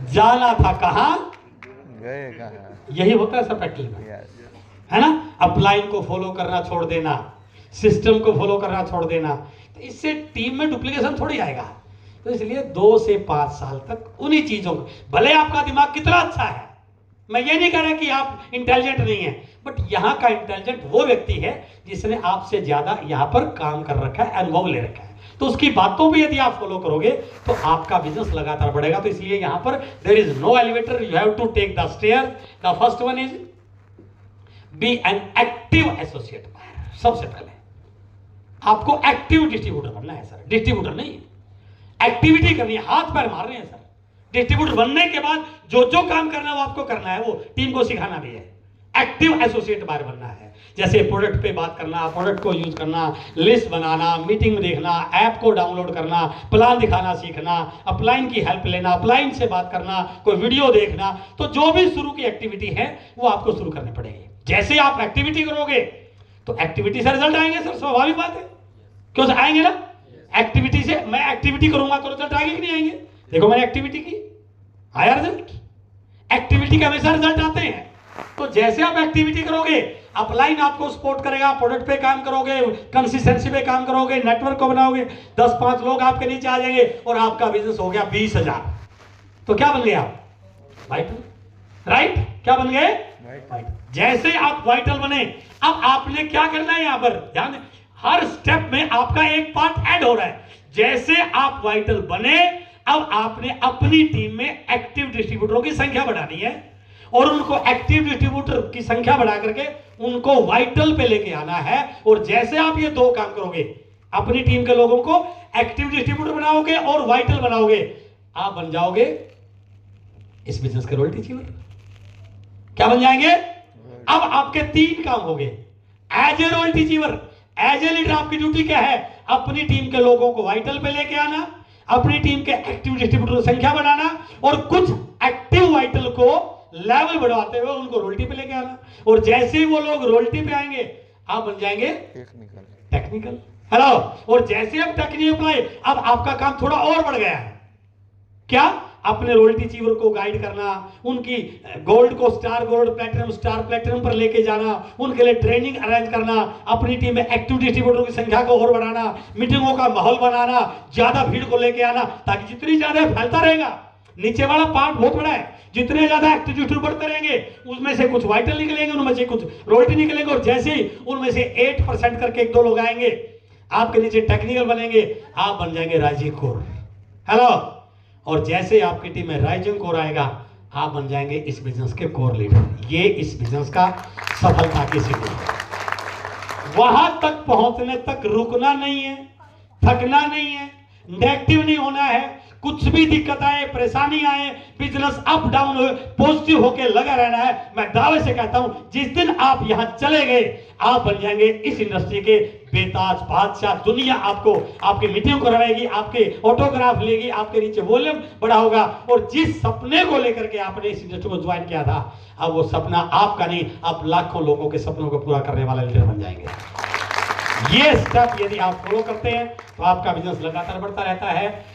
A: जाना था कहां,
B: गए कहां।
A: यही होता है सब प्रैक्टिकल में, है ना। अपलाइन को फॉलो करना छोड़ देना, सिस्टम को फॉलो करना छोड़ देना, तो इससे टीम में डुप्लीकेशन थोड़ी आएगा। तो इसलिए 2 से 5 साल तक उन्हीं चीजों को, भले आपका दिमाग कितना अच्छा है, मैं ये नहीं कह रहा कि आप इंटेलिजेंट नहीं है, बट यहां का इंटेलिजेंट वो व्यक्ति है जिसने आपसे ज्यादा यहां पर काम कर रखा है, अनुभव ले रखा है। तो उसकी बातों पे यदि आप फॉलो करोगे तो आपका बिजनेस लगातार बढ़ेगा। तो इसलिए यहां पर there is no elevator, you have to take the stair. The first one is be an active associate buyer. सबसे पहले आपको एक्टिव डिस्ट्रीब्यूटर बनना है सर, डिस्ट्रीब्यूटर नहीं, एक्टिविटी करनी है, हाथ पैर मार रहे हैं सर। डिस्ट्रीब्यूटर बनने के बाद जो जो काम करना है वो आपको करना है, वो टीम को सिखाना भी है। एक्टिव एसोसिएट बायर बनना है, जैसे प्रोडक्ट पे बात करना, प्रोडक्ट को यूज करना, लिस्ट बनाना, मीटिंग में देखना, ऐप को डाउनलोड करना, प्लान दिखाना सीखना, अपलाइन की हेल्प लेना, अपलाइन से बात करना, कोई वीडियो देखना। तो जो भी शुरू की एक्टिविटी है वो आपको शुरू करनी पड़ेगी। जैसे आप एक्टिविटी करोगे तो एक्टिविटी से रिजल्ट आएंगे सर, स्वाभाविक बात है, क्यों सर आएंगे ना। एक्टिविटी से, मैं एक्टिविटी करूंगा तो रिजल्ट आएंगे कि नहीं आएंगे। देखो मैंने एक्टिविटी की, आया रिजल्ट। एक्टिविटी के हमेशा रिजल्ट आते हैं। तो जैसे आप एक्टिविटी करोगे, अपलाइन आपको सपोर्ट करेगा, प्रोडक्ट पे काम करोगे, कंसिस्टेंसी पे काम करोगे, नेटवर्क को बनाओगे, 10-5 लोग आपके नीचे आ जाएंगे और आपका बिजनेस हो गया 20,000। तो क्या बन गए आप? Vital, right? क्या बन गए? वाइटल। जैसे आप वाइटल बने, अब आपने क्या करना है, यहां पर ध्यान दें, हर स्टेप में आपका एक पार्ट ऐड हो रहा है। जैसे आप वाइटल बने, अब आपने अपनी टीम में एक्टिव डिस्ट्रीब्यूटरों की संख्या बढ़ानी है और उनको एक्टिव डिस्ट्रीब्यूटर की संख्या बढ़ा करके उनको वाइटल पे लेके आना है। और जैसे आप ये दो काम करोगे, अपनी टीम के लोगों को एक्टिव डिस्ट्रीब्यूटर बनाओगे और वाइटल बनाओगे, आप बन जाओगे इस बिजनेस के रॉयल्टी अचीवर। क्या बन जाएंगे? अब आपके 3 काम हो गए। As a royalty achiever, as a leader आपकी ड्यूटी क्या है? अपनी टीम के लोगों को वाइटल पे लेके आना, अपनी टीम के एक्टिव डिस्ट्रीब्यूटर संख्या बढ़ाना और कुछ एक्टिव वाइटल को लेवल बढ़ाते हुए उनको रोल्टी पे लेके आना। और जैसे ही वो लोग रोल्टी पे आएंगे, आप बन जाएंगे टेक्निकल। हेलो। और जैसे आप टेक्निकल अप्लाई, अब आपका काम थोड़ा और बढ़ गया है। क्या? अपने रॉयल्टी अचीवर को गाइड करना, उनकी गोल्ड को star gold, platinum star platinum पर लेके जाना, उनके लिए ट्रेनिंग अरेंज करना, अपनी टीम में एक्टिव डिस्ट्रीब्यूटर की संख्या को और बढ़ाना, मीटिंगों का माहौल बनाना, ज्यादा भीड़ को लेके आना, ताकि जितनी ज्यादा फैलता रहेगा, नीचे वाला पार्ट बहुत बड़ा है, जितने ज्यादा एक्टिव डिस्ट्रीब्यूटर बढ़ते रहेंगे, उसमें से कुछ वाइटल निकलेंगे, उनमें से कुछ रॉयल्टी निकलेंगे। और जैसे ही उनमें से 8% करके 1-2 लोग आएंगे, आपके नीचे टेक्निकल बनेंगे, आप बन जाएंगे राइजिंग कोर। हेलो। और जैसे आपकी टीम में राइजिंग कोर आएगा, आप बन जाएंगे इस बिजनेस के कोर लीडर। ये इस बिजनेस का सफलता की सीढ़ी है। वहां तक पहुंचने तक रुकना नहीं है, थकना नहीं है, नेगेटिव नहीं होना है। कुछ भी दिक्कत आए, परेशानी आए, बिजनेस अप डाउन हो, पॉजिटिव होके लगा रहना है। मैं दावे से कहता हूं, जिस दिन आप यहां चले गए, आप बन जाएंगे इस इंडस्ट्री के बेताज बादशाह। दुनिया आपको आपकी मीटिंग करवाएगी, आपके ऑटोग्राफ लेगी, आपके नीचे वॉल्यूम बढ़ा होगा। और जिस सपने को लेकर के आपने इस इंडस्ट्री को ज्वाइन किया था, अब वो सपना आपका नहीं, आप लाखों लोगों के सपनों को पूरा करने वाला लीडर बन जाएंगे। ये स्टेप यदि आप फॉलो करते हैं तो आपका बिजनेस लगातार बढ़ता रहता है।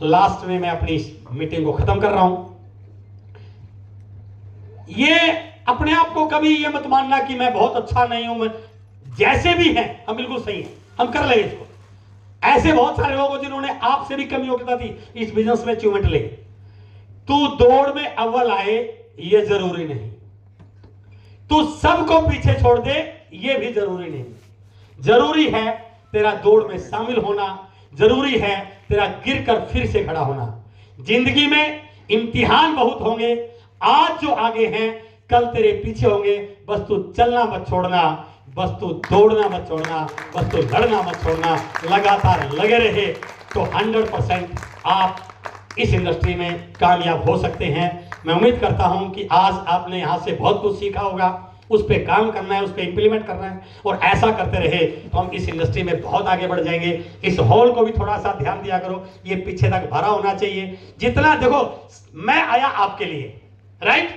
A: लास्ट में मैं अपनी मीटिंग को खत्म कर रहा हूं। ये अपने आप को कभी ये मत मानना कि मैं बहुत अच्छा नहीं हूं, मैं जैसे भी हैं हम बिल्कुल सही हैं, हम कर लेंगे इसको। ऐसे बहुत सारे लोग हैं जिन्होंने आपसे भी कम योग्यता थी, इस बिजनेस में अचीवमेंट ले। तू दौड़ में अव्वल आए ये जरूरी नहीं, तू सबको पीछे छोड़ दे ये भी जरूरी नहीं। जरूरी है तेरा दौड़ में शामिल होना, जरूरी है तेरा गिरकर फिर से खड़ा होना। जिंदगी में इम्तिहान बहुत होंगे, आज जो आगे हैं कल तेरे पीछे होंगे। बस तू चलना मत छोड़ना, बस तू दौड़ना मत छोड़ना, बस तू लड़ना मत छोड़ना, लगातार लगे रहे तो 100% आप इस इंडस्ट्री में कामयाब हो सकते हैं। मैं उम्मीद करता हूं कि आज आपने यहां से बहुत कुछ सीखा होगा। उस पर काम करना है, उस पर इंप्लीमेंट करना है, और ऐसा करते रहे तो हम इस इंडस्ट्री में बहुत आगे बढ़ जाएंगे। इस हॉल को भी थोड़ा सा ध्यान दिया करो, ये पीछे तक भरा होना चाहिए। जितना देखो, मैं आया आपके लिए, राइट?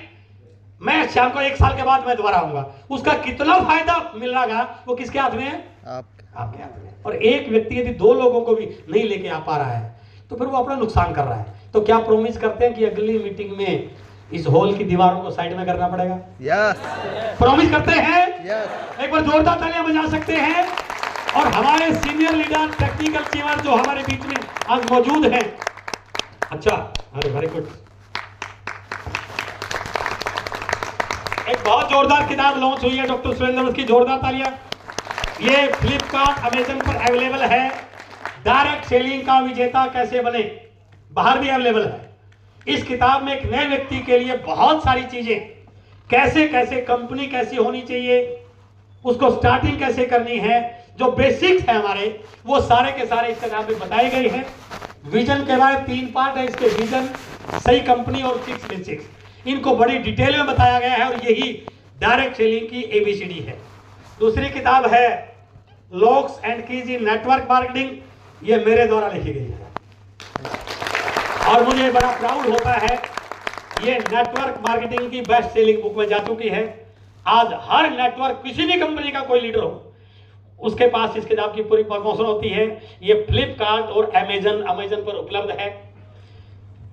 A: मैं शाम को 1 साल के बाद मैं दोबारा आऊंगा, उसका कितना फायदा मिल रहा वो किसके हाथ में है? आपके हाथ में। और एक व्यक्ति यदि 2 लोगों को भी नहीं लेके आ पा रहा है तो फिर वो अपना नुकसान कर रहा है। तो क्या प्रॉमिस करते हैं कि अगली मीटिंग में इस हॉल की दीवारों को साइड में करना पड़ेगा?
B: यस।
A: प्रॉमिस करते हैं?
B: यस।
A: एक बार जोरदार तालियां बजा सकते हैं। और हमारे सीनियर लीडर, टेक्निकल अचीवर जो हमारे बीच में आज मौजूद हैं। अच्छा, अरे वेरी गुड। एक बहुत जोरदार किताब लॉन्च हुई है डॉक्टर सुरेंद्र, उसकी जोरदार तालियां। ये फ्लिपकार्ट, अमेजन पर अवेलेबल है। डायरेक्ट सेलिंग का विजेता कैसे बने, बाहर भी अवेलेबल है। इस किताब में एक नए व्यक्ति के लिए बहुत सारी चीजें, कैसे कैसे कंपनी कैसी होनी चाहिए, उसको स्टार्टिंग कैसे करनी है, जो बेसिक्स है हमारे, वो सारे के सारे इस किताब में बताए गए हैं। विजन के बारे में 3 पार्ट है इसके, विजन, सही कंपनी और 6 बेसिक्स, इनको बड़ी डिटेल में बताया गया है और यही डायरेक्ट सेलिंग की एबीसीडी है। दूसरी किताब है locks and keys in network marketing, ये मेरे द्वारा लिखी गई है और मुझे बड़ा प्राउड होता है, ये नेटवर्क मार्केटिंग की बेस्ट सेलिंग बुक में जा चुकी है। आज हर नेटवर्क, किसी भी कंपनी का कोई लीडर हो, उसके पास इस किताब की पूरी प्रमोशन होती है। ये फ्लिपकार्ट और अमेजन पर उपलब्ध है।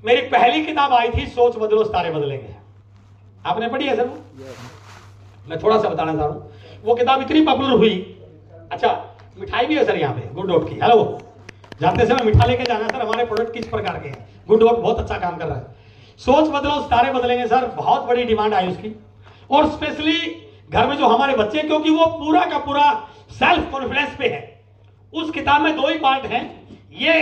A: मेरी पहली किताब आई थी सोच बदलो सितारे बदलेंगे, आपने पढ़ी है सर? मैं थोड़ा सा बताना चाह रहा हूँ, वो किताब इतनी पॉपुलर हुई। अच्छा, मिठाई भी है सर यहाँ पे, गुड डॉट की। हेलो, जाते समय मिठा लेके जाना सर, हमारे प्रोडक्ट किस प्रकार के हैं। गुड डॉट बहुत अच्छा काम कर रहा है। सोच बदलो सितारे बदलेंगे सर, बहुत बड़ी डिमांड आई उसकी, और स्पेशली घर में जो हमारे बच्चे, क्योंकि वो पूरा का पूरा सेल्फ कॉन्फिडेंस पे है। उस किताब में 2 ही पार्ट हैं। ये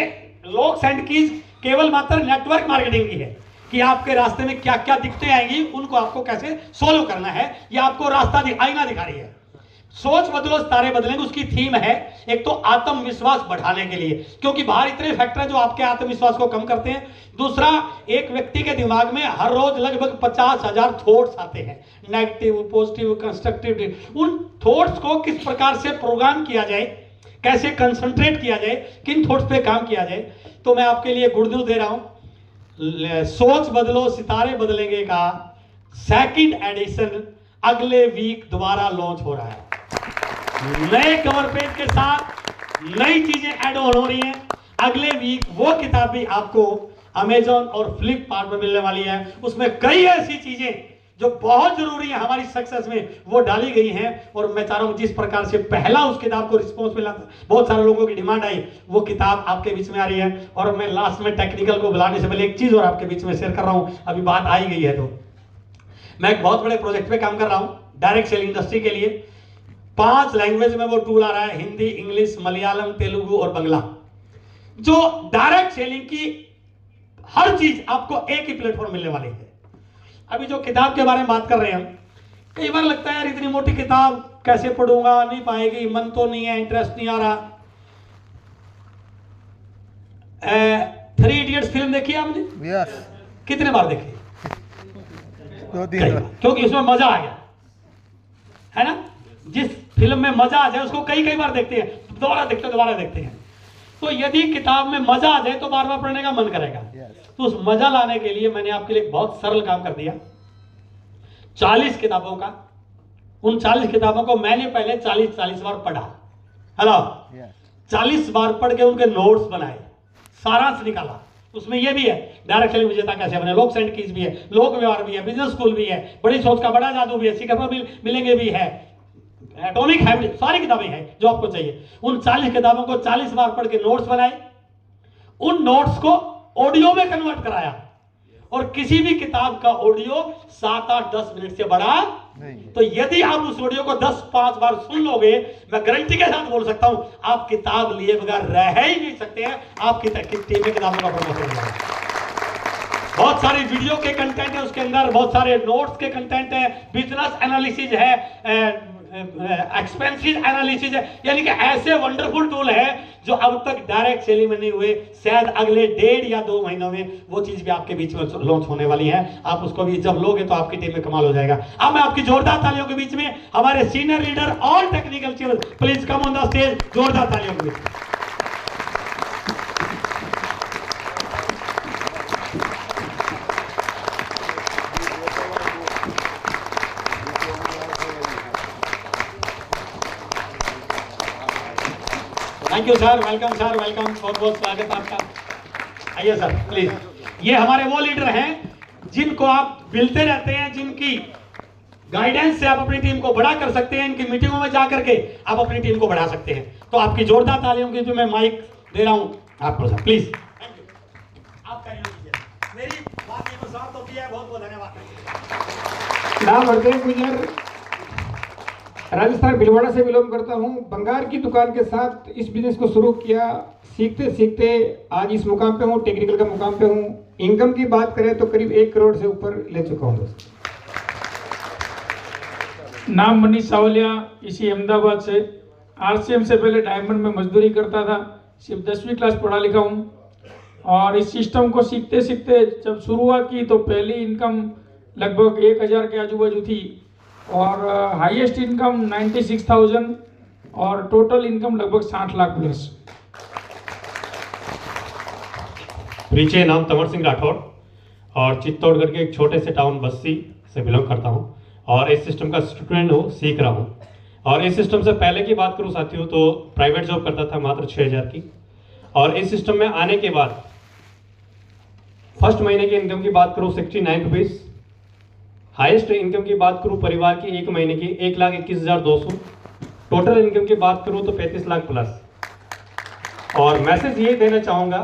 A: लॉक्स एंड कीज केवल मात्र नेटवर्क मार्केटिंग की है कि आपके रास्ते में क्या क्या दिक्कतें आएंगी, उनको आपको कैसे सोल्व करना है, या आपको रास्ता आईना दिखा रही है। सोच बदलो सितारे बदलेंगे, उसकी थीम है एक तो आत्मविश्वास बढ़ाने के लिए, क्योंकि बाहर इतने फैक्टर हैं जो आपके आत्मविश्वास को कम करते हैं। दूसरा, एक व्यक्ति के दिमाग में हर रोज लगभग 50,000 थॉट्स आते हैं, नेगेटिव, पॉजिटिव, कंस्ट्रक्टिव। उन थॉट्स को किस प्रकार से प्रोग्राम किया जाए, कैसे कंसंट्रेट किया जाए, किन थॉट्स पे काम किया जाए। तो मैं आपके लिए गुड न्यूज दे रहा हूं, सोच बदलो सितारे बदलेंगे का 2nd एडिशन अगले वीक दोबारा लॉन्च हो रहा है, नए कवर पेज के साथ नई चीजें ऐड ऑन हो रही हैं। अगले वीक वो किताब भी आपको अमेजॉन और फ्लिपकार्ट में मिलने वाली है। उसमें कई ऐसी चीजें जो बहुत जरूरी है हमारी सक्सेस में, वो डाली गई हैं। और मैं चाह रहा हूं, जिस प्रकार से पहला उस किताब को रिस्पॉन्स मिला, बहुत सारे लोगों की डिमांड आई, वो किताब आपके बीच में आ रही है। और मैं लास्ट में टेक्निकल को बुलाने से पहले एक चीज और आपके बीच में शेयर कर रहा हूं, अभी बात आई गई है तो मैं एक बहुत बड़े प्रोजेक्ट पे काम कर रहा हूं डायरेक्ट सेल इंडस्ट्री के लिए। 5 लैंग्वेज में वो टूल आ रहा है, हिंदी, इंग्लिश, मलयालम, तेलुगु और बंगला, जो डायरेक्ट सेलिंग की हर चीज आपको एक ही प्लेटफॉर्म मिलने वाली है। अभी जो किताब के बारे में बात कर रहे हैं हम, कई बार लगता है यार इतनी मोटी किताब कैसे पढ़ूंगा, नहीं पाएगी, मन तो नहीं है, इंटरेस्ट नहीं आ रहा। 3 इडियट्स फिल्म देखी है आपने?
B: यस,
A: कितने बार देखी?
B: 2-3 बार।
A: क्योंकि उसमें मजा आ गया है ना। जिस फिल्म में मजा आ जाए उसको कई बार देखते हैं, दोबारा देखते हैं। तो यदि किताब में मजा आ जाए तो बार बार पढ़ने का मन करेगा। तो उस मजा लाने के लिए मैंने आपके लिए एक बहुत सरल काम कर दिया। 40 किताबों का, उन 40 किताबों को मैंने पहले 40 बार पढ़ा। हेलो, 40 बार पढ़ के उनके नोट्स बनाए, सारांश निकाला। उसमें यह भी है डायरेक्ट सेलिंग विजेता कैसे बने, लॉक्स एंड कीज भी है, लोक व्यवहार भी है, बिजनेस स्कूल भी है, बड़ी सोच का बड़ा जादू भी है, सीखा मिलेंगे भी है, एटॉमिक हैबिट, सारी किताबें हैं जो आपको चाहिए। उन 40 किताबों को 40 बार पढ़ के नोट्स बनाए, उन नोट्स को ऑडियो में कन्वर्ट कराया। और किसी भी किताब का ऑडियो 7, 8, 10 मिनट से बड़ा नहीं। तो यदि आप उस ऑडियो को 10-5 बार सुन लोगे, मैं गारंटी के साथ बोल सकता हूं, आप किताब लिए बगैर रह ही नहीं सकते हैं। आपकी टीम में किताबों का प्रमोशन हो जाएगा। बहुत सारी वीडियो के कंटेंट है उसके अंदर, बहुत सारे नोट्स के कंटेंट है, बिजनेस एनालिसिस है, एक्सपेंसिव एनालिसिस है, यानी कि ऐसे वंडरफुल टूल है जो अब तक डायरेक्ट सेलिंग में नहीं हुए। शायद अगले 1.5 या 2 महीनों में वो चीज भी आपके बीच में लॉन्च होने वाली है। आप उसको भी जब लोगे तो आपकी टीम में कमाल हो जाएगा। अब मैं आपकी जोरदार तालियों के बीच में हमारे सीनियर लीडर और technical chief, please come on the stage, जोरदार तालियों के बीच में। Thank you sir, welcome sir, welcome, बहुत बहुत स्वागत आपका। आइए सर प्लीज। ये हमारे वो लीडर हैं जिनको आप मिलते रहते हैं, जिनकी गाइडेंस से आप अपनी टीम को बड़ा कर सकते हैं। इनकी मीटिंगों में जाकर के आप अपनी टीम को बढ़ा सकते हैं। तो आपकी जोरदार तालियों की जो मैं माइक दे रहा हूं आपको सर, प्लीज। आपका मेरी बात ये समाप्त होती है। बहुत बहुत धन्यवाद।
C: क्या बढ़ते गुजर राजस्थान भीलवाड़ा से बिलोंग करता हूँ। बंगार की दुकान के साथ इस बिजनेस को शुरू किया। सीखते सीखते आज इस मुकाम पे हूँ, टेक्निकल का मुकाम पे हूँ। इनकम की बात करें तो करीब 1 करोड़ से ऊपर ले चुका हूँ दोस्त।
D: नाम मनीष सावलिया, इसी अहमदाबाद से। आरसीएम से पहले डायमंड में मजदूरी करता था। सिर्फ 10वीं क्लास पढ़ा लिखा हूँ। और इस सिस्टम को सीखते सीखते जब शुरुआत की तो पहली इनकम लगभग 1000 के आजू बाजू थी और हाईएस्ट इनकम 96,000 और टोटल इनकम लगभग 60 लाख प्लस।
E: परिचय, नाम तंवर सिंह राठौड़ और चित्तौड़गढ़ के एक छोटे से टाउन बस्सी से बिलोंग करता हूँ और इस सिस्टम का स्टूडेंट हूँ, सीख रहा हूँ। और इस सिस्टम से पहले की बात करूँ साथियों तो प्राइवेट जॉब करता था मात्र 6000 की। और इस सिस्टम में आने के बाद फर्स्ट महीने की इनकम की बात करूँ 69 रुपीज़। हाईएस्ट इनकम की बात करूँ परिवार की एक महीने की 1,21,200। टोटल इनकम की बात करूँ तो 35 लाख प्लस। और मैसेज ये देना चाहूँगा,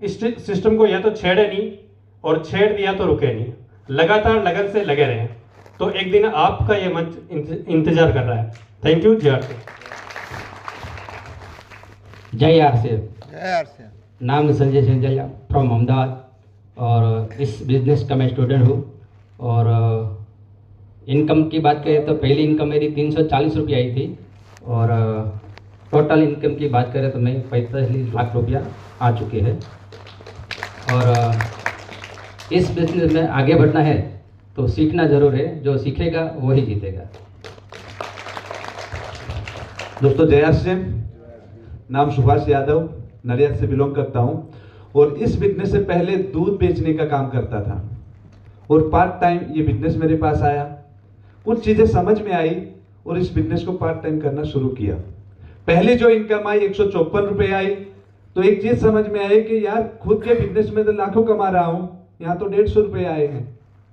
E: इस सिस्टम को या तो छेड़े नहीं और छेड़ दिया तो रुके नहीं, लगातार लगन से लगे रहें तो एक दिन आपका ये मंच इंतजार कर रहा है। Thank you. जय आरसीएम।
F: जय आरसीएम।
B: जय आरसीएम।
F: नाम संजय सिंह फ्रॉम अहमदाबाद और इस बिजनेस का मैं स्टूडेंट हूँ। और इनकम की बात करें तो पहली इनकम मेरी 340 रुपये आई थी और टोटल इनकम की बात करें तो मैं 45 लाख रुपया आ चुके हैं। और इस बिजनेस में आगे बढ़ना है तो सीखना जरूर है, जो सीखेगा वही जीतेगा।
G: दोस्तों जय आरसीएम। नाम सुभाष यादव, नडियाद से बिलोंग करता हूँ और इस बिजनेस से पहले दूध बेचने का काम करता था और पार्ट टाइम ये बिजनेस मेरे पास आया। कुछ चीज़ें समझ में आई और इस बिजनेस को पार्ट टाइम करना शुरू किया। पहले जो इनकम आई 154 रुपये आई तो एक चीज़ समझ में आई कि यार खुद के बिजनेस में तो लाखों कमा रहा हूँ, यहाँ तो 150 रुपये आए हैं,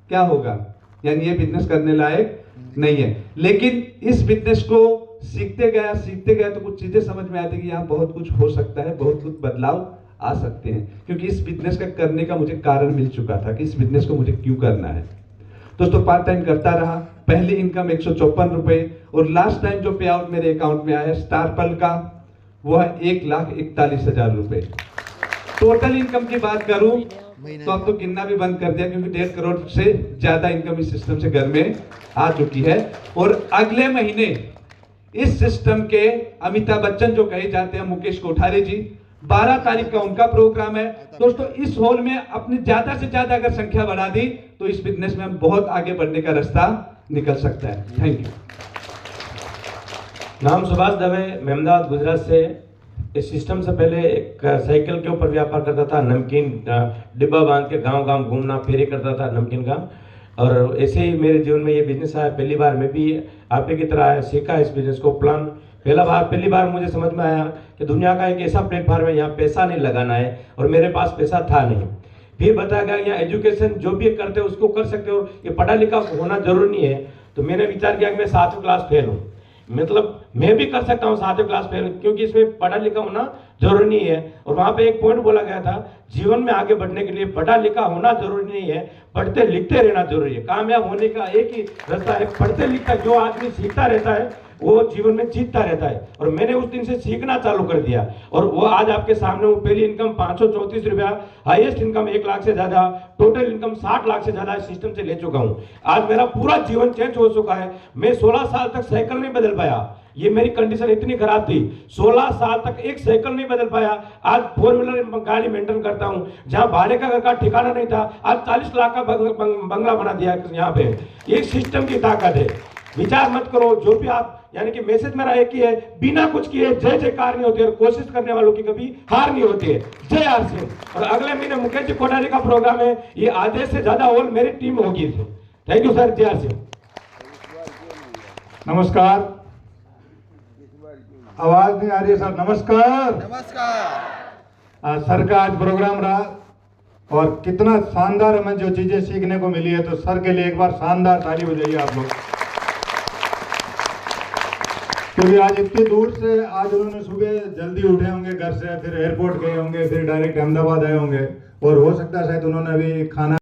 G: क्या होगा, यानी ये बिजनेस करने लायक नहीं है। लेकिन इस बिजनेस को सीखते गया तो कुछ चीजें समझ में आती कि यहाँ बहुत कुछ हो सकता है, बहुत कुछ बदलाव आ सकते हैं, क्योंकि इस बिजनेस का करने का मुझे कारण मिल चुका था कि इस बिजनेस को मुझे क्यों करना है। दोस्तों पार्ट टाइम करता रहा। पहली इनकम 154 रुपये और लास्ट टाइम जो पे आउट मेरे अकाउंट में आया स्टार पल का वो है 1,41,000 रुपये। टोटल इनकम की बात करूं तो अब तो गिनना भी बंद कर दिया, क्योंकि 1.5 करोड़ से ज्यादा इनकम इस सिस्टम से घर में आ चुकी है। और अगले महीने इस सिस्टम के अमिताभ बच्चन जो कहे जाते हैं, मुकेश कोठारी जी, 12 तारीख का उनका प्रोग्राम है। दोस्तों इस हॉल में अपनी ज्यादा से ज्यादा अगर संख्या बढ़ा दी तो इस बिजनेस में हम बहुत आगे बढ़ने का रास्ता निकल सकता है। Thank you.
H: नाम सुभाष दवे, मैं अहमदाबाद गुजरात से। इस सिस्टम से पहले एक साइकिल के ऊपर व्यापार करता था, नमकीन डिब्बा बांध के गांव गांव घूमना, फेरी करता था नमकीन का। और ऐसे ही मेरे जीवन में ये बिजनेस आया। पहली बार मैं भी आप ही की तरह आया, सीखा इस बिजनेस को। पहली बार मुझे समझ में आया कि दुनिया का एक ऐसा प्लेटफॉर्म है यहाँ पैसा नहीं लगाना है, और मेरे पास पैसा था नहीं। फिर बताया गया यहाँ एजुकेशन जो भी करते हो उसको कर सकते हो, ये पढ़ा लिखा होना जरूरी नहीं है। तो मैंने विचार किया कि मैं 7वीं क्लास फेल हूँ, मतलब मैं भी कर सकता हूँ 7वीं क्लास फेल, क्योंकि इसमें पढ़ा लिखा होना जरूरी नहीं है। और वहाँ पे एक पॉइंट बोला गया था, जीवन में आगे बढ़ने के लिए पढ़ा लिखा होना जरूरी नहीं है, पढ़ते लिखते रहना जरूरी है। कामयाब होने का एक ही रास्ता है, पढ़ते लिखता। जो आदमी सीखता रहता है वो जीवन में जीतता रहता है। और मैंने उस दिन से सीखना चालू कर दिया, और वो आज आपके सामने। वो पहली इनकम 534 रुपया, हाईएस्ट इनकम 1 लाख से ज्यादा, टोटल इनकम 60 लाख से ज्यादा इस सिस्टम से ले चुका हूँ। आज मेरा पूरा जीवन चेंज हो चुका है। मैं 16 साल तक साइकिल नहीं बदल पाया, ये मेरी कंडीशन इतनी खराब थी। 16 साल तक एक साइकिल नहीं बदल पाया। आज 4 व्हीलर गाड़ी मेंटेन करता हूँ। जहाँ भाड़े का घर का ठिकाना नहीं था, आज 40 लाख का बंगला बना दिया यहाँ पे। एक सिस्टम की ताकत है। विचार मत करो, जो भी आप, यानी कि मैसेज मेरा एक ही है, बिना कुछ किए जय जयकार नहीं होती, और कोशिश करने वालों की कभी हार नहीं होती है। जय आरसीएम। और अगले महीने मुकेश जी कोठारी का प्रोग्राम है, ये आधे से ज्यादा और मेरी टीम होगी। Thank you sir. जय आरसीएम।
C: नमस्कार। आवाज नहीं आ रही है सर। नमस्कार।
B: नमस्कार।
C: सर का आज प्रोग्राम रहा और कितना शानदार हमें जो चीजें सीखने को मिली है, तो सर के लिए एक बार शानदार ताली बजाइए आप लोग। क्योंकि आज इतनी दूर से, आज उन्होंने सुबह जल्दी उठे होंगे घर से, फिर एयरपोर्ट गए होंगे, फिर डायरेक्ट अहमदाबाद आए होंगे, और हो सकता है शायद उन्होंने अभी खाना